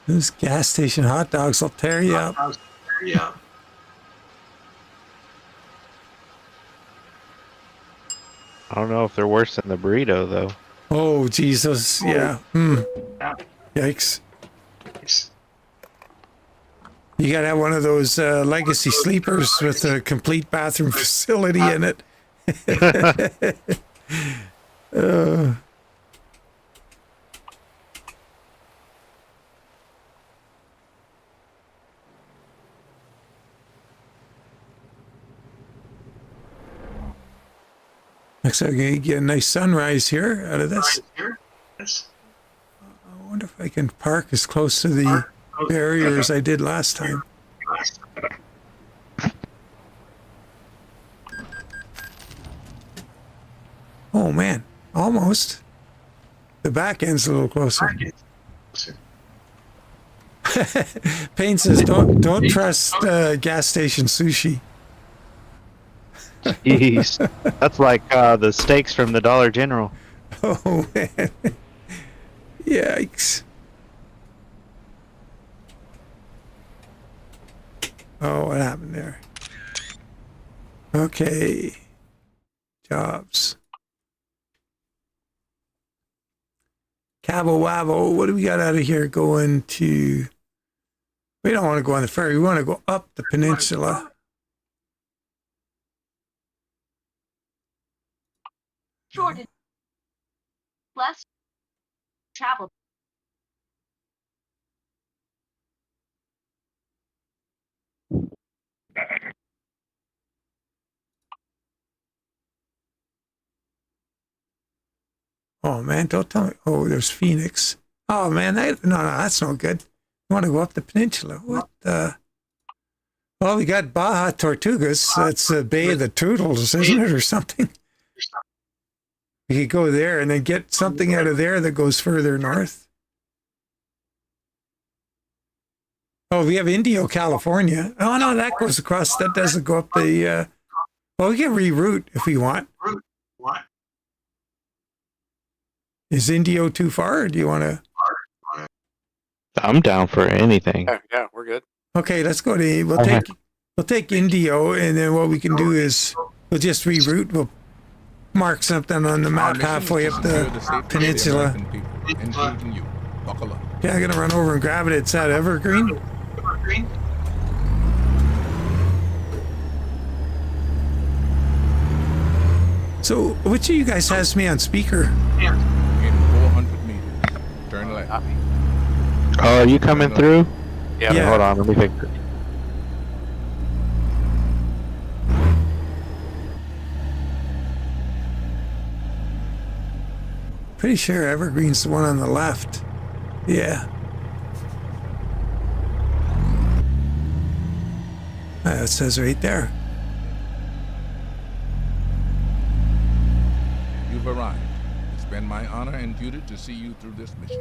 Those gas station hot dogs will tear you up. I don't know if they're worse than the burrito, though. Oh, Jesus. Yeah. Yikes. You got to have one of those legacy sleepers with a complete bathroom facility in it. Looks like I get a nice sunrise here out of this. I wonder if I can park as close to the barrier as I did last time. Oh man, almost. The back end's a little closer. Payne says, "Don't trust gas station sushi." Jeez, that's like the steaks from the Dollar General. Oh man, yikes! Oh, what happened there? Okay, jobs. Cabo Wabo, what do we got out of here going to... We don't want to go on the ferry. We want to go up the peninsula. Jordan. Less travel. Oh man, don't tell me. Oh, there's Phoenix. Oh man, no, that's no good. You want to go up the peninsula? What the? Well, we got Baja Tortugas. That's the Bay of the Turtles, isn't it, or something? We could go there and then get something out of there that goes further north. Oh, we have Indio, California. Oh no, that goes across. That doesn't go up the. Well, we can reroute if we want. Is Indio too far, or do you want to? I'm down for anything. Yeah, we're good. Okay, let's go to. We'll take Indio, and then what we can do is we'll just reroute. We'll mark something on the map halfway up the peninsula. Including you. Buckle up. Yeah, I'm gonna run over and grab it. It's at Evergreen. So, which of you guys has me on speaker? In 400 meters. Turn left. Not me. Oh, are you coming through? Yeah. Yeah. Hold on, let me fix it. Pretty sure Evergreen's the one on the left. Yeah. It says right there. You've arrived. It's been my honor and duty to see you through this mission.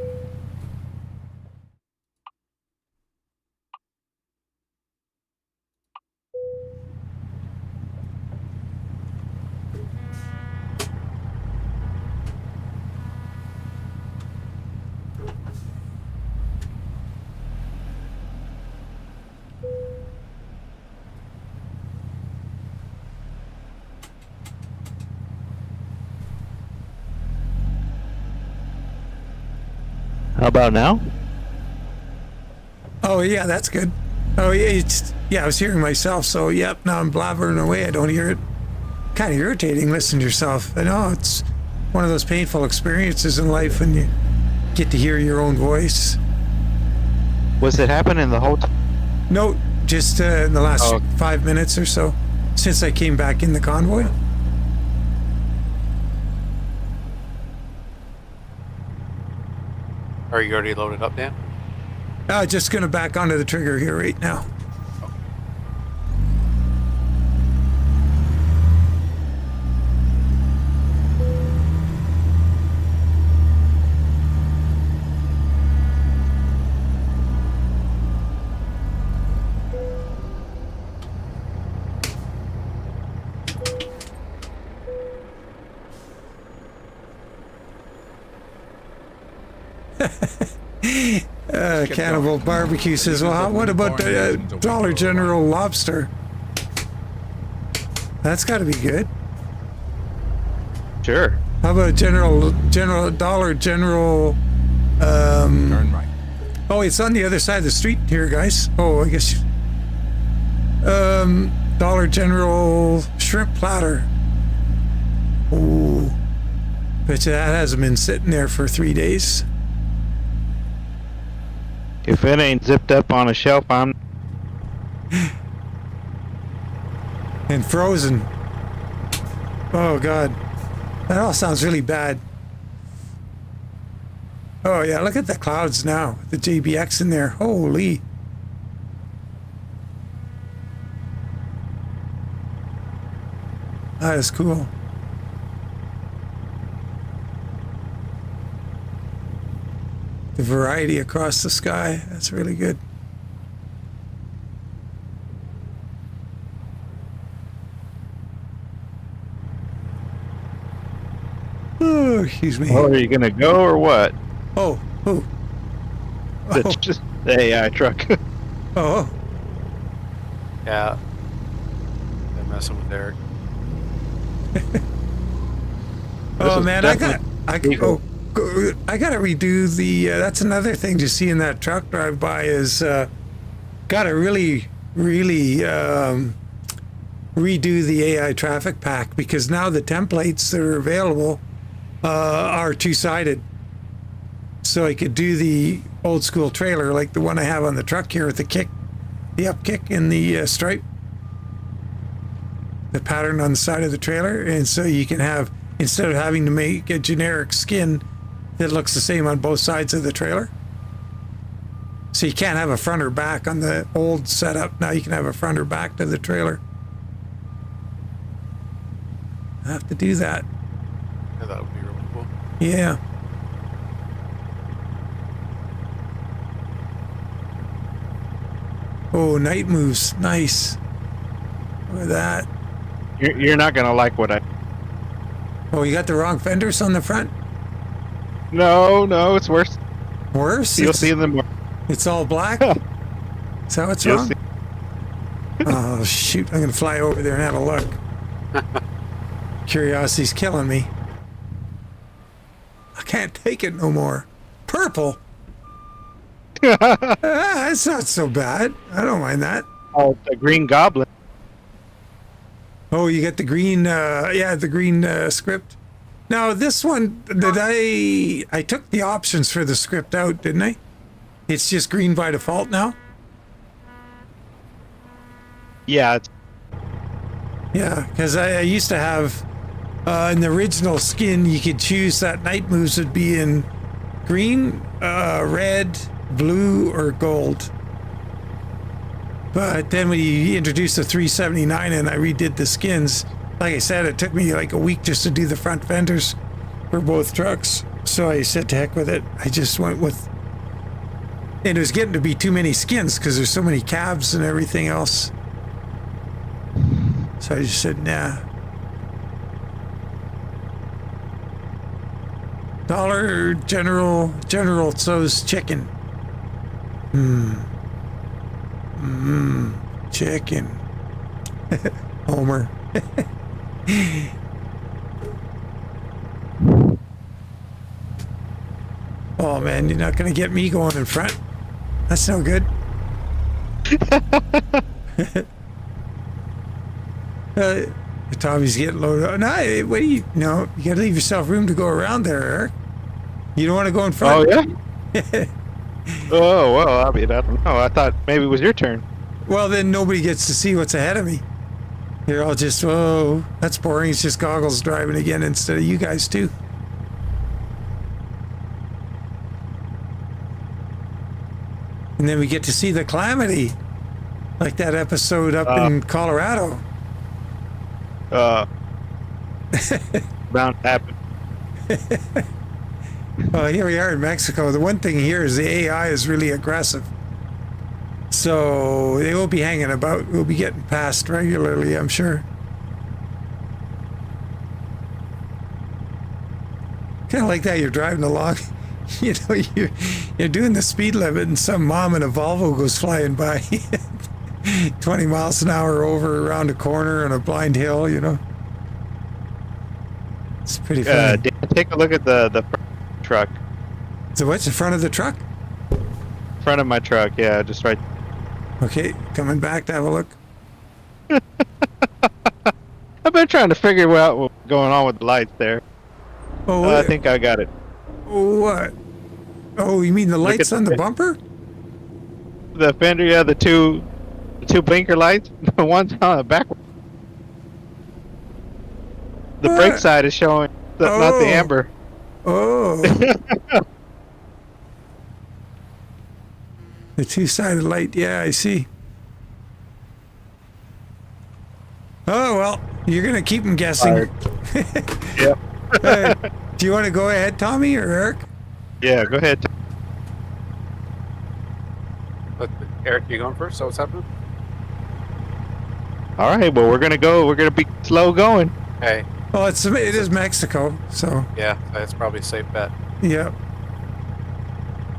How about now? Oh yeah, that's good. Oh yeah, I was hearing myself. So yep, now I'm blabbering away. I don't hear it. Kind of irritating listening to yourself. I know it's one of those painful experiences in life when you get to hear your own voice. Was it happening the whole time? No, just in the last 5 minutes or so since I came back in the convoy. Are you already loaded up, Dan? Just gonna back onto the trigger here right now. Cannibal Barbecue says, well, what about the Dollar General lobster? That's got to be good. Sure. How about Dollar General? Turn right. Oh, it's on the other side of the street here, guys. Oh, I guess Dollar General shrimp platter. Ooh. Bet you that hasn't been sitting there for 3 days. If it ain't zipped up on a shelf, I'm. And frozen. Oh, God. That all sounds really bad. Oh, yeah, look at the clouds now. The JBX in there. Holy. That is cool. The variety across the sky. That's really good. Oh, excuse me. Oh, are you gonna go or what? Oh, oh. It's just the AI truck. Oh, Yeah. Been messing with Eric. oh is man, definitely I gotta redo the. That's another thing to see in that truck drive by is gotta really redo the AI traffic pack because now the templates that are available are two-sided. So I could do the old school trailer like the one I have on the truck here with the kick, the up kick and the stripe, the pattern on the side of the trailer, and so you can have, instead of having to make a generic skin that looks the same on both sides of the trailer. So you can't have a front or back on the old setup. Now you can have a front or back to the trailer. I have to do that. Yeah, that would be really cool. Yeah. Oh, night moves. Nice. Look at that. You're not gonna like what I. Oh, you got the wrong fenders on the front? No, it's worse. Worse? You'll see in the morning. It's all black? Is that what's You'll wrong? see. Oh, shoot. I'm going to fly over there and have a look. Curiosity's killing me. I can't take it no more. Purple? That's not so bad. I don't mind that. Oh, the Green Goblin. Oh, you got the green, the green script. Now, this one, I took the options for the script out, didn't I? It's just green by default now? Yeah, it's, Yeah, because I used to have, in the original skin, you could choose that night moves would be in green, red, blue, or gold. But then when you introduced the 379 and I redid the skins, like I said, it took me like a week just to do the front fenders for both trucks. So I said to heck with it. I just went with, and it was getting to be too many skins because there's so many cabs and everything else. So I just said, nah. Dollar General Tso's chicken. Chicken. Homer. Oh man, you're not gonna get me going in front. That's no good. Tommy's getting loaded up. No, what do you? No, you gotta leave yourself room to go around there, Eric. You don't want to go in front. oh yeah. Oh well, I mean, I don't know. I thought maybe it was your turn. Well, then nobody gets to see what's ahead of me. You're all just, oh, that's boring. It's just Goggles driving again instead of you guys too. And then we get to see the calamity, like that episode up in Colorado. Bound to happen. Well, here we are in Mexico. The one thing here is the AI is really aggressive. So they will be hanging about. We'll be getting passed regularly, I'm sure. Kind of like that. You're driving along, you know, you're doing the speed limit, and some mom in a Volvo goes flying by, 20 miles an hour over around a corner on a blind hill. You know, it's pretty funny. Dan, take a look at the truck. So what's the front of the truck? Front of my truck, yeah, just right. Okay, coming back to have a look. I've been trying to figure out what's going on with the lights there. Oh, I think I got it. what? Oh, you mean the lights at on the- the bumper? The fender, yeah, the two blinker lights. The one's on the back. The brake What? side is showing, not Oh. the amber. Oh. The two-sided light. Yeah, I see. Oh, well, you're going to keep them guessing. Yep. Do you want to go ahead, Tommy or Eric? Yeah, go ahead. But Eric, you going first? So what's happening? All right, well, we're gonna go. We're gonna be slow going. Hey, Well, it is Mexico, so yeah, that's probably a safe bet. yeah.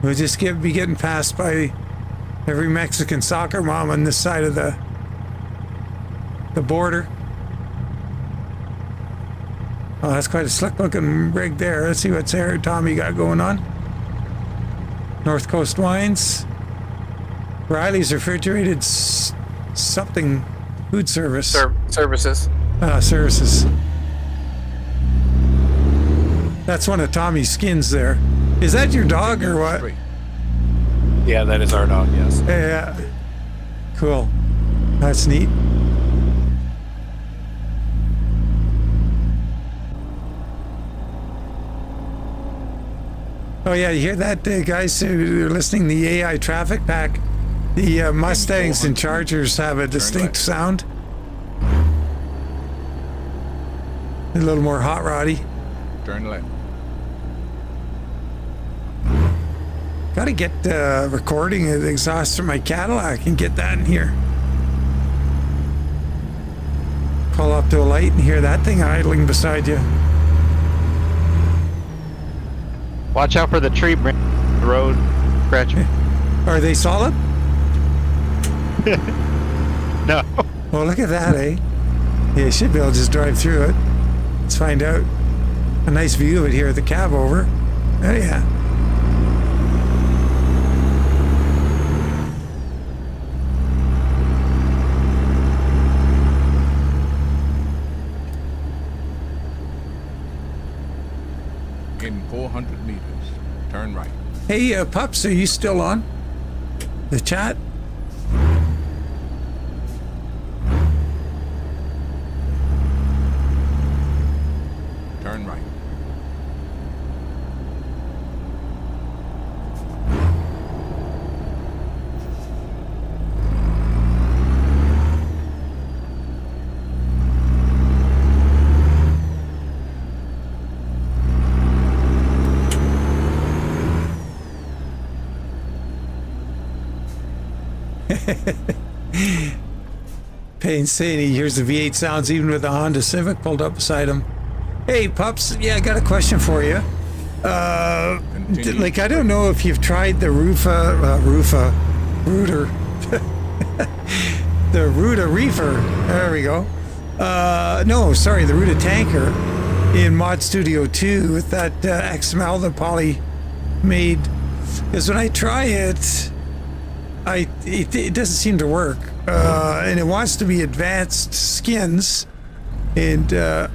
We'll just be getting passed by every Mexican soccer mom on this side of the border. Oh, that's quite a slick-looking rig there. Let's see what's there Tommy got going on. North Coast Wines. Riley's Refrigerated something food service. Services. Services. That's one of Tommy's skins there. Is that your dog or what? Straight. Yeah, that is our dog. Yes. Yeah. Cool. That's neat. Oh yeah, you hear that, guys who are listening? The AI traffic pack. The Mustangs and Chargers have a distinct sound. A little more hot roddy. Turn left. Got to get recording of the exhaust from my Cadillac and get that in here. Pull up to a light and hear that thing idling beside you. Watch out for the tree branch, the road scratching. Are they solid? No. Well, look at that, eh? Yeah, you should be able to just drive through it. Let's find out. A nice view of it here at the cab over. Oh, yeah. In 400 meters, turn right. Hey, Pups, are you still on the chat? Turn right. Payne's saying he hears the V8 sounds even with the Honda Civic pulled up beside him. Hey, Pups, yeah, I got a question for you. Like, I don't know if you've tried the Ruta, the Ruta Reefer. There we go. No, sorry, the Ruta Tanker in Mod Studio 2 with that XML that Polly made. Because when I try it, it doesn't seem to work. And it wants to be advanced skins. And the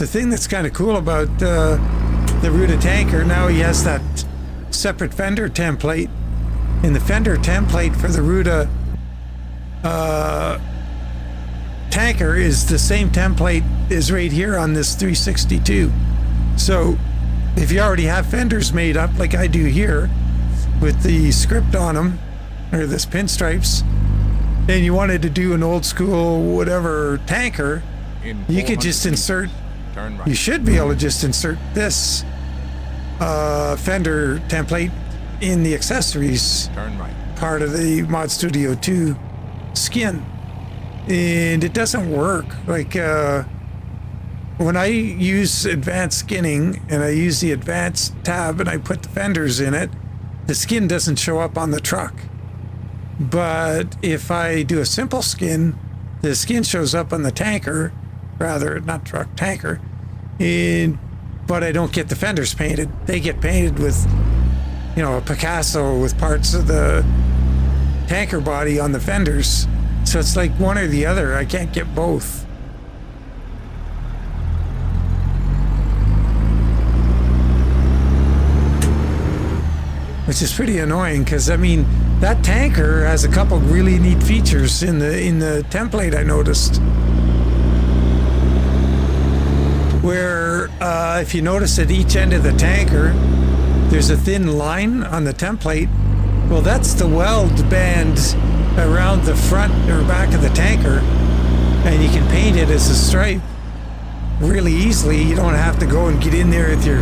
thing that's kind of cool about the Ruta Tanker, now he has that separate fender template. And the fender template for the Ruta Tanker is the same template as right here on this 362. So if you already have fenders made up like I do here with the script on them, or this pinstripes, and you wanted to do an old school whatever tanker, In you could 400 just meters, insert, turn right. you should be able to just insert this fender template in the accessories Turn right. part of the Mod Studio 2 skin. And it doesn't work. Like, when I use advanced skinning and I use the advanced tab and I put the fenders in it, the skin doesn't show up on the truck. But if I do a simple skin, the skin shows up on the tanker, rather, not truck, tanker, but I don't get the fenders painted. They get painted with, a Picasso with parts of the tanker body on the fenders. So it's like one or the other. I can't get both. Which is pretty annoying because, I mean, that tanker has a couple really neat features in the template I noticed. Where if you notice at each end of the tanker, there's a thin line on the template. Well, that's the weld band around the front or back of the tanker, and you can paint it as a stripe really easily. You don't have to go and get in there with your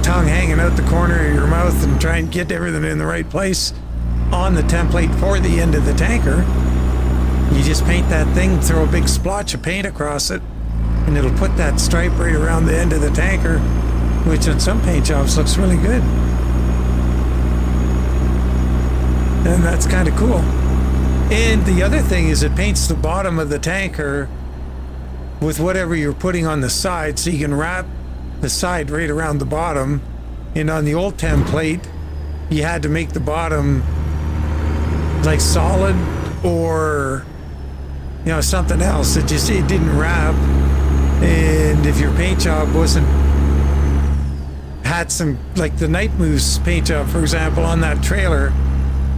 tongue hanging out the corner of your mouth and try and get everything in the right place on the template for the end of the tanker. You just paint that thing, throw a big splotch of paint across it, and it'll put that stripe right around the end of the tanker, which on some paint jobs looks really good. And that's kind of cool. And the other thing is it paints the bottom of the tanker with whatever you're putting on the side, so you can wrap the side right around the bottom. And on the old template, you had to make the bottom like solid or, you know, something else. It didn't wrap. And if your paint job had some, like the Night Moose paint job, for example, on that trailer,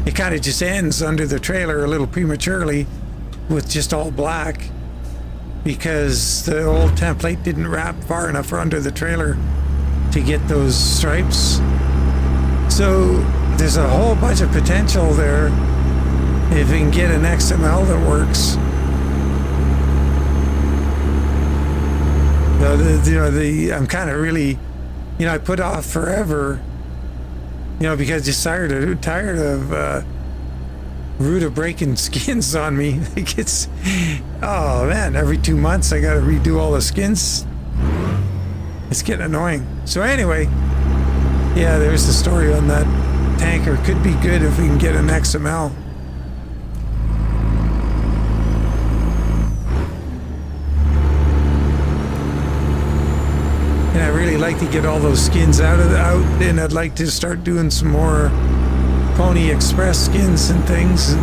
it kind of just ends under the trailer a little prematurely with just all black, because the old template didn't wrap far enough under the trailer to get those stripes. So there's a whole bunch of potential there if we can get an XML that works. I'm kind of really, I put off forever, because just tired of Ruta breaking skins on me. Oh man, every 2 months I gotta redo all the skins. It's getting annoying. So anyway, yeah, there's the story on that tanker. Could be good if we can get an XML. And I really like to get all those skins out, and I'd like to start doing some more Pony Express skins and things.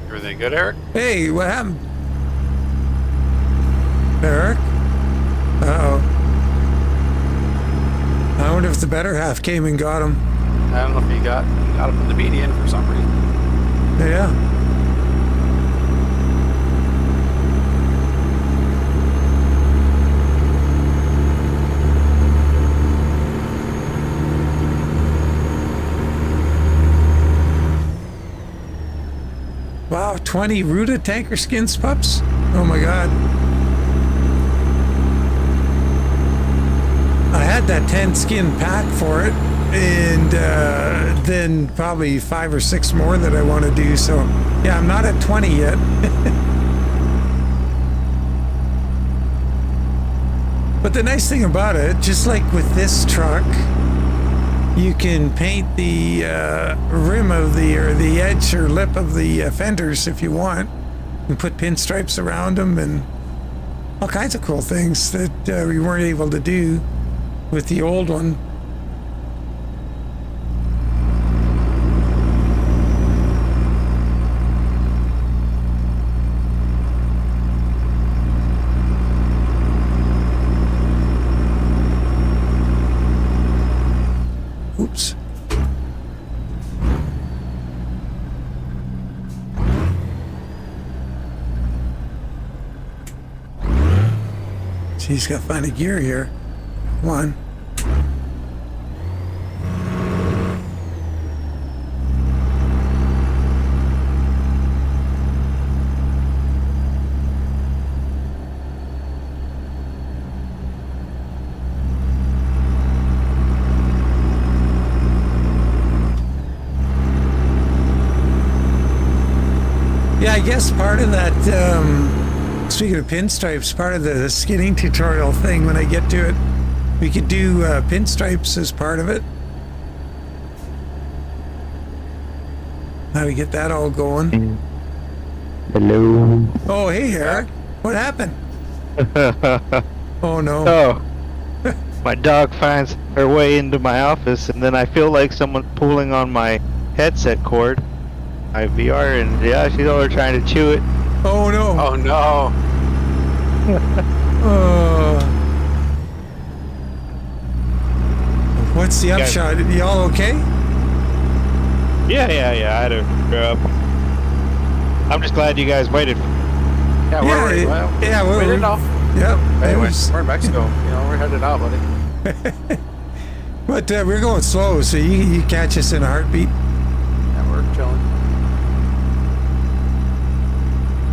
Everything good, Eric? Hey, what happened? Eric? Uh-oh. I wonder if the better half came and got him. I don't know if he got to put the media in for some reason. Yeah. Wow, 20 Ruta tanker skins, pups? Oh my god. I had that 10 skin pack for it, and then probably 5 or 6 more that I want to do. So yeah, I'm not at 20 yet. But the nice thing about it, just like with this truck, you can paint the rim of the edge or lip of the fenders if you want. You can put pinstripes around them and all kinds of cool things that we weren't able to do with the old one. Oops. She's got to find a gear here. Come on. Yeah, I guess part of that, speaking of pinstripes, part of the skinning tutorial thing when I get to it We could do pinstripes as part of it. How to get that all going. Hello. Oh, hey, Eric. What happened? Oh, no. Oh, my dog finds her way into my office, and then I feel like someone's pulling on my headset cord, my VR, and yeah, she's over trying to chew it. Oh, no. Oh no. What's the guys- upshot? Are y'all okay? Yeah. I had to grow up. I'm just glad you guys waited. Yeah, we didn't know. Yep. Anyways, we're in Mexico. You know, we're headed out, buddy. But we're going slow, so you catch us in a heartbeat. Yeah, we're chilling.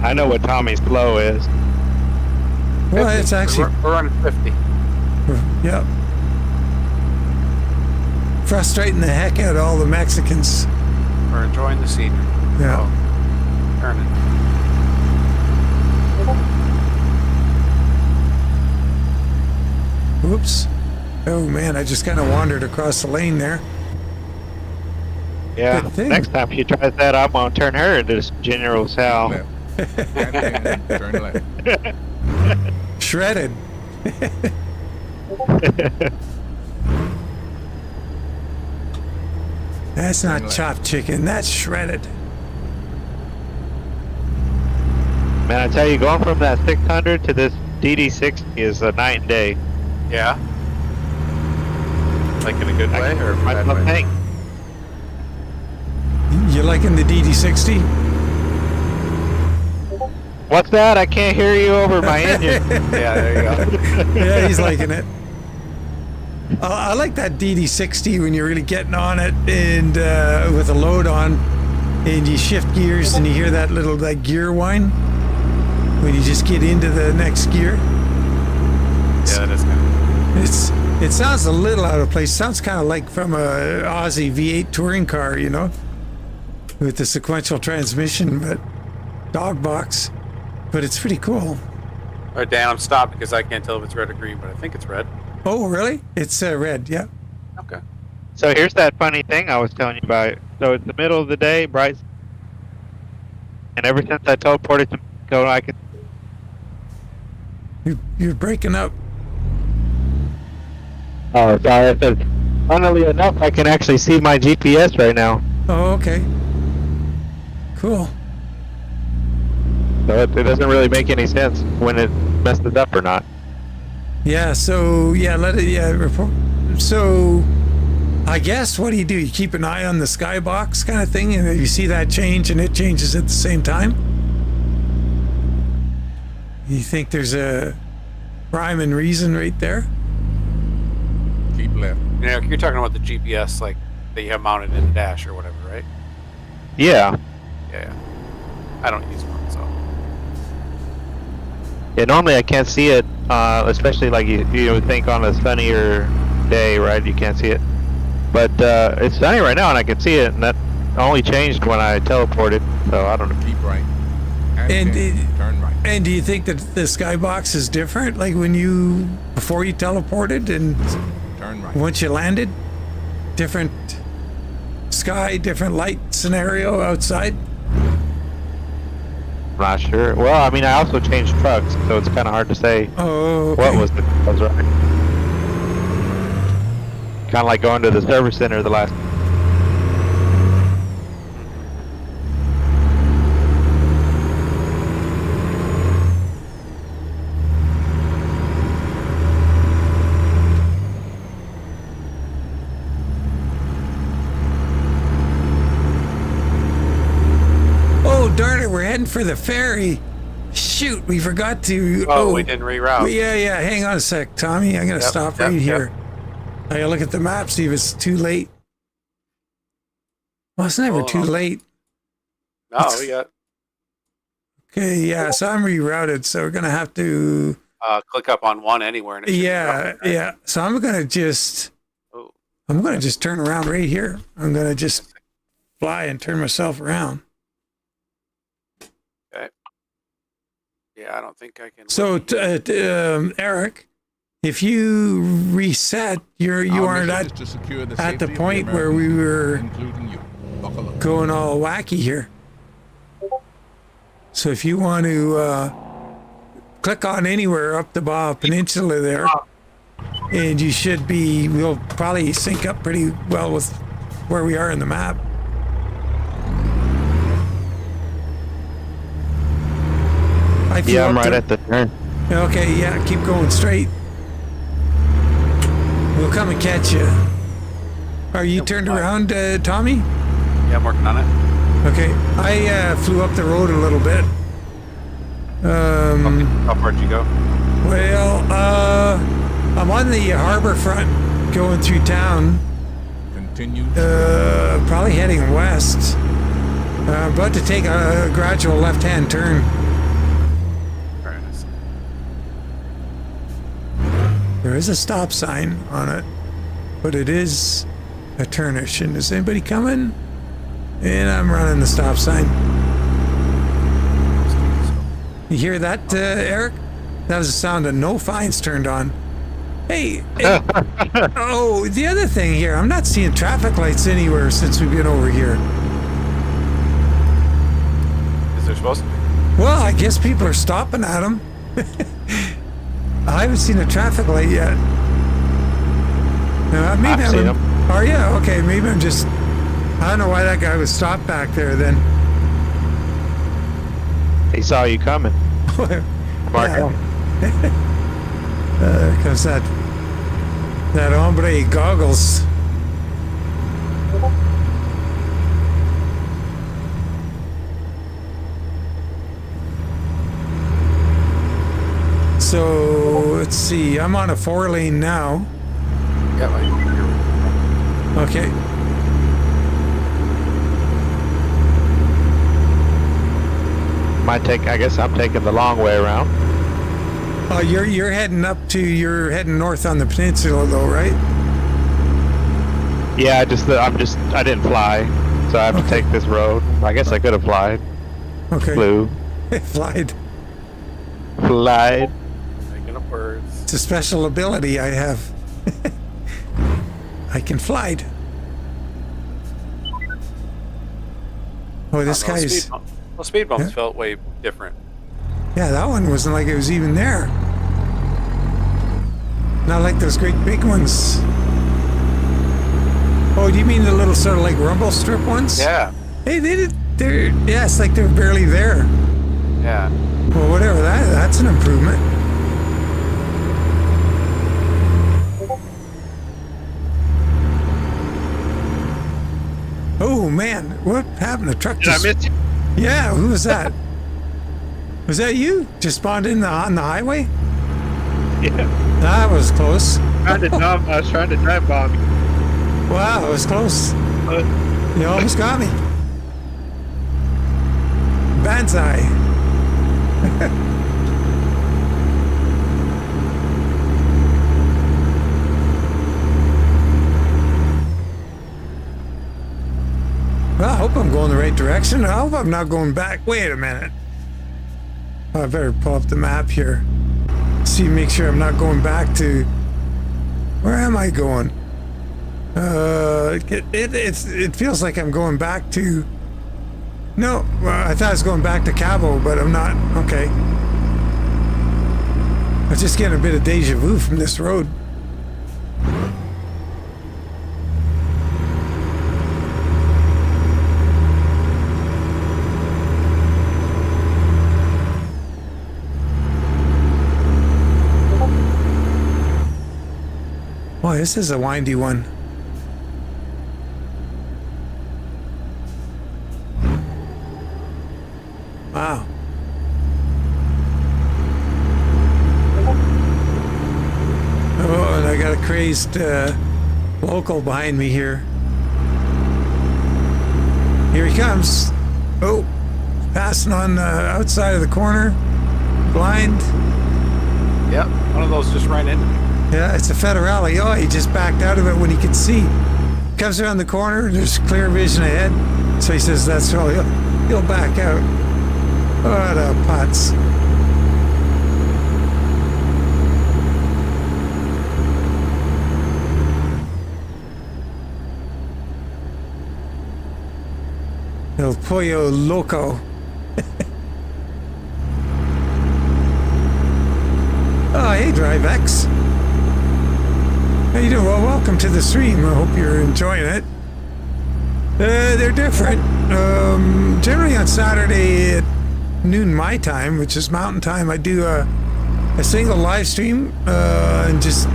I know what Tommy's flow is. Well, 50. it's actually, We're running 50. yep. Frustrating the heck out of all the Mexicans. We're enjoying the scenery. Yeah. Oh, turning. Oops. Oh man, I just kind of wandered across the lane there. Yeah. Good thing. Next time she tries that, I'm gonna turn her into General Sal. Left. And turn left. Shredded. That's not left. chopped chicken. That's shredded. Man, I tell you, going from that 600 to this DD60 is a night and day. Yeah. Like in a good way or a I bad love way? tank. You liking the DD60? What's that? I can't hear you over my engine. Yeah, there you go. Yeah, he's liking it. I like that DD60 when you're really getting on it and with a load on, and you shift gears and you hear that little gear whine when you just get into the next gear. Yeah, that is kind of. It sounds a little out of place. Sounds kind of like from a Aussie V8 touring car, you know, with the sequential transmission, but dog box. But it's pretty cool. All right, Dan, I'm stopped because I can't tell if it's red or green, but I think it's red. Oh, really? It's red, yeah. Okay. So here's that funny thing I was telling you about. So it's the middle of the day, bright, and ever since I teleported to Mexico, I could. You're breaking up. Oh, sorry. I said, funnily enough, I can actually see my GPS right now. Oh, okay. Cool. So it doesn't really make any sense when it messes up or not. Yeah, so, report. So, I guess what do? You keep an eye on the skybox kind of thing, and if you see that change and it changes at the same time? You think there's a rhyme and reason right there? Keep left. You know, you're talking about the GPS, like, that you have mounted in the dash or whatever, right? Yeah. Yeah. I don't use one, so. Yeah, normally I can't see it, especially like you would think on a sunnier day, right? You can't see it. But it's sunny right now and I can see it, and that only changed when I teleported, so I don't know. Keep right. And turn right. And do you think that the skybox is different, like before you teleported and Turn right. once you landed? Different sky, different light scenario outside? Not sure. Well, I mean, I also changed trucks, so it's kind of hard to say Oh, okay. what was right. Kind of like going to the service center the last. Oh, darn it, we're heading for the ferry. Shoot, we forgot to. Oh, we didn't reroute. Yeah, hang on a sec, Tommy. I'm going to stop right here. I got to look at the map, see if it's too late. Well, it's never too late. No, we got. Okay, yeah, so I'm rerouted, so we're going to have to. Click up on one anywhere. And it should Yeah, reroute, right? yeah. So I'm going to just. Oh. I'm going to just turn around right here. I'm going to just fly and turn myself around. Okay. Yeah, I don't think I can. So, Eric, if you reset, you Our aren't mission at is to secure the at the safety of point where American we were including you. Buckle up. going all wacky here. So if you want to click on anywhere up the Baja Peninsula there, and we'll probably sync up pretty well with where we are in the map. I flew Yeah, I'm up right to- at the turn. Okay, yeah, keep going straight. We'll come and catch you. Are you turned around, Tommy? Yeah, I'm working on it. Okay, I flew up the road a little bit. How far did you go? Well, I'm on the harbor front going through town, Continue. probably heading west. About to take a gradual left-hand turn. Very nice. There is a stop sign on it, but it is a turnish. And is anybody coming? And I'm running the stop sign. You hear that, Eric? That was the sound of no fines turned on. Hey, oh, the other thing here, I'm not seeing traffic lights anywhere since we've been over here. Is there supposed to be? Well, I guess people are stopping at them. I haven't seen a traffic light yet. Maybe I've seen them. Oh, yeah, okay, maybe I'm just... I don't know why that guy was stopped back there then. He saw you coming. Mark. Yeah. There comes that hombre Goggles. So let's see. I'm on a 4-lane now. Yeah, Okay. I guess I'm taking the long way around. Oh, you're heading north on the peninsula though, right? Yeah, I didn't fly, so I have to take this road. I guess I could have flied. Okay. Flew. Flied. Flied. making up words. It's a special ability I have. I can fly. Oh, this guy's... Speed bumps Yeah. felt way different. Yeah, that one wasn't like it was even there. Not like those great big ones. Oh, do you mean the little sort of like rumble strip ones? Yeah, Hey, yeah, it's like they're barely there. yeah. Well, whatever, that's an improvement. Oh man, what happened? The truck just... Did I miss you? Yeah, who was that? Was that you? Just spawned in on the highway? Yeah. That was close. I was trying to drive bomb you. Wow, it was close. You almost got me. Banzai. Well, I hope I'm going the right direction. I hope I'm not going back. Wait a minute. I better pull up the map here. See, make sure I'm not going back to... Where am I going? It feels like I'm going back to... No, I thought I was going back to Cabo, but I'm not. Okay. I was just getting a bit of deja vu from this road. Boy, this is a windy one. Wow. Oh, and I got a crazed local behind me here. Here he comes. Oh, passing on the outside of the corner. Blind. Yep, one of those just ran into me. Yeah, it's a Federale. Oh, he just backed out of it when he could see. Comes around the corner, there's clear vision ahead. So he says that's all. He'll back out. What a putz. El Pollo Loco. Oh, hey, DriveX. How you doing? Well, welcome to the stream. I hope you're enjoying it. They're different. Generally on Saturday at noon my time, which is mountain time, I do a single live stream and just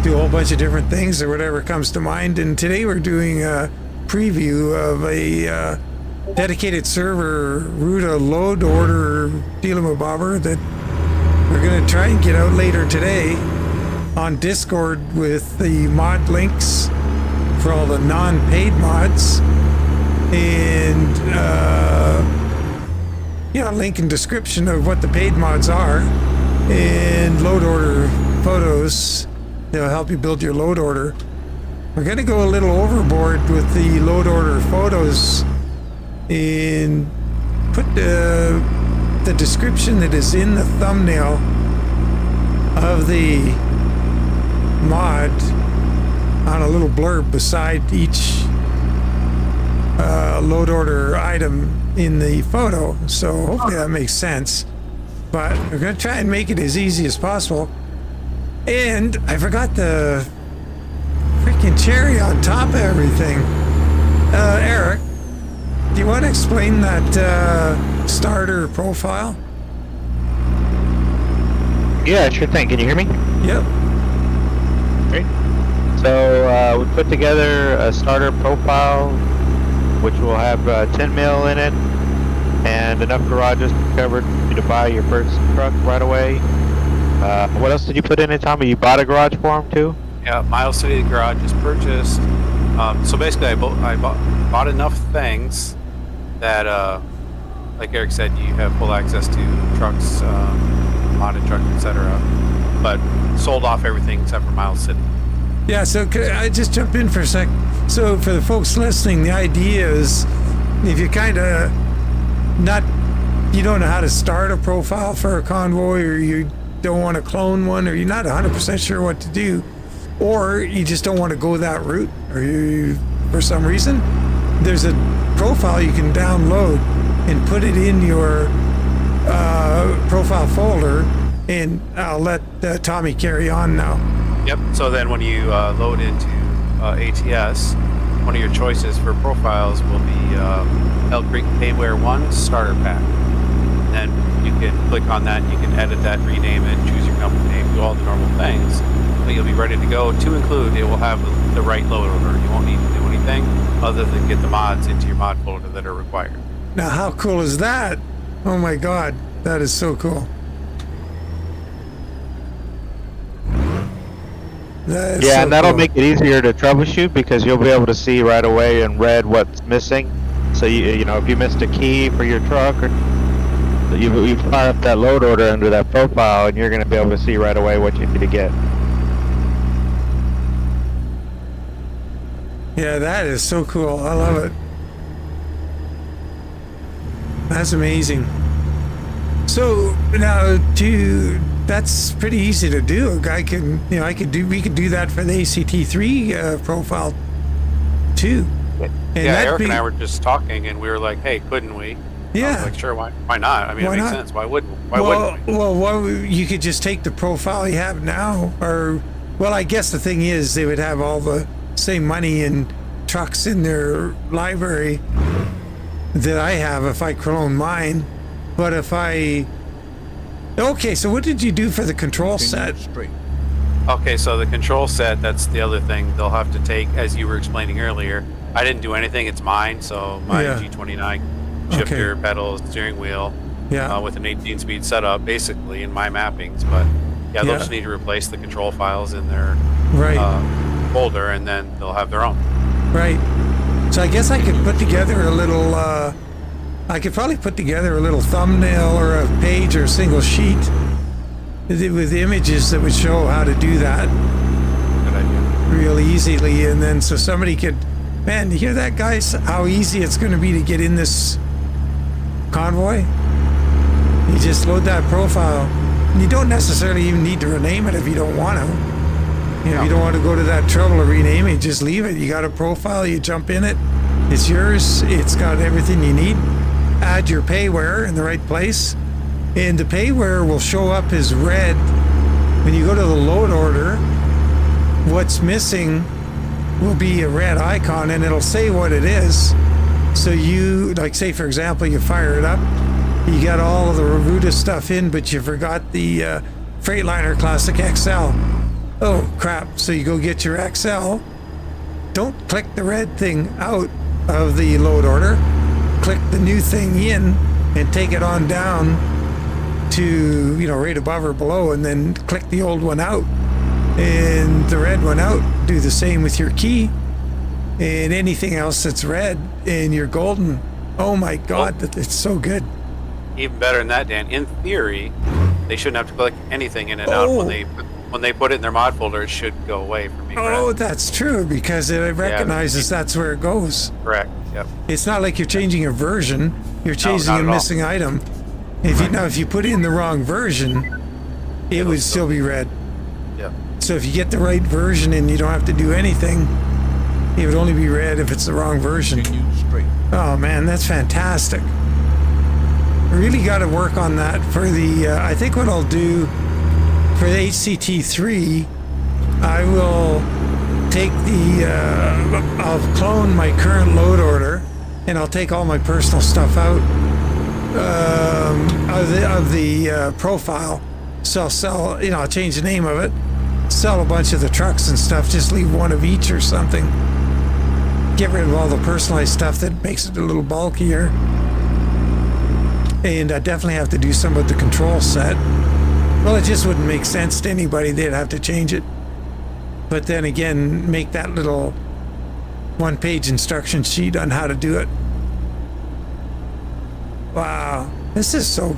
do a whole bunch of different things or whatever comes to mind. And today we're doing a preview of a dedicated server Ruta load order dealamabobber that we're going to try and get out later today on Discord with the mod links for all the non-paid mods and link and description of what the paid mods are and load order photos that'll help you build your load order. We're going to go a little overboard with the load order photos and put the description that is in the thumbnail of the mod on a little blurb beside each load order item in the photo. So hopefully that makes sense. But we're going to try and make it as easy as possible. And I forgot the freaking cherry on top of everything. Eric, do you want to explain that starter profile? Yeah, sure thing. Can you hear me? Yep. Great. So we put together a starter profile, which will have 10 mil in it and enough garages covered for you to buy your first truck right away. What else did you put in it, Tommy? You bought a garage for him too? Yeah, Miles City garage is purchased. So basically, I bought enough things that, like Eric said, you have full access to trucks, modded trucks, etc. But sold off everything except for Miles City. Yeah, so could I just jump in for a sec? So for the folks listening, the idea is if you kind of you don't know how to start a profile for a convoy, or you don't want to clone one, or you're not 100% sure what to do, or you just don't want to go that route, or you, for some reason, there's a profile you can download and put it in your profile folder, and I'll let Tommy carry on now. Yep. So then when you load into ATS, one of your choices for profiles will be Elk Creek Payware 1 Starter Pack. And then you can click on that, you can edit that, rename it, choose your company name, do all the normal things. But you'll be ready to go. To include, it will have the right load order. You won't need to do anything other than get the mods into your mod folder that are required. Now, how cool is that? Oh my God, that is so cool. That is Yeah, so and that'll cool. make it easier to troubleshoot because you'll be able to see right away in red what's missing. So you know if you missed a key for your truck, or you fire up that load order under that profile, and you're going to be able to see right away what you need to get. Yeah, that is so cool. I love it. That's amazing. So now that's pretty easy to do. A guy can, we could do that for the ACT3 profile too. And yeah, Eric and I were just talking, and we were like, "Hey, couldn't we?" Yeah. I was like, sure, why not? I mean, Why it makes not? sense. Why wouldn't we? Well, you could just take the profile you have now, or, well, I guess the thing is they would have all the same money and trucks in their library that I have if I clone mine. But if okay, so what did you do for the control set? Straight. Okay, so the control set, that's the other thing they'll have to take, as you were explaining earlier. I didn't do anything, it's mine, so my Yeah. G29 shifter, pedals, steering wheel, Yeah. with an 18-speed setup, basically, in my mappings. But yeah, they'll Yeah. just need to replace the control files in their Right. folder, and then they'll have their own. Right. So I guess I could put together a little, I could probably put together a little thumbnail or a page or a single sheet with images that would show how to do that Good idea. real easily. And then so somebody could, man, you hear that, guys? How easy it's going to be to get in this convoy? You just load that profile. And you don't necessarily even need to rename it if you don't want to. If you don't want to go to that trouble of renaming, just leave it. You got a profile, you jump in it, It's yours. It's got everything you need. Add your payware in the right place, and the payware will show up as red when you go to the load order. What's missing will be a red icon, and it'll say what it is. So you, like, say for example, you fire it up, you got all of the Revuta stuff in, but you forgot the Freightliner Classic XL. Oh crap! So you go get your XL. Don't click the red thing out of the load order. Click the new thing in and take it on down to, you know, right above or below, and then click the old one out and the red one out. Do the same with your key and anything else that's red, and you're golden. Oh my God, it's so good. Even better than that, Dan. In theory, they shouldn't have to click anything in and out when they put it in their mod folder. It should go away from being Oh, red. that's true, because it recognizes that's where it goes. Correct. Yep. It's not like you're changing a version. You're changing not a at all. missing item. If you put in the wrong version, it would still be red. Yep. So if you get the right version and you don't have to do anything, it would only be red if it's the wrong version. Continue straight. Oh man, that's fantastic. I really got to work on that for the, I think what I'll do for the HCT3, I will take I'll clone my current load order, and I'll take all my personal stuff out of the profile. So I'll sell, you know, I'll change the name of it, sell a bunch of the trucks and stuff, just leave one of each or something. Get rid of all the personalized stuff that makes it a little bulkier. And I definitely have to do some with the control set. Well, it just wouldn't make sense to anybody. They'd have to change it. But then again, make that little one-page instruction sheet on how to do it. Wow, this is so...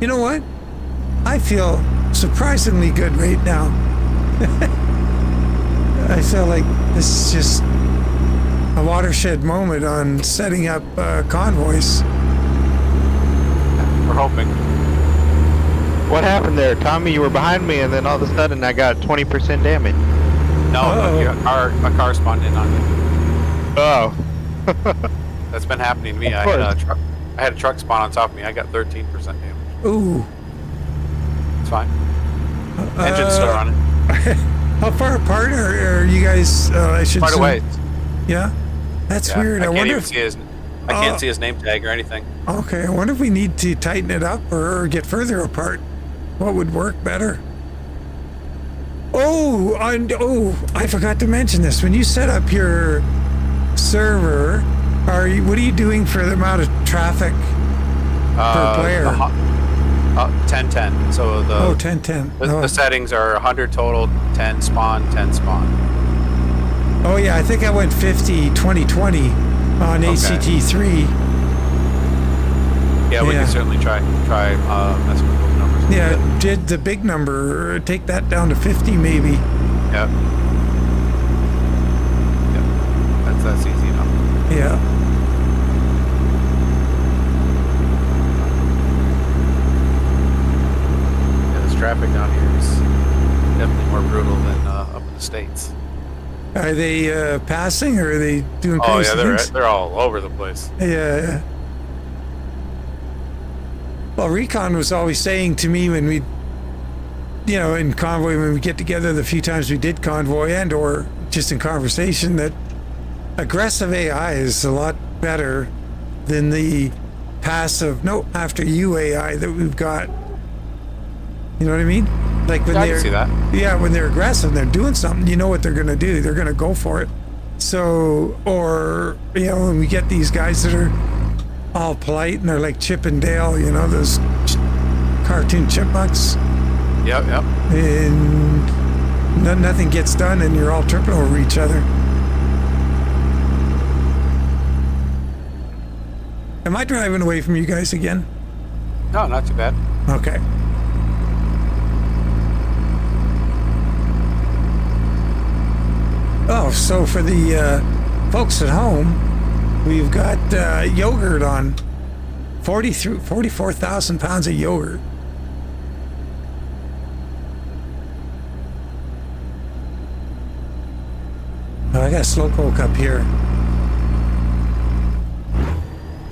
You know what? I feel surprisingly good right now. I feel like this is just a watershed moment on setting up convoys. We're hoping. What happened there, Tommy? You were behind me, and then all of a sudden I got 20% damage. No, a car spawned in on you. Oh. That's been happening to me. I had a truck spawn on top of me. I got 13% damage. Ooh. It's fine. Engine's still running. How far apart are you guys? I should Quite a assume- ways. Yeah, that's Yeah, weird. I I can't wonder even if. see his. I can't see his name tag or anything. Okay, I wonder if we need to tighten it up or get further apart. What would work better? Oh, I forgot to mention this. When you set up your server, what are you doing for the amount of traffic per player? 10-10. So the 10-10. the settings are 100 total, 10 spawn, 10 spawn. Oh yeah, I think I went 50-20-20 on ACT3. Yeah, we can certainly try messing with those numbers. Yeah, did the big number, take that down to 50 maybe. Yeah. That's easy enough. Yeah. Yeah, this traffic down here is definitely more brutal than up in the States. Are they passing, or are they doing Oh crazy yeah, things? they're all over the place. Yeah. Well, Recon was always saying to me when we, you know, in Convoy, when we get together, the few times we did Convoy and or just in conversation, that aggressive AI is a lot better than the passive, no, after you AI that we've got. You know what I mean? Like when I they're, can see that. yeah, when they're aggressive, they're doing something, you know what they're going to do. They're going to go for it. So, or, you know, when we get these guys that are all polite and they're like Chip and Dale, you know, those cartoon chipmunks, Yep. and nothing gets done and you're all tripping over each other. Am I driving away from you guys again? No, not too bad. Okay. Oh, so for the folks at home, we've got yogurt on 44,000 pounds of yogurt. Oh, I got a slow coke up here.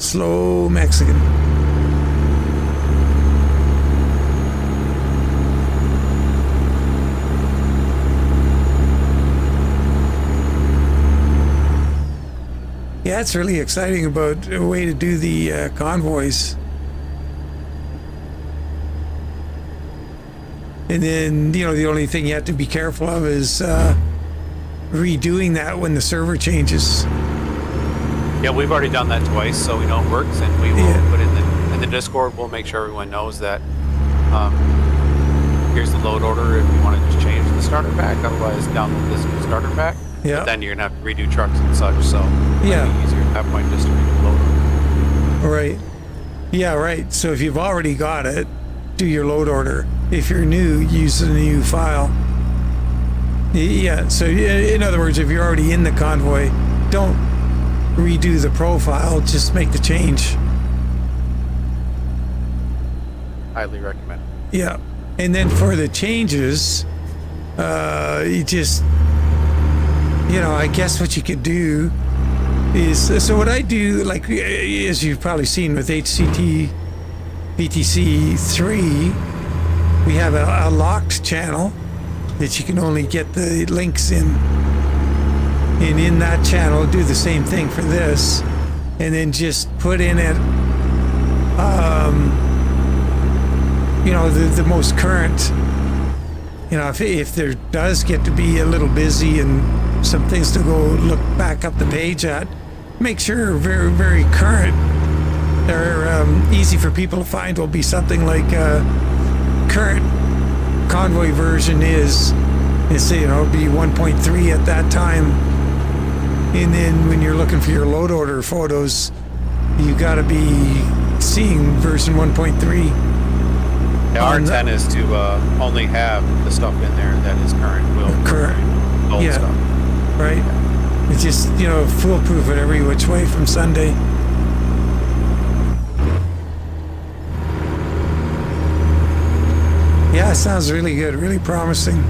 slow Mexican. Yeah, it's really exciting about a way to do the convoys. And then, you know, the only thing you have to be careful of is redoing that when the server changes. Yeah, we've already done that twice, so we know it works, and we will put in the Discord. We'll make sure everyone knows that. Here's the load order if you want to just change the starter pack. Otherwise, download this new starter pack. Yeah. But then you're gonna have to redo trucks and such. So Yeah. it'd be easier at that point just to redo the load order. Right. Yeah, right. So if you've already got it, do your load order. If you're new, use the new file. Yeah, so in other words, if you're already in the convoy, don't redo the profile, just make the change. Highly recommend. Yeah. And then for the changes, you just, you know, I guess what you could do is, so what I do, like, as you've probably seen with HCT VTC 3, we have a locked channel that you can only get the links in. And in that channel, do the same thing for this. And then just put in it, you know, the most current, you know, if there does get to be a little busy and some things to go look back up the page at, make sure very, very current. They're easy for people to find. Will be something like current convoy version is you know, be 1.3 at that time. And then when you're looking for your load order photos, you got to be seeing version 1.3. Yeah, our intent is to only have the stuff in there that is current. We'll old yeah, stuff. right. It's just, you know, foolproof it every which way from Sunday. Yeah, it sounds really good, really promising.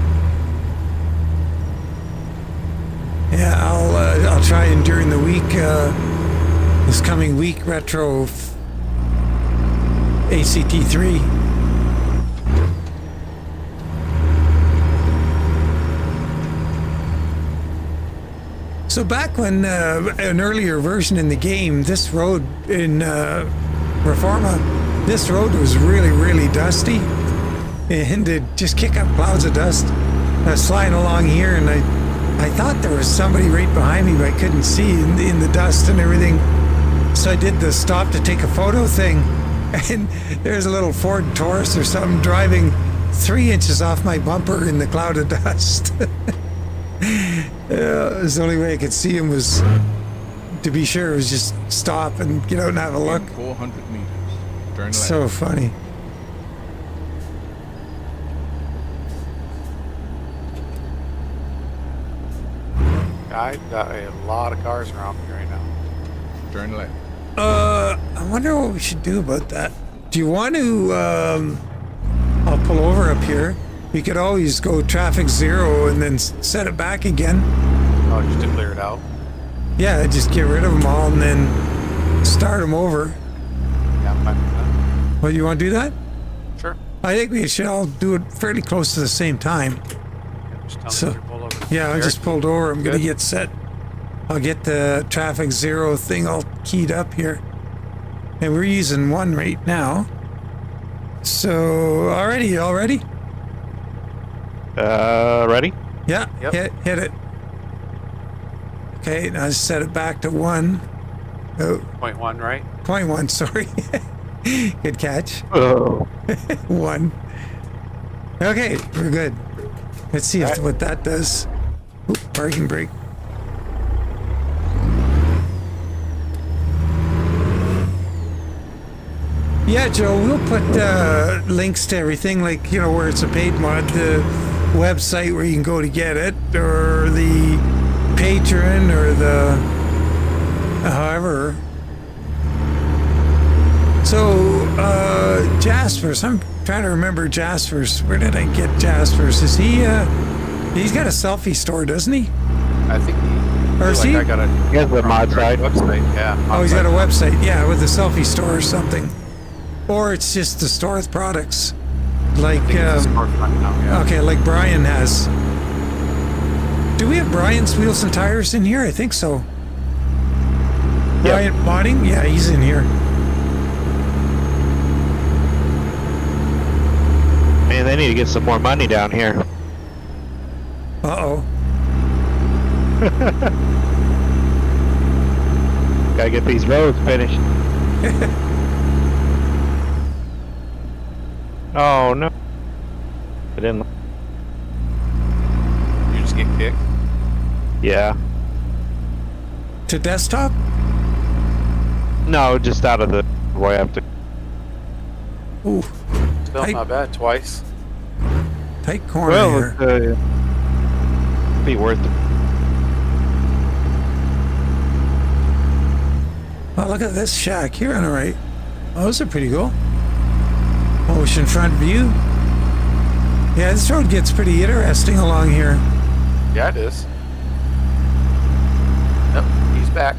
Yeah, I'll try and during the week, this coming week, retro ACT3. So back when an earlier version in the game, this road in Reforma, this road was really, really dusty, and it just kick up clouds of dust. I was flying along here, and I thought there was somebody right behind me, but I couldn't see in the dust and everything. So I did the stop to take a photo thing, and there's a little Ford Taurus or something driving 3 inches off my bumper in the cloud of dust. Yeah, the only way I could see him was, to be sure, was just stop and get out and have a look. 400 meters. Turn left. So funny. I've got a lot of cars around me right now. Turn left. I wonder what we should do about that. Do you want to, I'll pull over up here. We could always go traffic 0 and then set it back again. Oh, just to clear it out? Yeah, just get rid of them all and then start them over. Yeah, I'm fine with that. Well, you want to do that? Sure. I think we should all do it fairly close to the same time. Yeah, just tell So, me if you pull over. Yeah, I Eric? just pulled over. I'm going to Good. get set. I'll get the traffic 0 thing all keyed up here. And we're using 1 right now. So, all ready? Ready? Yeah, Yep. hit it. Okay, now I set it back to 1. Oh, 0.1, right? 0.1, sorry. Good catch. Oh. 1. Okay, we're good. Let's see All right. what that does. Oop, parking brake. Yeah, Joe, we'll put links to everything, like, you know, where it's a paid mod, the website where you can go to get it, or the Patreon, or the however. So, Jaspers, I'm trying to remember Jaspers. Where did I get Jaspers? Is he, he's got a selfie store, doesn't he? I think Or is like he? I got a He has the mod side. website. Yeah. Oh, he's got a website. Yeah, with a selfie store or something. Or it's just a store with products. Like, I think it's a storefront now, yeah. okay, like Brian has. Do we have Brian's Wheels and Tires in here? I think so. Brian Modding? Yeah, he's in here. Man, they need to get some more money down here. Uh-oh. Gotta get these roads finished. Oh no. I didn't. You just get kicked. Yeah. To desktop? No, just out of the boy after. Ooh, Still Hey. not bad. Twice. tight corner Well, here. it's, be worth it. Oh, look at this shack here on the right. Oh, those are pretty cool. Ocean front view. Yeah, this road gets pretty interesting along here. Yeah, it is. Yep, he's back.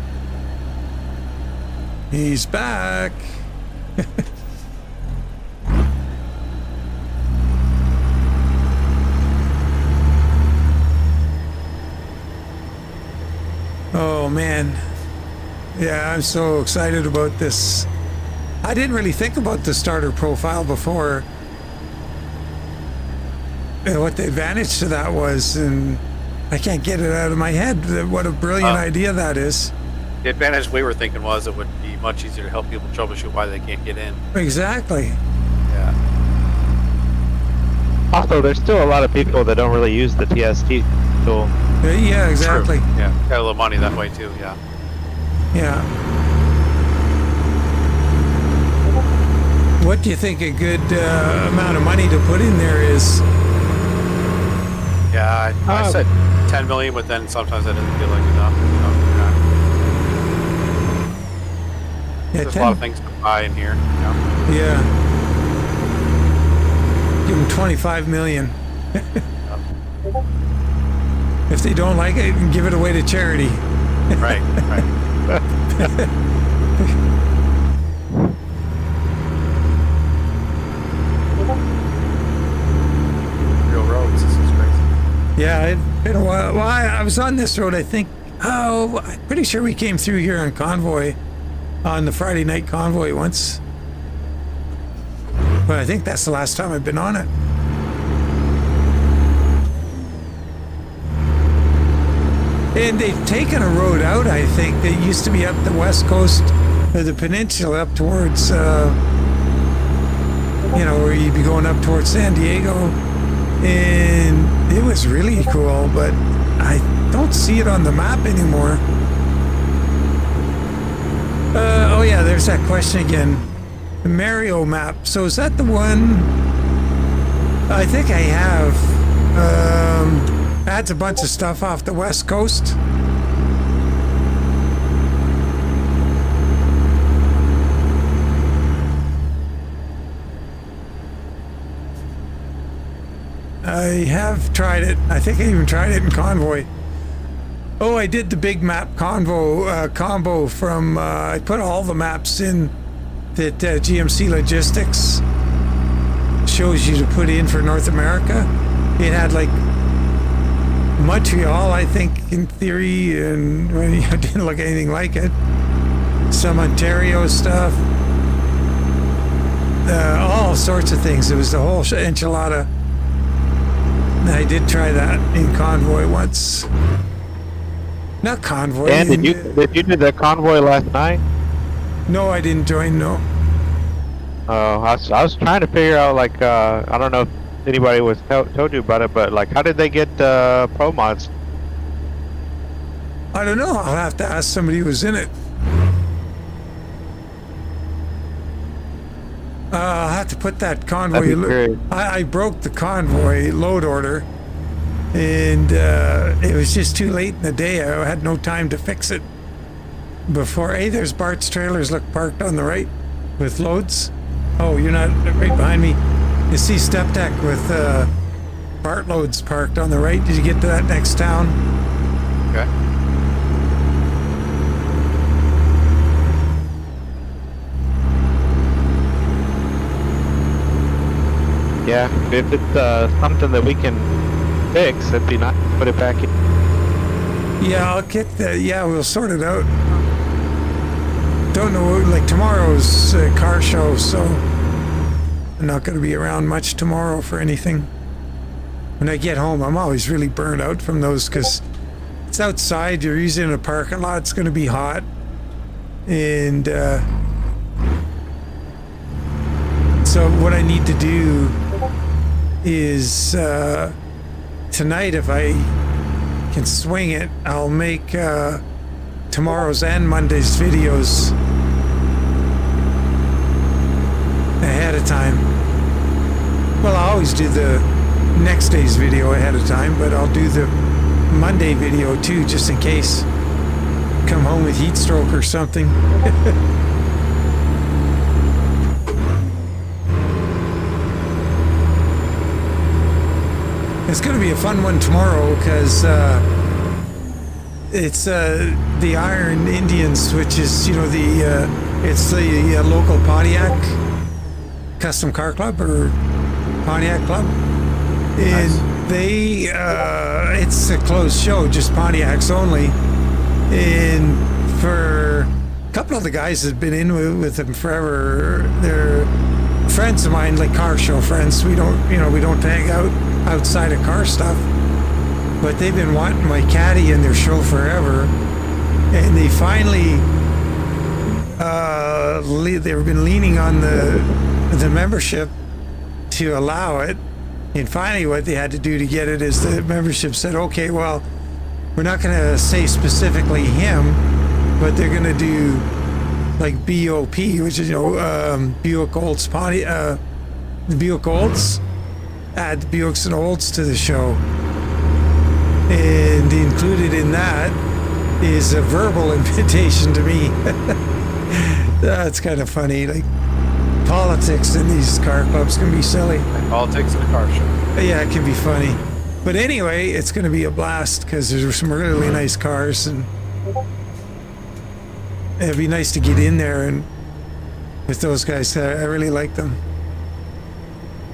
He's back. Oh man. Yeah, I'm so excited about this. I didn't really think about the starter profile before. And what the advantage to that was, and I can't get it out of my head. What a brilliant idea that is. The advantage we were thinking was it would be much easier to help people troubleshoot why they can't get in. Exactly. Yeah. Also, there's still a lot of people that don't really use the TST tool. Yeah, exactly. True. Yeah. Got a little money that way too. Yeah. Yeah. What do you think a good amount of money to put in there is? Yeah. I said 10 million, but then sometimes that doesn't feel like enough. Yeah, There's a lot of things to buy in here. Yeah. Yeah. Give them 25 million. If they don't like it, give it away to charity. Right. Right. Real roads. This is crazy. Yeah, it's been a while. Well, I was on this road, I think. Oh, I'm pretty sure we came through here on Convoy, on the Friday night Convoy once. But I think that's the last time I've been on it. And they've taken a road out, I think, that used to be up the west coast of the peninsula up towards, where you'd be going up towards San Diego. And it was really cool, but I don't see it on the map anymore. Oh yeah, there's that question again. The Mario map. So is that the one? I think I have. Adds a bunch of stuff off the west coast. I have tried it. I think I even tried it in Convoy. Oh, I did the big map combo from, I put all the maps in that GMC Logistics shows you to put in for North America. It had like Montreal, I think, in theory, and it didn't look anything like it. Some Ontario stuff. All sorts of things. It was the whole enchilada. I did try that in Convoy once. Not Convoy. Dan, did you do the Convoy last night? No, I didn't join, no. Oh, I was trying to figure out, like, I don't know if anybody was told you about it, but, like, how did they get pro mods? I don't know. I'll have to ask somebody who was in it. I'll have to put that Convoy. That'd be great. I broke the Convoy load order, and it was just too late in the day. I had no time to fix it before. Hey, there's Bart's trailers. Look, parked on the right with loads. Oh, you're not right behind me. You see Step Deck with Bart loads parked on the right. Did you get to that next town? Okay. Yeah, if it's something that we can fix, it'd be nice to put it back in. Yeah, I'll get that. Yeah, we'll sort it out. Don't know, like tomorrow's car show, so I'm not going to be around much tomorrow for anything. When I get home, I'm always really burned out from those because it's outside. You're usually in a parking lot. It's going to be hot. And so what I need to do is tonight, if I can swing it, I'll make tomorrow's and Monday's videos ahead of time. Well, I always do the next day's video ahead of time, but I'll do the Monday video too, just in case. Come home with heat stroke or something. It's going to be a fun one tomorrow because it's the Iron Indians, which is, you know, it's the local Pontiac Custom Car Club or Pontiac Club. And they, it's a closed show, just Pontiacs only. And for a couple of the guys that have been in with them forever, they're friends of mine, like car show friends. We don't hang out outside of car stuff, but they've been wanting my caddy in their show forever, and they finally they've been leaning on the membership to allow it, and finally what they had to do to get it is the membership said, okay, well, we're not going to say specifically him, but they're going to do like BOP, which is, you know, Buick Olds the Buick Olds, add the Buicks and Olds to the show. And included in that is a verbal invitation to me. That's kind of funny. Like, politics in these car clubs can be silly. Like politics in a car show. Yeah, it can be funny. But anyway, it's going to be a blast because there's some really nice cars, and it'd be nice to get in there and with those guys. I really like them.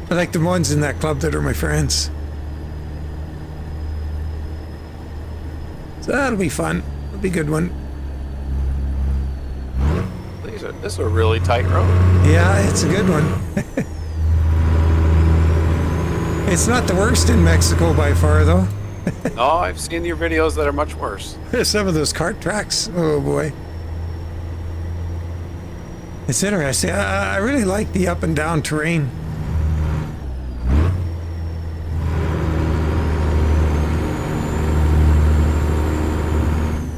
I like the ones in that club that are my friends. So that'll be fun. It'll be a good one. This is a really tight road. Yeah, it's a good one. It's not the worst in Mexico by far, though. No, I've seen your videos that are much worse. Some of those cart tracks. Oh, boy. It's interesting. I really like the up and down terrain.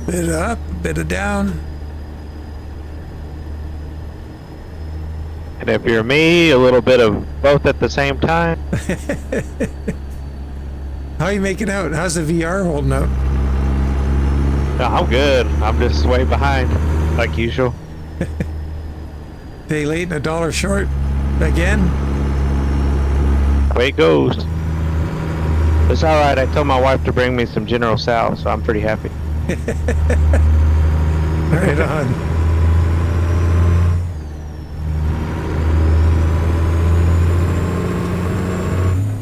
Bit up, bit of down. And if you're me, a little bit of both at the same time. How are you making out? How's the VR holding out? No, I'm good. I'm just way behind, like usual. Day late and $1 short again. Way it goes. It's all right. I told my wife to bring me some General Tso, so I'm pretty happy. Right on.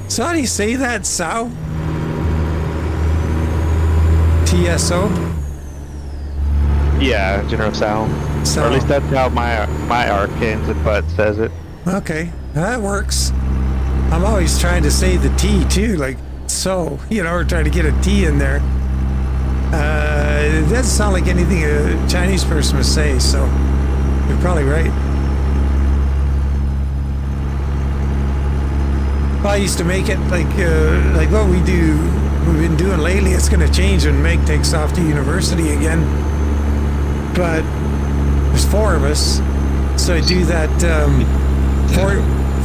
So how do you say that, Tso? TSO? Yeah, General Tso. So, Or at least that's how my Arcans and Butt says it. okay, that works. I'm always trying to say the T too, like so, you know, we're trying to get a T in there. It doesn't sound like anything a Chinese person would say, so you're probably right. Well, I used to make it like what we've been doing lately. It's going to change when Meg takes off to university again. But there's 4 of us, so I do that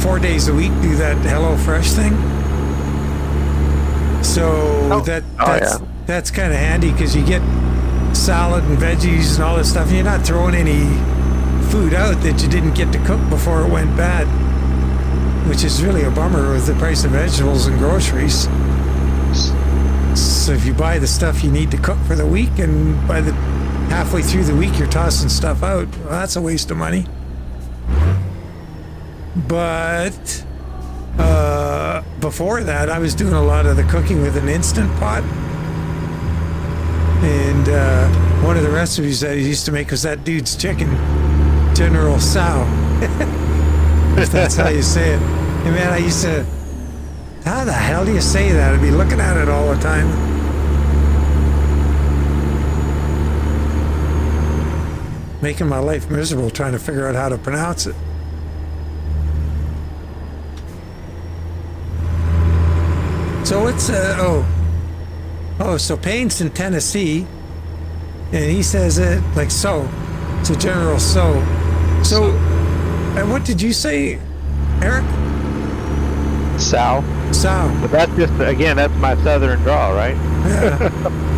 4 days a week. Do that HelloFresh thing. So that's kind of handy because you get salad and veggies and all this stuff, and you're not throwing any food out that you didn't get to cook before it went bad, which is really a bummer with the price of vegetables and groceries. So if you buy the stuff you need to cook for the week, and by the halfway through the week you're tossing stuff out, well, that's a waste of money. But before that, I was doing a lot of the cooking with an Instant Pot. And one of the recipes that he used to make was that dude's chicken, General Tso. If that's how you say it. And man, I used to, how the hell do you say that? I'd be looking at it all the time. Making my life miserable trying to figure out how to pronounce it. So it's, so Payne's in Tennessee, and he says it like so. So General So. So, and what did you say, Eric? Sal. So. But that's just, again, that's my southern drawl, right? Yeah.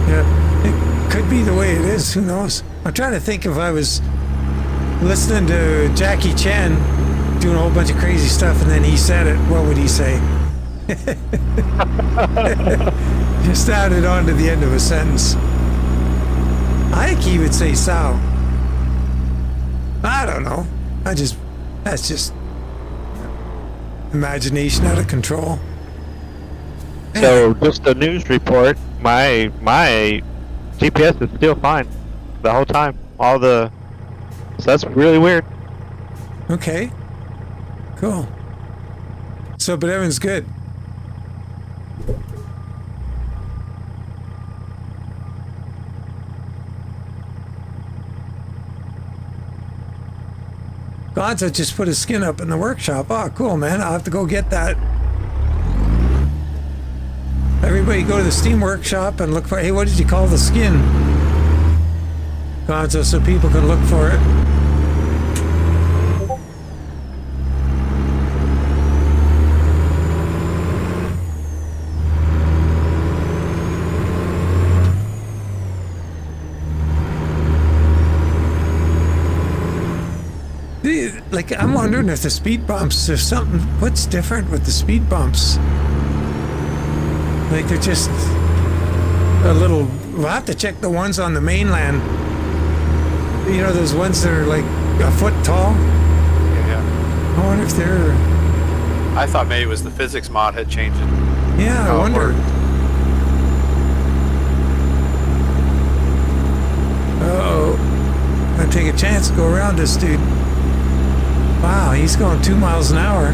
Yeah. It could be the way it is. Who knows? I'm trying to think if I was listening to Jackie Chan doing a whole bunch of crazy stuff and then he said it, what would he say? Just added on to the end of a sentence. I think he would say Sal. I don't know. That's just imagination out of control. So just a news report. My GPS is still fine the whole time. So that's really weird. Okay. Cool. So, but everyone's good. Gonzo just put his skin up in the workshop. Oh, cool, man. I'll have to go get that. Everybody go to the Steam workshop and look for, hey, what did you call the skin? Gonzo, so people can look for it. Like, I'm wondering if the speed bumps, there's something, what's different with the speed bumps? Like, they're just a little, we'll have to check the ones on the mainland. You know, those ones that are like a foot tall? Yeah. I wonder if they're... I thought maybe it was the physics mod had changed it. Yeah, I wonder. Uh-oh. I'm gonna take a chance to go around this dude. Wow, he's going 2 miles an hour.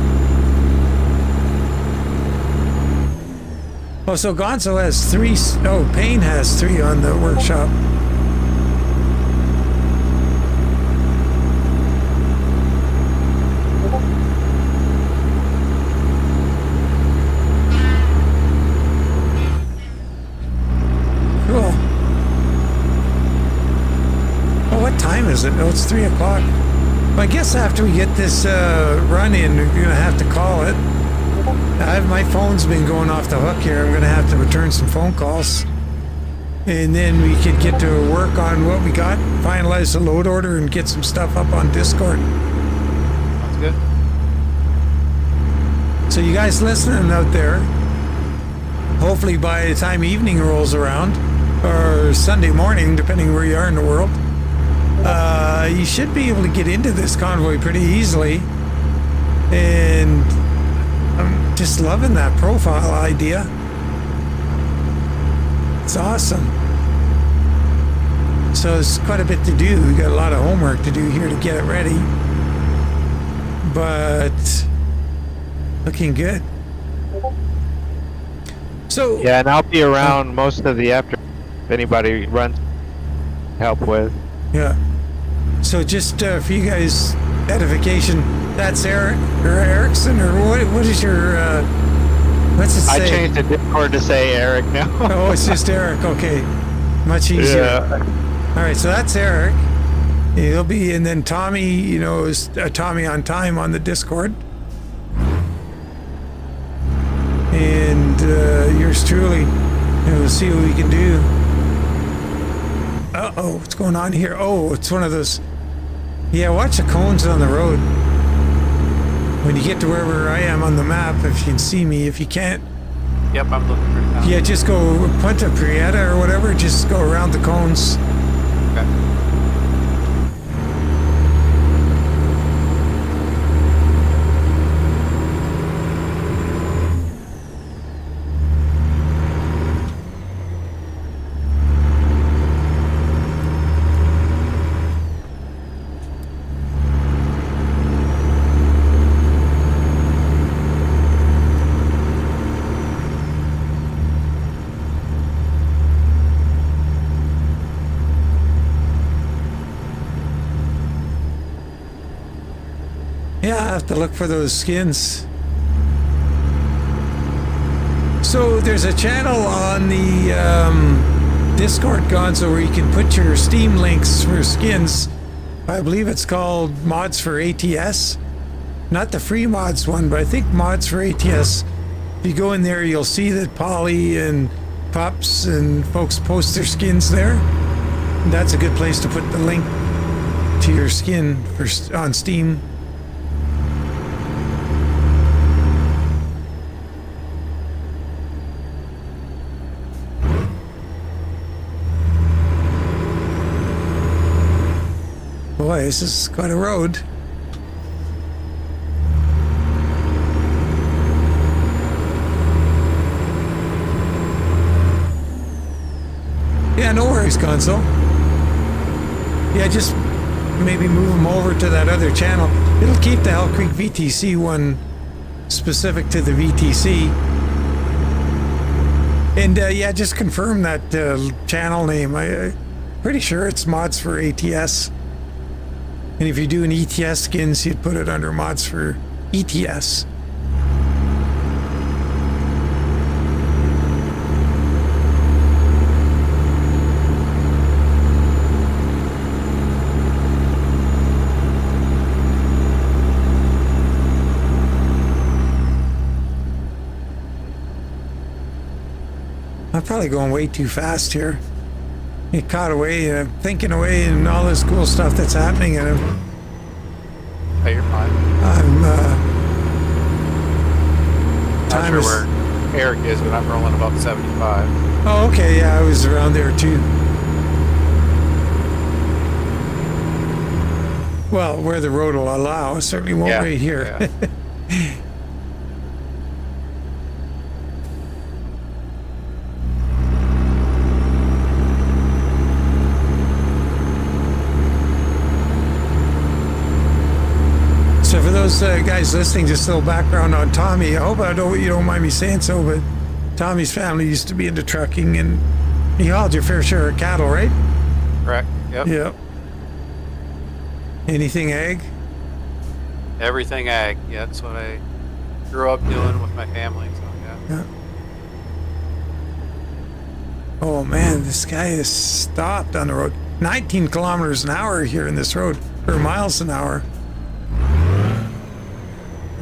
Oh, so Gonzo has 3. Oh, Payne has 3 on the workshop. Cool. Oh, what time is it? Oh, it's 3 o'clock. Well, I guess after we get this run in, we're going to have to call it. My phone's been going off the hook here. I'm going to have to return some phone calls. And then we could get to work on what we got, finalize the load order, and get some stuff up on Discord. Sounds good. So you guys listening out there, hopefully by the time evening rolls around, or Sunday morning, depending where you are in the world, you should be able to get into this convoy pretty easily. And I'm just loving that profile idea. It's awesome. So it's quite a bit to do. We got a lot of homework to do here to get it ready. But looking good. So Yeah, and I'll be around most of the after if anybody runs help with. yeah. So just for you guys, edification, that's Eric or Erickson, or what is your what's it say? I changed the Discord to say Eric now. Oh, it's just Eric. Okay, much easier. Yeah. All right, so that's Eric. He'll be, and then Tommy, you know, is Tommy on Time on the Discord, and yours truly. And we'll see what we can do. Uh-oh, what's going on here? Oh, it's one of those. Yeah, watch the cones on the road. When you get to wherever I am on the map, if you can see me, if you can't, Yep, I'm looking for it now. Yeah, just go Punta Prieta or whatever. Just go around the cones. Okay. Yeah, I have to look for those skins. So there's a channel on the Discord, Gonzo, where you can put your Steam links for skins. I believe it's called Mods for ATS. Not the free mods one, but I think Mods for ATS. If you go in there, you'll see that Polly and Pups and folks post their skins there. And that's a good place to put the link to your skin on Steam. Boy, this is quite a road. Yeah, no worries, Gonzo. Yeah, just maybe move them over to that other channel. It'll keep the Hell Creek VTC one specific to the VTC. And yeah, just confirm that channel name. I'm pretty sure it's Mods for ATS. And if you're doing ETS skins, you'd put it under Mods for ETS. I'm probably going way too fast here. Get caught away, thinking away, and all this cool stuff that's happening, and Hey, you're fine. I'm Not time sure is. where Eric is, but I'm rolling about 75. Oh, okay, yeah, I was around there too. Well, where the road will allow, I certainly won't Yeah, right here. yeah. So for those guys listening, just a little background on Tommy. I hope you don't mind me saying so, but Tommy's family used to be into trucking, and he hauled your fair share of cattle, right? Correct. Yep. Yep. Anything ag? Everything ag. Yeah, that's what I grew up doing with my family. So yeah. Yeah. Oh man, this guy is stopped on the road. 19 kilometers an hour here in this road, or miles an hour.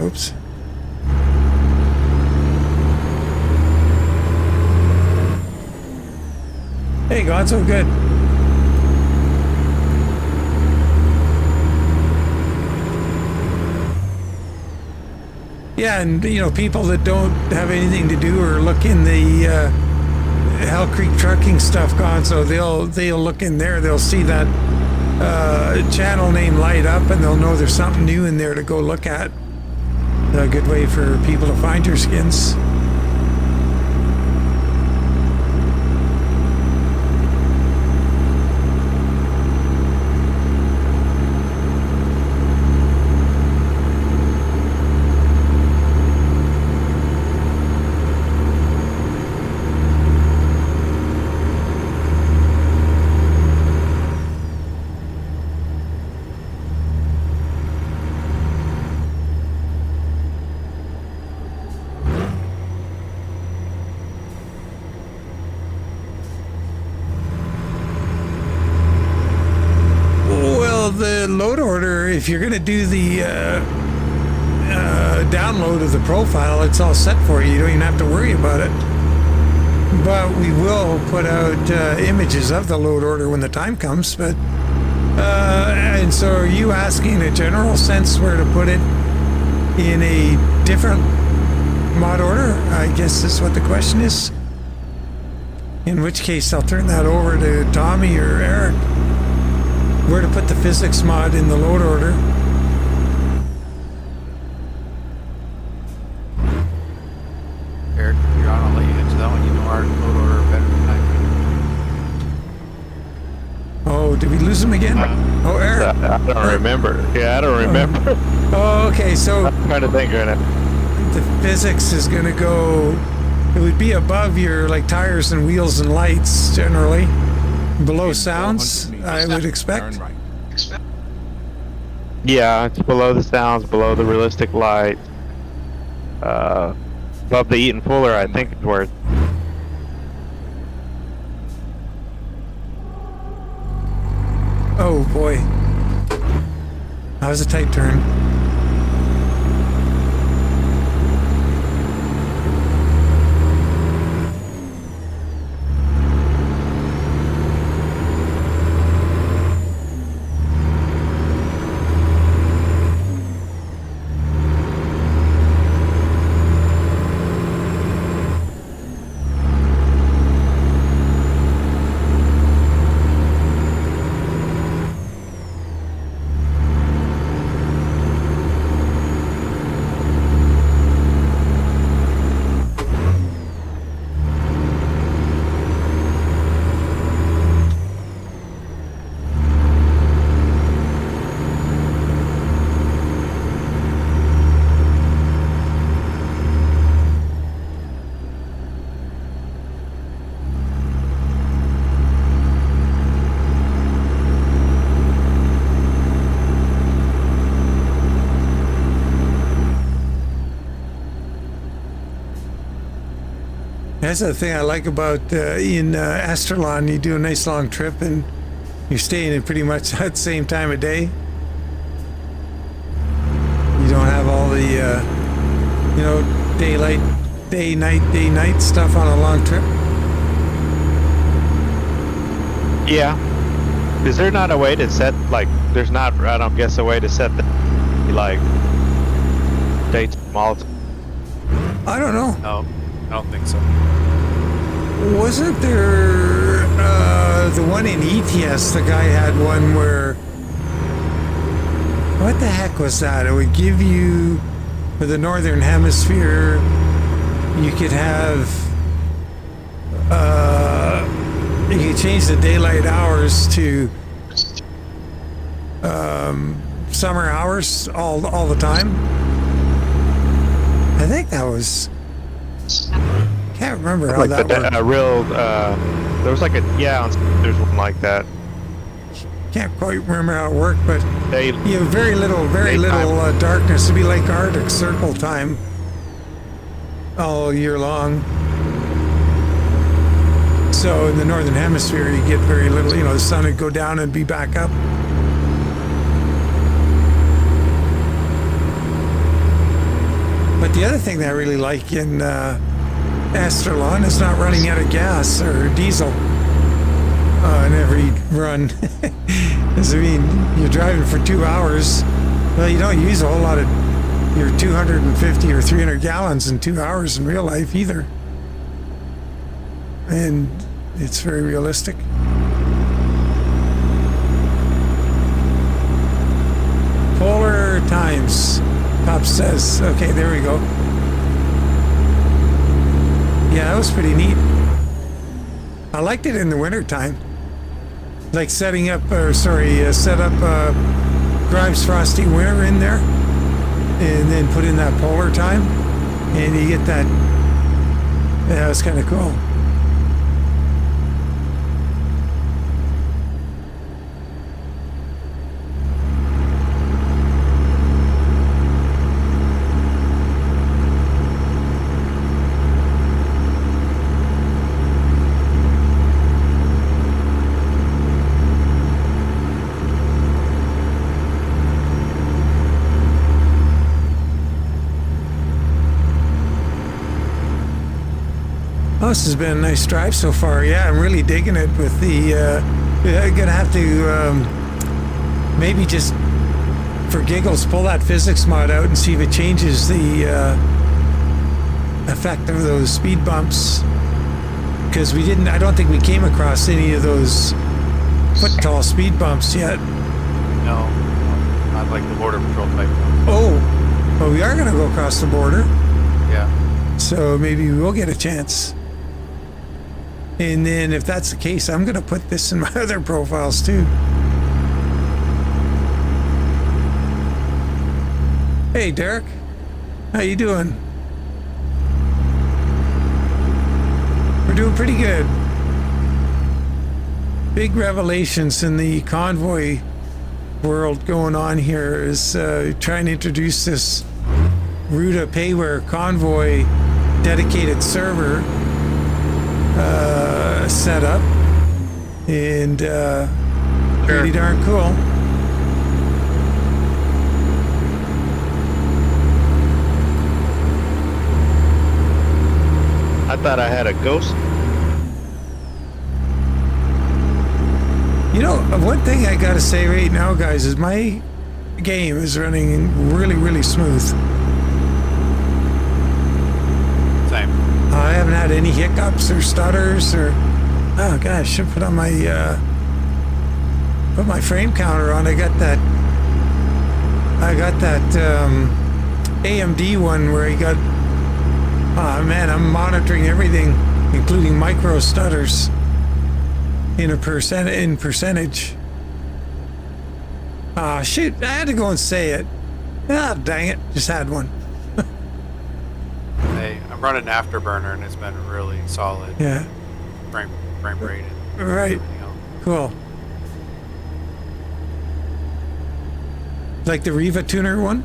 Oops. Hey, Gonzo, good. Yeah, and you know, people that don't have anything to do or look in the Hell Creek trucking stuff, Gonzo, they'll look in there. They'll see that channel name light up, and they'll know there's something new in there to go look at. A good way for people to find your skins. The load order, if you're going to do the download of the profile, it's all set for you. You don't even have to worry about it. But we will put out images of the load order when the time comes. But and so, are you asking in a general sense where to put it in a different mod order, I guess is what the question is. In which case, I'll turn that over to Tommy or Eric. Where to put the physics mod in the load order. Eric, if you're on, I'll let you into that one. You know our load order better than I do. Oh, did we lose him again? Oh, Eric. I don't remember. Yeah, I don't remember. Oh, okay, so I'm trying to think right now. the physics is going to go, it would be above your like tires and wheels and lights generally, below sounds, I would expect. Turn right. Yeah, it's below the sounds, below the realistic light. Above the Eaton Fuller, I think it's where. Oh boy, that was a tight turn. That's the thing I like about in Astralon. You do a nice long trip and you're staying in pretty much at the same time of day. You don't have all the, you know, daylight, day, night stuff on a long trip. Yeah. Is there not a way to set, like, there's not, I don't guess, a way to set the, like, dates all? I don't know. No, I don't think so. Wasn't there the one in ETS? The guy had one where, what the heck was that? It would give you, for the Northern Hemisphere, you could have, you could change the daylight hours to summer hours all the time. I think that was, can't remember how Like that worked. There was like a, yeah, there's one like that. Can't quite remember how it worked, but They, you have very little Daytime. darkness. To be like Arctic Circle time all year long. So in the Northern Hemisphere, you get very little, you know, the sun would go down and be back up. But the other thing that I really like in Astralon is not running out of gas or diesel on every run. 'Cause, I mean, you're driving for 2 hours. Well, you don't use a whole lot of your 250 or 300 gallons in 2 hours in real life either. And it's very realistic. Polar times, Pop says. Okay, there we go. Yeah, that was pretty neat. I liked it in the winter time. Like setting up, set up Grimes Frosty Winter in there, and then put in that polar time, and you get that. Yeah, it was kind of cool. Oh, this has been a nice drive so far. Yeah, I'm really digging it with the, I'm gonna have to, maybe just, for giggles, pull that physics mod out and see if it changes the effect of those speed bumps, because I don't think we came across any of those foot tall speed bumps yet. No, not like the border patrol type ones. Oh, but we are going to go across the border, Yeah. so maybe we will get a chance. And then if that's the case, I'm going to put this in my other profiles too. Hey, Derek. How you doing? We're doing pretty good. Big revelations in the Convoy world going on here is trying to introduce this Ruta Payware Convoy dedicated server setup, and pretty darn cool. I thought I had a ghost. You know, one thing I gotta say right now, guys, is my game is running really, really smooth. Same. I haven't had any hiccups or stutters or... Oh, gosh, I should put on my... put my frame counter on. I got that AMD one where I got... Oh, man, I'm monitoring everything, including micro stutters in percentage. Ah, shoot, I had to go and say it. Ah, dang it, just had one. Hey, I'm running Afterburner and it's been really solid. Yeah, Frame rate. And right, everything else. cool. Like the Riva tuner one?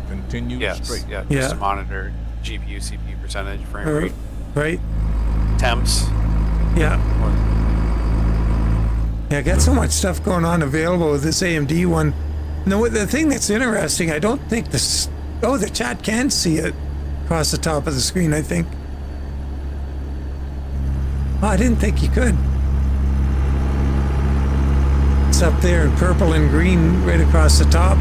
Continue Yes, straight. yeah, Yeah. just to monitor GPU, CPU percentage, frame Or- rate, Right, temps. yeah. Yeah, I got so much stuff going on available with this AMD one. No, the thing that's interesting, I don't think this... Oh, the chat can see it across the top of the screen, I think. Oh, I didn't think you could. It's up there in purple and green right across the top.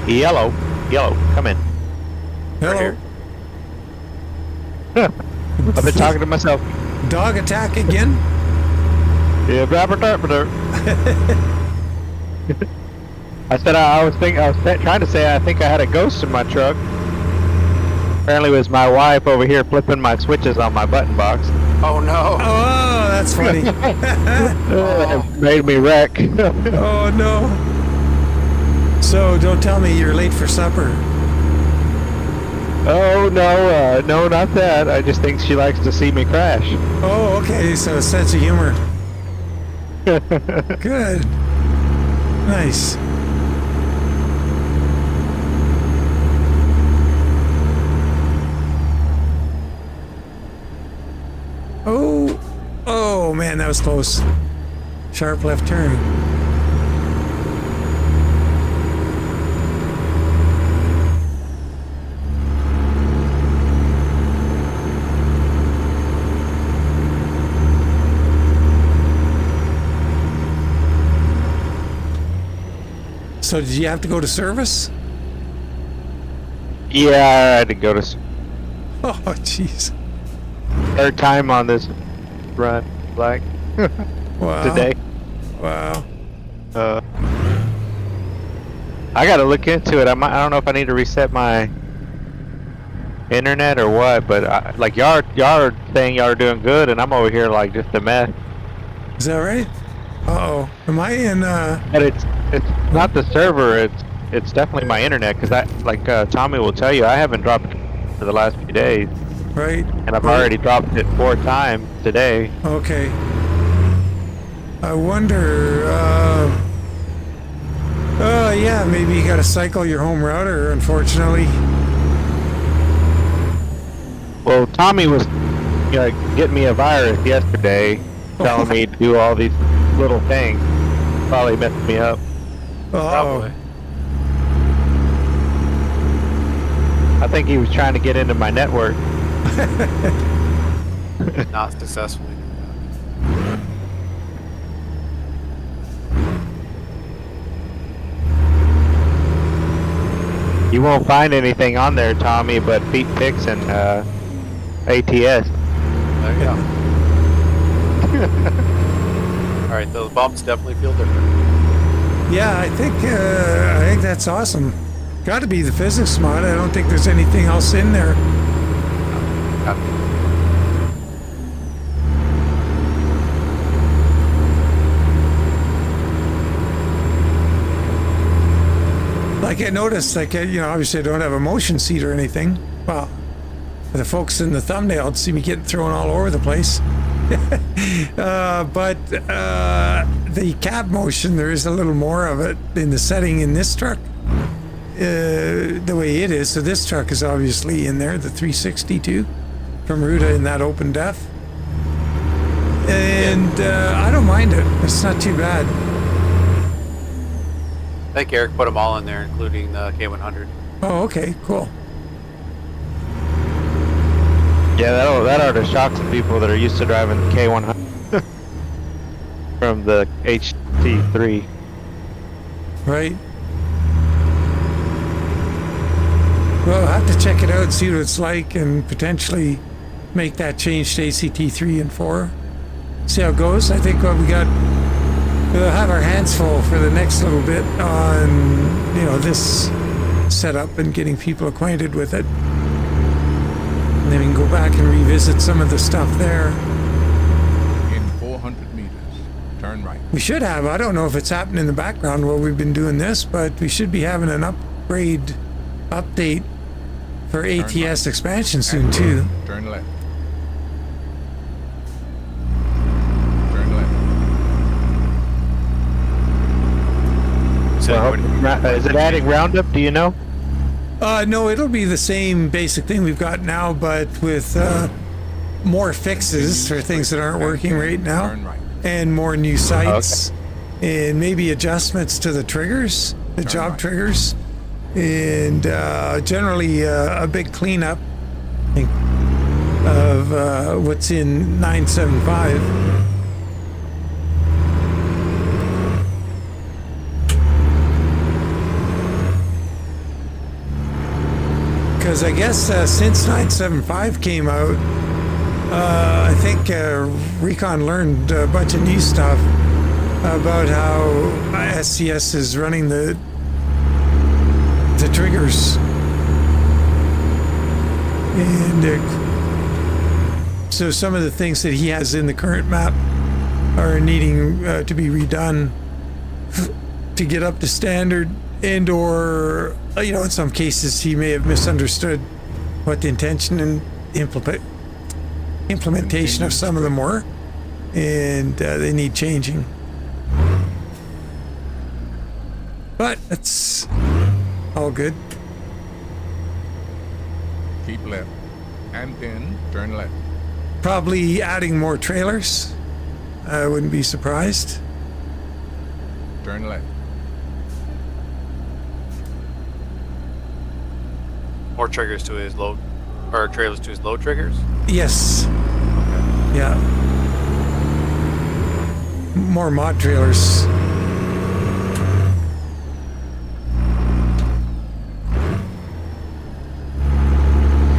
Yellow, come in. Hello. I've been talking to myself. Dog attack again? Yeah, I said I was trying to say I think I had a ghost in my truck. Apparently, it was my wife over here flipping my switches on my button box. Oh no! Oh, that's funny. It made me wreck. Oh, no. So, don't tell me you're late for supper. Oh no, no, not that. I just think she likes to see me crash. Oh, okay, so a sense of humor. Good. Nice. Oh man, that was close. Sharp left turn. So did you have to go to service? Yeah, I had to go to Oh, jeez. third time on this run, like Wow. today. Wow. I gotta look into it. I don't know if I need to reset my internet or what, but like y'all are saying y'all are doing good, and I'm over here like just a mess. Is that right? Uh-oh. Am I in, But it's not the server. It's definitely my internet, because Tommy will tell you, I haven't dropped it for the last few days, right? and I've Right. already dropped it 4 times today. Okay. I wonder, yeah, maybe you gotta cycle your home router, unfortunately. Well, Tommy was getting me a virus yesterday, telling me to do all these little things. Probably messed me up. Probably. I think he was trying to get into my network. Not successfully. You won't find anything on there, Tommy, but feet picks and ATS. There you go. All right, those bumps definitely feel different. Yeah, I think that's awesome. Got to be the physics mod. I don't think there's anything else in there. Like I noticed, obviously I don't have a motion seat or anything. Well, for the folks in the thumbnail, see me getting thrown all over the place. But the cab motion, there is a little more of it in the setting in this truck, the way it is. So this truck is obviously in there, the 362 from Ruta in that open def. And I don't mind it. It's not too bad. I think Eric put them all in there, including the K100. Oh, okay, cool. Yeah, that ought to shock some people that are used to driving the K100 from the HT3. Right. Well, I'll have to check it out and see what it's like and potentially make that change to ACT3 and 4. See how it goes. I think we'll have our hands full for the next little bit on, this setup and getting people acquainted with it. And then we can go back and revisit some of the stuff there. In 400 meters, turn right. We should have, I don't know if it's happened in the background while we've been doing this, but we should be having an update for ATS right. expansion soon too. Turn left. Turn left. So Is it adding Roundup? Do you know? No, it'll be the same basic thing we've got now, but with more fixes for things that aren't working right now, Turn right. and more new sites, and maybe adjustments to the triggers, the job right. triggers, and generally a big cleanup of what's in 975. Because I guess since 975 came out, I think Recon learned a bunch of new stuff about how SCS is running the triggers. And so some of the things that he has in the current map are needing to be redone to get up to standard, and or in some cases he may have misunderstood what the intention and implementation of some of them were, and they need changing. But it's all good. Keep left. And then turn left. Probably adding more trailers. I wouldn't be surprised. Turn left. more triggers to his load, or trailers to his load triggers? Yes. Okay. Yeah. More mod trailers. In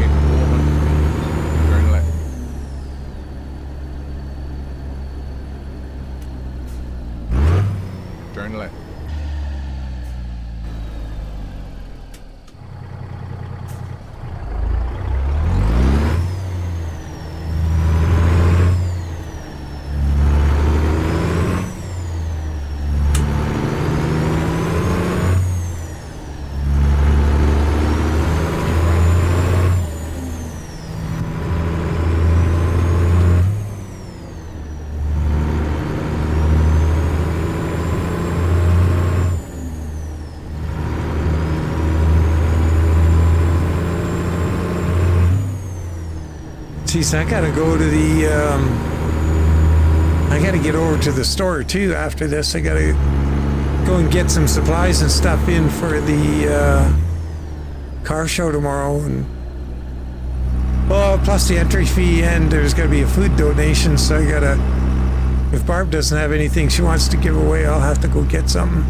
400 meters, turn left. Turn left. Geez, I gotta go to the, I gotta get over to the store too after this. I gotta go and get some supplies and stuff in for the car show tomorrow, and well, plus the entry fee, and there's gotta be a food donation, so I gotta, if Barb doesn't have anything she wants to give away, I'll have to go get something.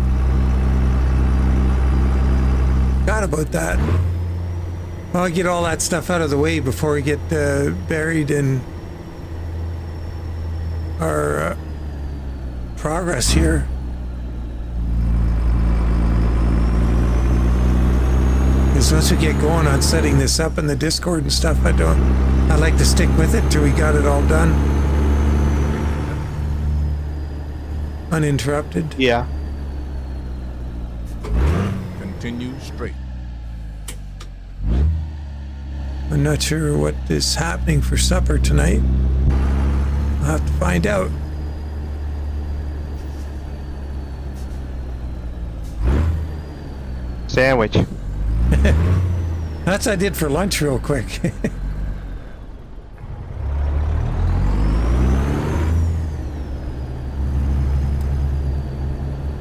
God, bad about that. Well, I'll get all that stuff out of the way before we get buried in our progress here. Because once we get going on setting this up in the Discord and stuff, I like to stick with it till we got it all done. Uninterrupted. Yeah. Continue straight. I'm not sure what is happening for supper tonight. I'll have to find out. Sandwich. That's what I did for lunch real quick.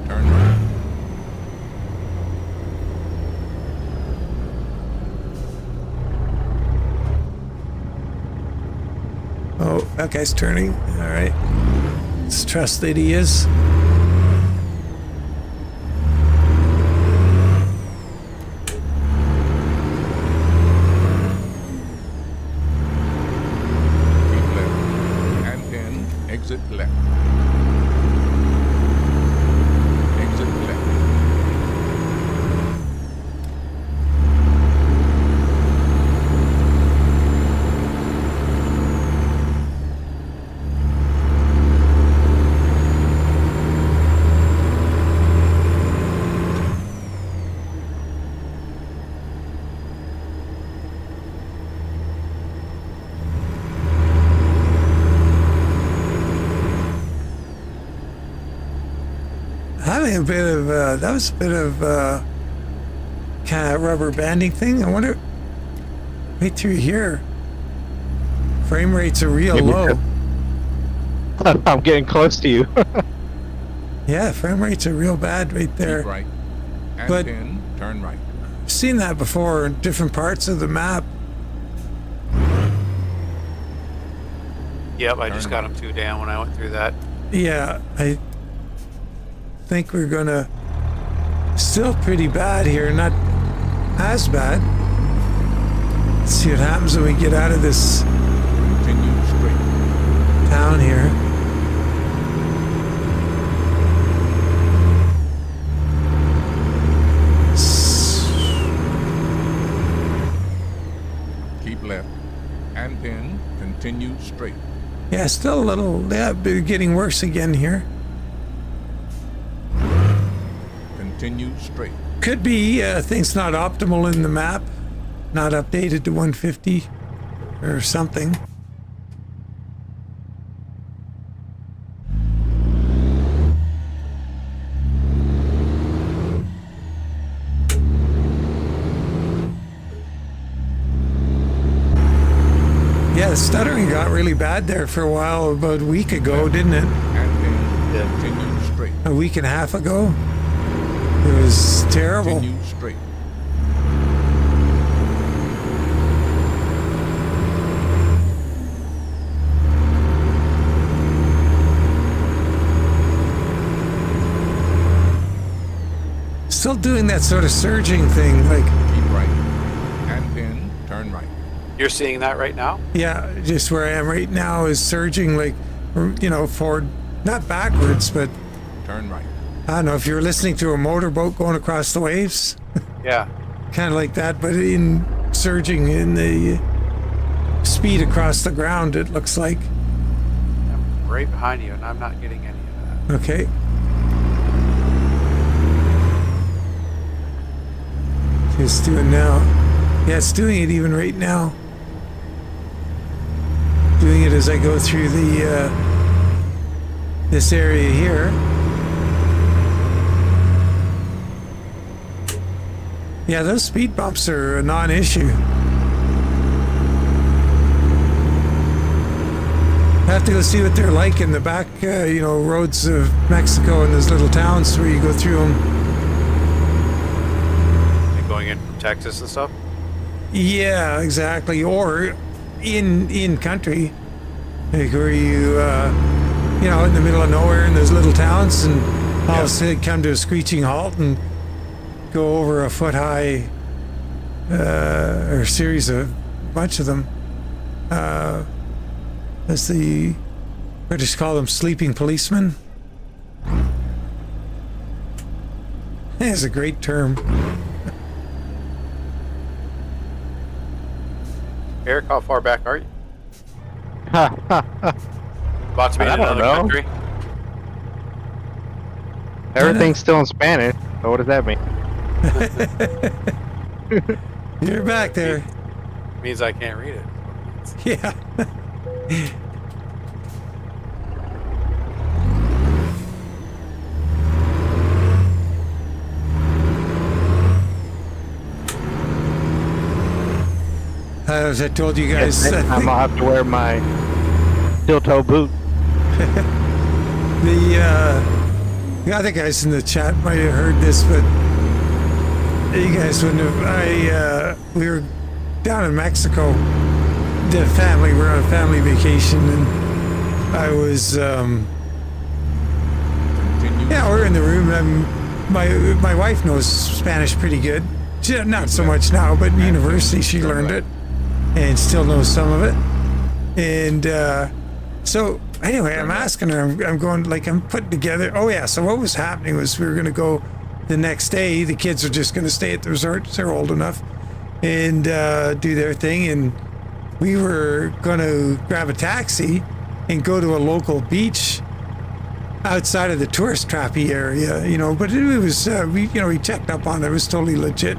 Turn right. Oh, that guy's turning. All right. Let's trust that he is. Keep left. And then exit left. Exit left. Having a bit of that was a bit of kind of rubber banding thing. I wonder. Right through here, frame rates are real Maybe low. I'm getting close to you. Yeah, frame rates are real bad right there. Keep right. And But- then turn right. I've seen that before in different parts of the map. Yep, I just got him 2 down when I went through that. Yeah, I think we're gonna still pretty bad here, not as bad. Let's see what happens when we get out of this Continue straight. town here. Keep left. And then continue straight. Yeah, still a little, yeah, but getting worse again here. Continue straight. Could be things not optimal in the map, not updated to 150 or something. Yeah, the stuttering got really bad there for a while, about a week ago, didn't it? And then continue straight. A week and a half ago. It was terrible. Continue straight. Still doing that sort of surging thing, like, Keep right. And then turn right. You're seeing that right now? yeah, just where I am right now is surging, like, you know, forward, not backwards, but Turn right. I don't know if you're listening to a motorboat going across the waves, Yeah. kind of like that, but in surging in the speed across the ground, it looks like. I'm right behind you, and I'm not getting any of that. Okay. It's doing now. Yeah, it's doing it even right now. Doing it as I go through the this area here. Yeah, those speed bumps are a non-issue. I have to go see what they're like in the back, you know, roads of Mexico and those little towns where you go through them. Like going in from Texas and stuff? Yeah, exactly. Or in country, like where you know, in the middle of nowhere in those little towns, and all of a sudden come to a screeching halt and go over a foot-high or a series of bunch of them. As the British call them, sleeping policemen. It's a great term. Eric, how far back are you? About to be in I don't another know. country? Everything's still in Spanish. So what does that mean? You're back there. Means I can't read it. Yeah. As I told you guys, Next time I'll have to wear my steel-toe boot. the other guys in the chat might have heard this, but you guys wouldn't have. We were down in Mexico. The family, we're on a family vacation, and I was, yeah, we're in the room. My wife knows Spanish pretty good. Not so much now, but in university she learned it, and still knows some of it. And so anyway, I'm asking her. I'm going like I'm putting together. Oh yeah. So what was happening was we were going to go the next day. The kids are just going to stay at the resort. They're old enough, and do their thing. And we were going to grab a taxi and go to a local beach outside of the tourist trappy area, you know. But it was we checked up on it. It was totally legit,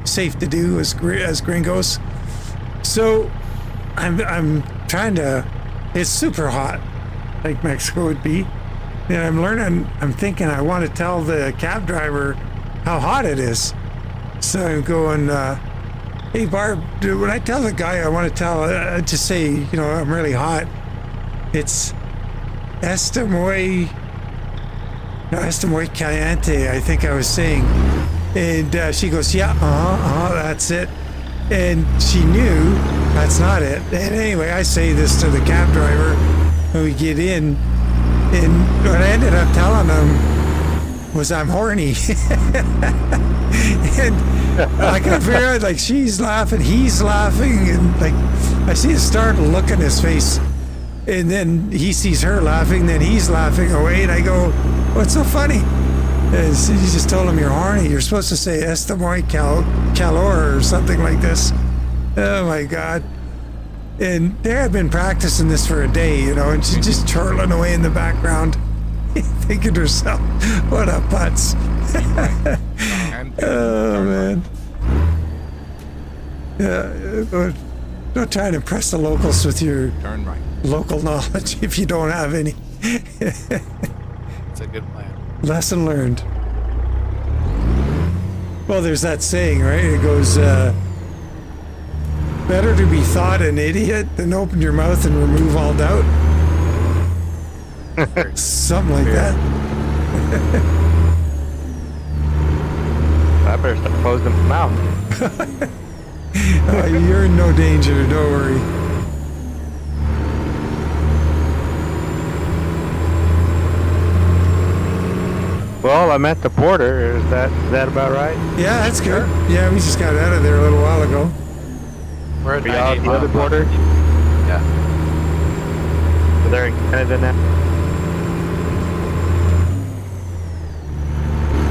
safe to do as gringos. So I'm trying to. It's super hot, like Mexico would be, and I'm thinking I want to tell the cab driver how hot it is. So I'm going, hey Barb, dude, when I tell the guy I want to tell, just say, I'm really hot. It's Está muy caliente, I think I was saying. And she goes, yeah, that's it. And she knew that's not it. And anyway, I say this to the cab driver when we get in. And what I ended up telling him was I'm horny. And I can figure out, like, she's laughing, he's laughing. And, like, I see a startled look in his face. And then he sees her laughing, then he's laughing away. And I go, what's so funny? And so you just told him you're horny. You're supposed to say "Está muy calor" or something like this. Oh my God! And they had been practicing this for a day, and she's just chortling away in the background, thinking to herself, "What a putz!" Oh man! Yeah, don't try and impress the locals with your Turn right. local knowledge if you don't have any. It's a good plan. Lesson learned. Well, there's that saying, right? It goes, better to be thought an idiot than open your mouth and remove all doubt. Something like that. I better start closing my mouth. You're in no danger, don't worry. Well, I'm at the border. Is that about right? Yeah, that's good. Yeah, we just got out of there a little while ago. We're at Are you out 98 the other miles. border? Yeah. So they're in Canada now.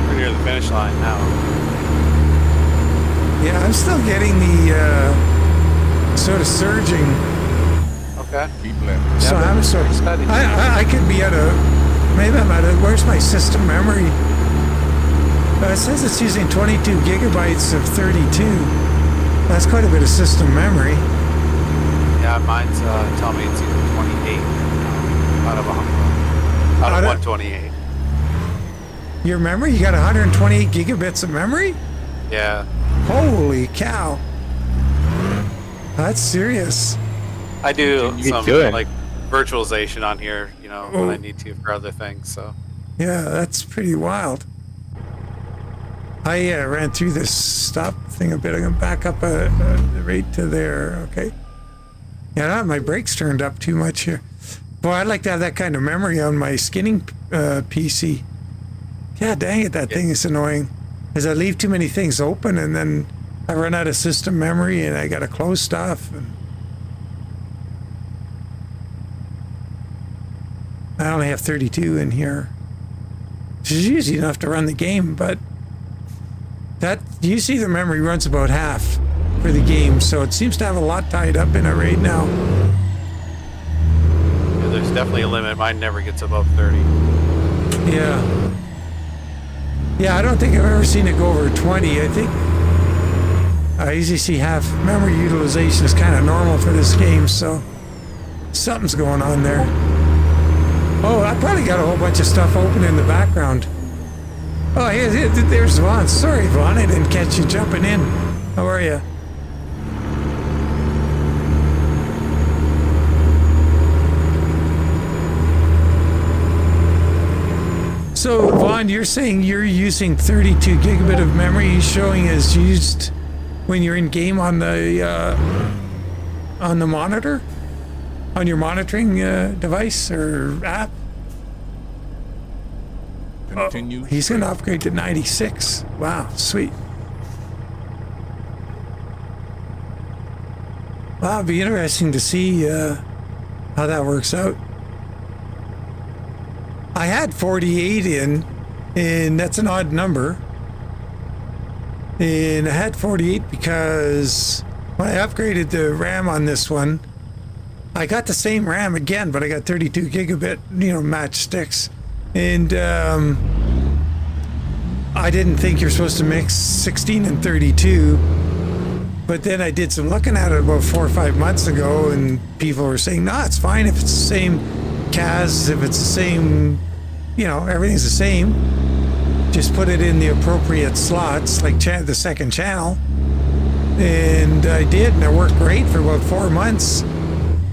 We're near the finish line now. Yeah, I'm still getting the sort of surging. Okay. Keep left. So I'm sort of. Steady. I could be at a. Maybe I'm at a. Where's my system memory? It says it's using 22 gigabytes of 32. That's quite a bit of system memory. Yeah, mine's telling me it's either 28 out of 128. Your memory? You got 128 gigabits of memory? Yeah. Holy cow. That's serious. I do You some do it. like virtualization on here, when I need to for other things. So Yeah, that's pretty wild. I ran through this stop thing a bit. I'm going to back up right to there. Okay. Yeah, I don't have my brakes turned up too much here. Boy, I'd like to have that kind of memory on my skinning PC. Yeah, dang it, that thing is annoying. As I leave too many things open, and then I run out of system memory and I got to close stuff. And I only have 32 in here, which is usually enough to run the game, but that usually the memory runs about half for the game, so it seems to have a lot tied up in it right now. Yeah, there's definitely a limit. Mine never gets above 30. Yeah. Yeah, I don't think I've ever seen it go over 20. I think I usually see half memory utilization is kind of normal for this game, so something's going on there. Oh, I probably got a whole bunch of stuff open in the background. Oh, there's Vaughn. Sorry, Vaughn, I didn't catch you jumping in. How are you? So, Vaughn, you're saying you're using 32 gigabit of memory, showing as used when you're in game on the monitor, on your monitoring device or app? Continue. He's going to upgrade to 96. Wow, sweet. Wow, it'd be interesting to see how that works out. I had 48 in, and that's an odd number. And I had 48 because when I upgraded the RAM on this one, I got the same RAM again, but I got 32 gigabit, match sticks. And I didn't think you're supposed to mix 16 and 32. But then I did some looking at it about 4 or 5 months ago, and people were saying, no, it's fine if it's the same CAS, if it's the same, everything's the same. Just put it in the appropriate slots, like the second channel. And I did, and it worked great for about 4 months.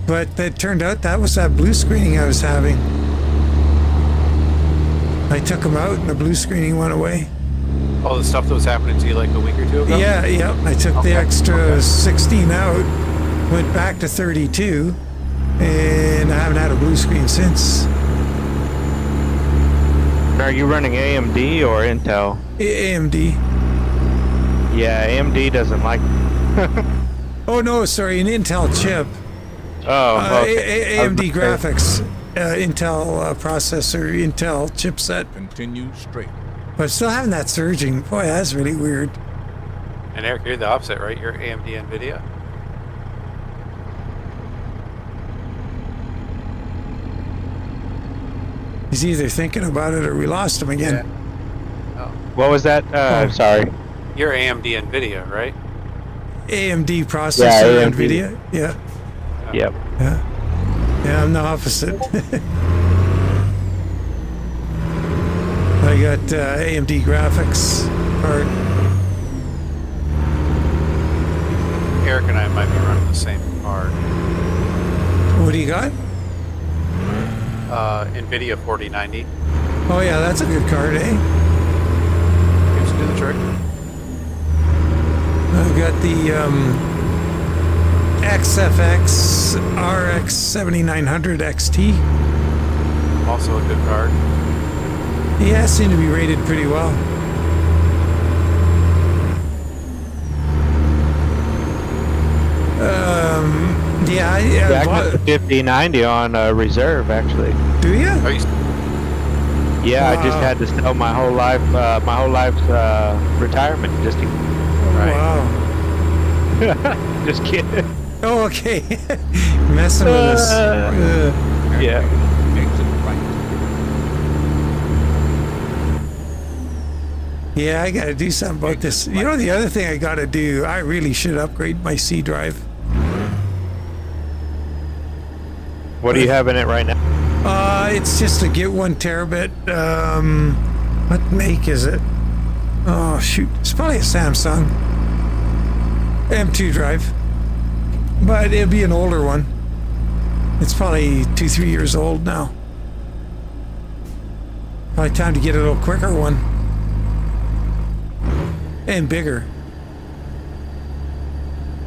But it turned out that was that blue screening I was having. I took them out, and the blue screening went away. All the stuff that was happening to you like a week or two ago? Yeah. I took the extra 16 out, went back to 32, and I haven't had a blue screen since. Are you running AMD or Intel? AMD. Yeah, AMD doesn't like. Oh no, sorry, an Intel chip. Oh, okay. AMD graphics, Intel processor, Intel chipset. Continue straight. But still having that surging. Boy, that's really weird. And Eric, you're the opposite, right? You're AMD NVIDIA. He's either thinking about it or we lost him again. Yeah. Oh. What was that? Sorry. You're AMD NVIDIA, right? AMD processor, AMD. NVIDIA. Yeah. Yep. Yeah, I'm the opposite. I got AMD graphics part. Eric and I might be running the same card. What do you got? NVIDIA 4090. Oh yeah, that's a good card, eh? Seems to do the trick. I've got the XFX RX 7900 XT. Also a good card. Yeah, it seemed to be rated pretty well. Yeah, I got the 5090 on reserve, actually. do you? Are you Yeah, I just Wow. had to sell my whole life's retirement just to. Right. Wow. Just kidding. Oh, okay. Messing with us. Yeah. Exit right. Yeah, I gotta do something about this. You know, the other thing I gotta do, I really should upgrade my C drive. What do you have in it right now? It's just to get 1 terabit. What make is it? Oh shoot, it's probably a Samsung M2 drive, but it'll be an older one. It's probably 2-3 years old now. Probably time to get a little quicker one and bigger.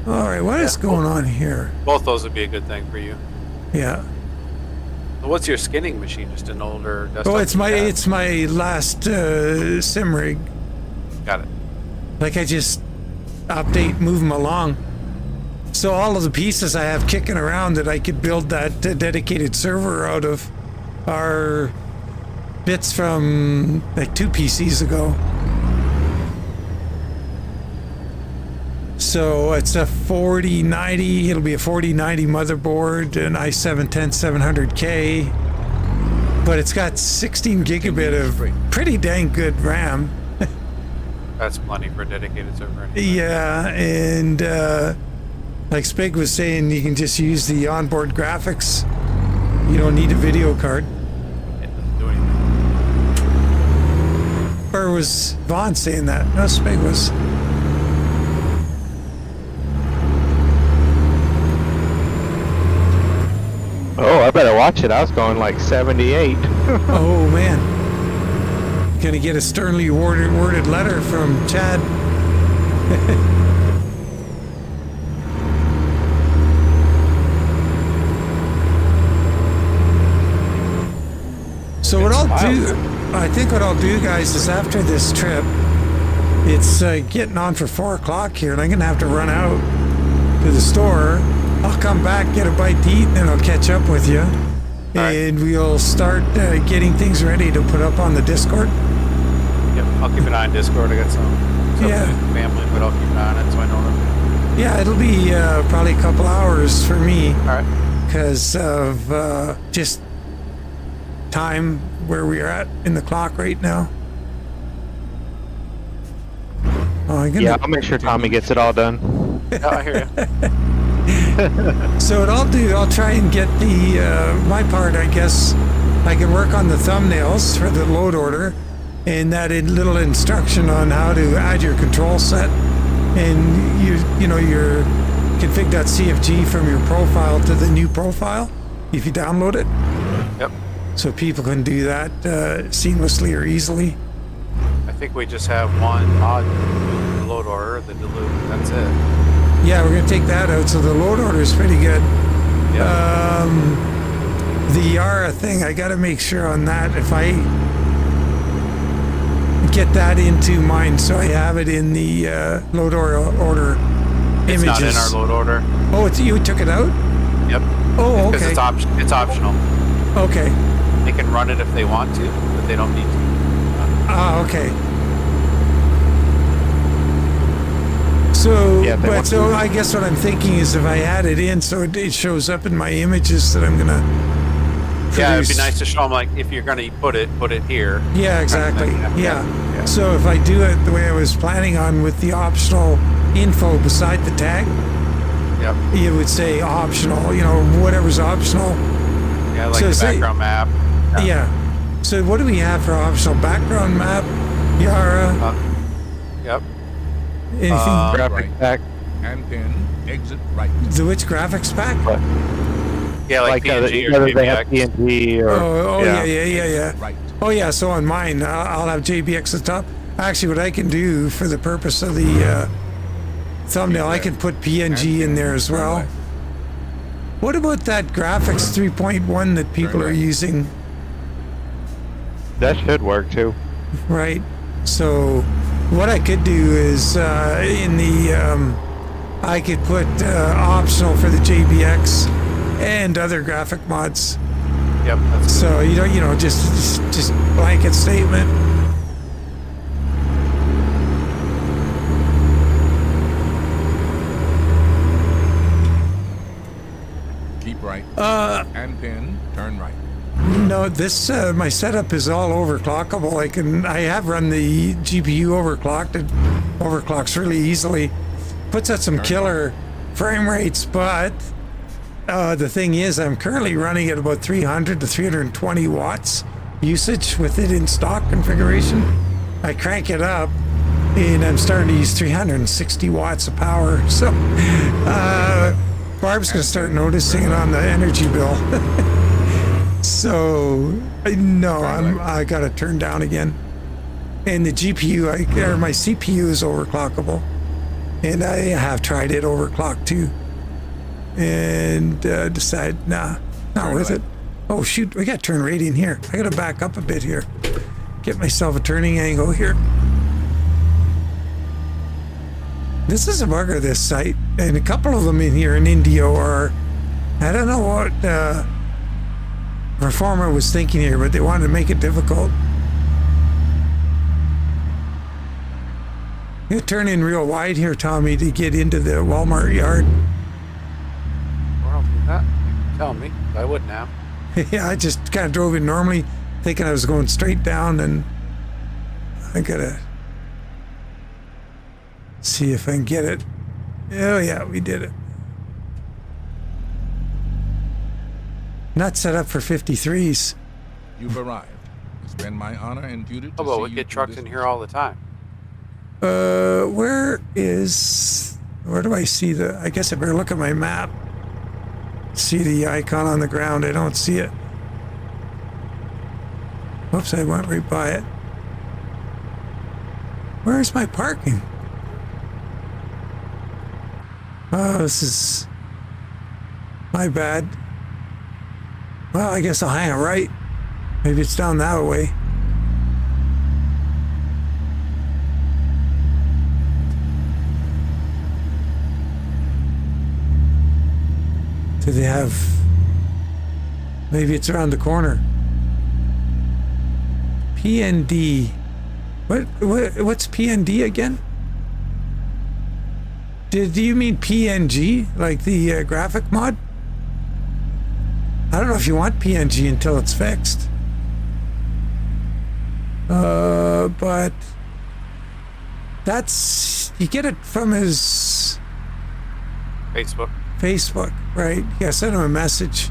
All right, what is going on here? Both those would be a good thing for you. Yeah. So what's your skinning machine? Just an older desktop? Oh, it's my pad? it's my last sim rig. Got it. Like I update, move them along. So all of the pieces I have kicking around that I could build that dedicated server out of are bits from like 2 PCs ago. So it's a 4090, it'll be a 4090 motherboard, an i7-10700K, but it's got 16 gigabit of pretty dang good RAM. That's plenty for a dedicated server. Yeah, and like Spig was saying, you can just use the onboard graphics. You don't need a video card. It doesn't do anything. Or was Vaughn saying that? No, Spig was. Oh, I better watch it. I was going like 78. Oh man. Gonna get a sternly worded letter from Chad. So what I'll do, I think what I'll do, guys, is after this trip, it's getting on for 4 o'clock here, and I'm gonna have to run out to the store. I'll come back, get a bite to eat, and then I'll catch up with you. And we'll start getting things ready to put up on the Discord. Yep, I'll keep an eye on Discord. I got some family, but I'll keep an eye on it so I know what I'm doing. Yeah, it'll be probably a couple hours for me. All right. Because of just time where we are at in the clock right now. Oh, Yeah, I'll make sure Tommy gets it all done. Oh, I hear you. So what I'll do, I'll try and get the my part. I guess I can work on the thumbnails for the load order, and that little instruction on how to add your control set, and you know your config.cfg from your profile to the new profile if you download it. Yep. So people can do that seamlessly or easily. I think we just have one mod the load order, the dilute. That's it. Yeah, we're going to take that out. So the load order is pretty good. Yeah. The Yara thing, I got to make sure on that. If I get that into mine, so I have it in the load order It's images. not in our load order. Oh, you took it out? Yep. Oh, Because okay. it's optional. Okay. They can run it if they want to, but they don't need to. Ah, okay. So, Yeah, they want so to. I guess what I'm thinking is if I add it in, so it shows up in my images that I'm gonna produce. Yeah, it'd be nice to show them, like, if you're going to put it here. Yeah, exactly. Yeah. Yeah. Yeah. So if I do it the way I was planning on with the optional info beside the tag, Yep. you would say optional, you know, whatever's optional. Yeah, like So the say- background map. Yeah. So what do we have for optional background map? Yara? Yep. Anything? Graphic right. pack. And then exit right. Which graphics pack? Yeah, like PNG or whether they have JPX. PNG or Oh, yeah. Right. Oh, yeah. So on mine, I'll have JBX at the top. Actually, what I can do for the purpose of the thumbnail, I can put PNG in there as well. What about that graphics 3.1 that people are using? that should work too. Right. So what I could do is in the I could put optional for the JBX and other graphic mods. Yep. That's So you know, just blanket statement. Keep right. And then turn right. No, this my setup is all overclockable. I have run the GPU overclocked. It overclocks really easily. Puts out some killer frame rates, but the thing is, I'm currently running at about 300 to 320 watts usage with it in stock configuration. I crank it up, and I'm starting to use 360 watts of power. So Barb's gonna start noticing it on the energy bill. So no, I got to turn down again. And the GPU, or my CPU is overclockable, and I have tried it overclocked too, and decided nah, not worth it. Oh shoot, we got to turn radian here. I got to back up a bit here, get myself a turning angle here. This is a bugger, this site. And a couple of them in here in Indio are... I don't know what Reformer was thinking here, but they wanted to make it difficult. You turn in real wide here, Tommy, to get into the Walmart yard. Well, that, tell me. I wouldn't have. Yeah, I just kind of drove in normally, thinking I was going straight down, and I gotta see if I can get it. Oh yeah, we did it. Not set up for 53s. You've arrived. It's been my honor and duty to Oh, well, see we you get through trucks this in here all the time. Where do I see I guess I better look at my map. See the icon on the ground. I don't see it. Whoops, I went right by it. Where's my parking? Oh, this is my bad. Well, I guess I'll hang a right. Maybe it's down that way. Do they have... Maybe it's around the corner. PND. What's PND again? Do you mean PNG? Like the graphic mod? I don't know if you want PNG until it's fixed. But... That's... You get it from his... Facebook, right? Yeah, send him a message.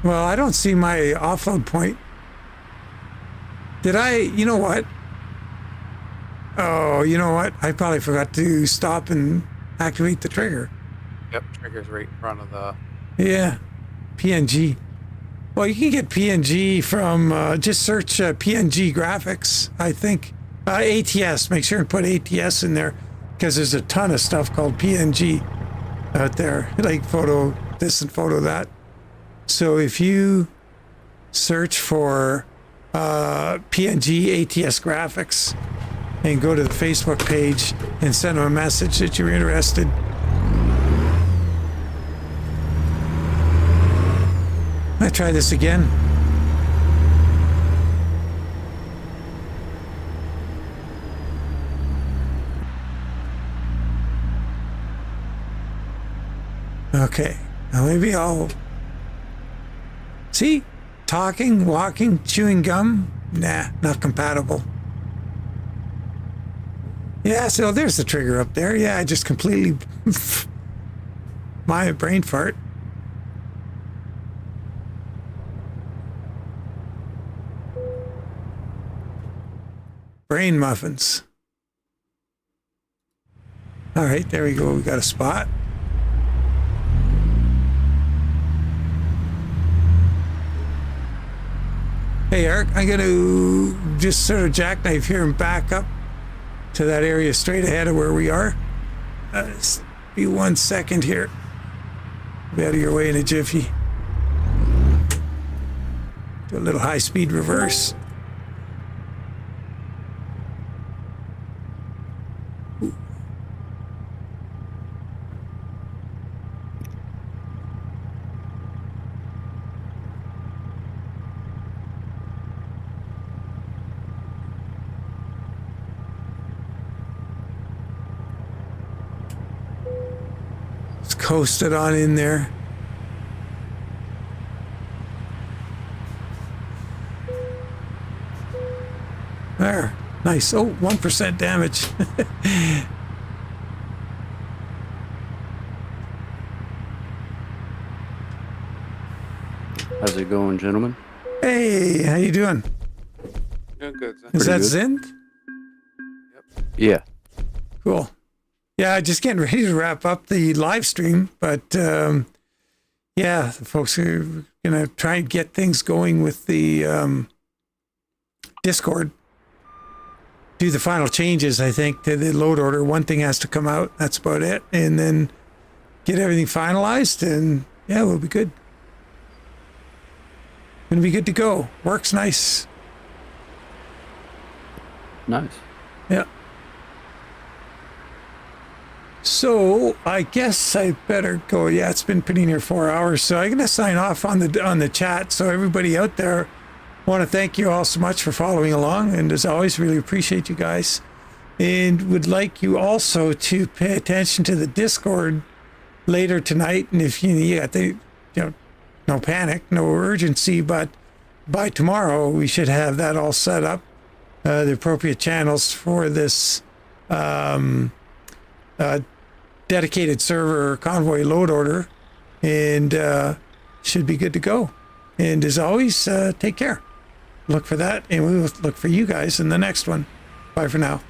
Well, I don't see my offload point. Did I? You know what? Oh, you know what? I probably forgot to stop and activate the trigger. Yep, trigger's right in front of the... Yeah, PNG. Well, you can get PNG from, just search PNG graphics, I think. ATS, make sure and put ATS in there, because there's a ton of stuff called PNG out there, like photo this and photo that. So if you search for PNG ATS graphics and go to the Facebook page and send them a message that you're interested. I try this again. Okay, now maybe I'll... See? Talking, walking, chewing gum? Nah, not compatible. Yeah, so there's the trigger up there. Yeah, I just completely... my brain fart. Brain muffins. All right, there we go. We got a spot. Hey, Eric, I'm going to just sort of jackknife here and back up to that area straight ahead of where we are. Just be 1 second here. Be out of your way in a jiffy. Do a little high-speed reverse. Coasted on in there. There. Nice. Oh, 1% damage. How's it going, gentlemen? Hey, how you doing? Doing good, son. Is that good. Zend? Yeah. Cool. Yeah, just getting ready to wrap up the live stream, but yeah, the folks are gonna try and get things going with the Discord. Do the final changes, I think, to the load order. One thing has to come out. That's about it, and then get everything finalized, and yeah, we'll be good. Gonna be good to go. Works nice. Nice. Yeah. So I guess I better go. Yeah, it's been pretty near 4 hours, so I'm gonna sign off on the chat. So everybody out there, want to thank you all so much for following along, and as always, really appreciate you guys, and would like you also to pay attention to the Discord later tonight. And if you got the, no panic, no urgency, but by tomorrow we should have that all set up, the appropriate channels for this dedicated server Convoy load order, and should be good to go. And as always, take care. Look for that, and we will look for you guys in the next one. Bye for now.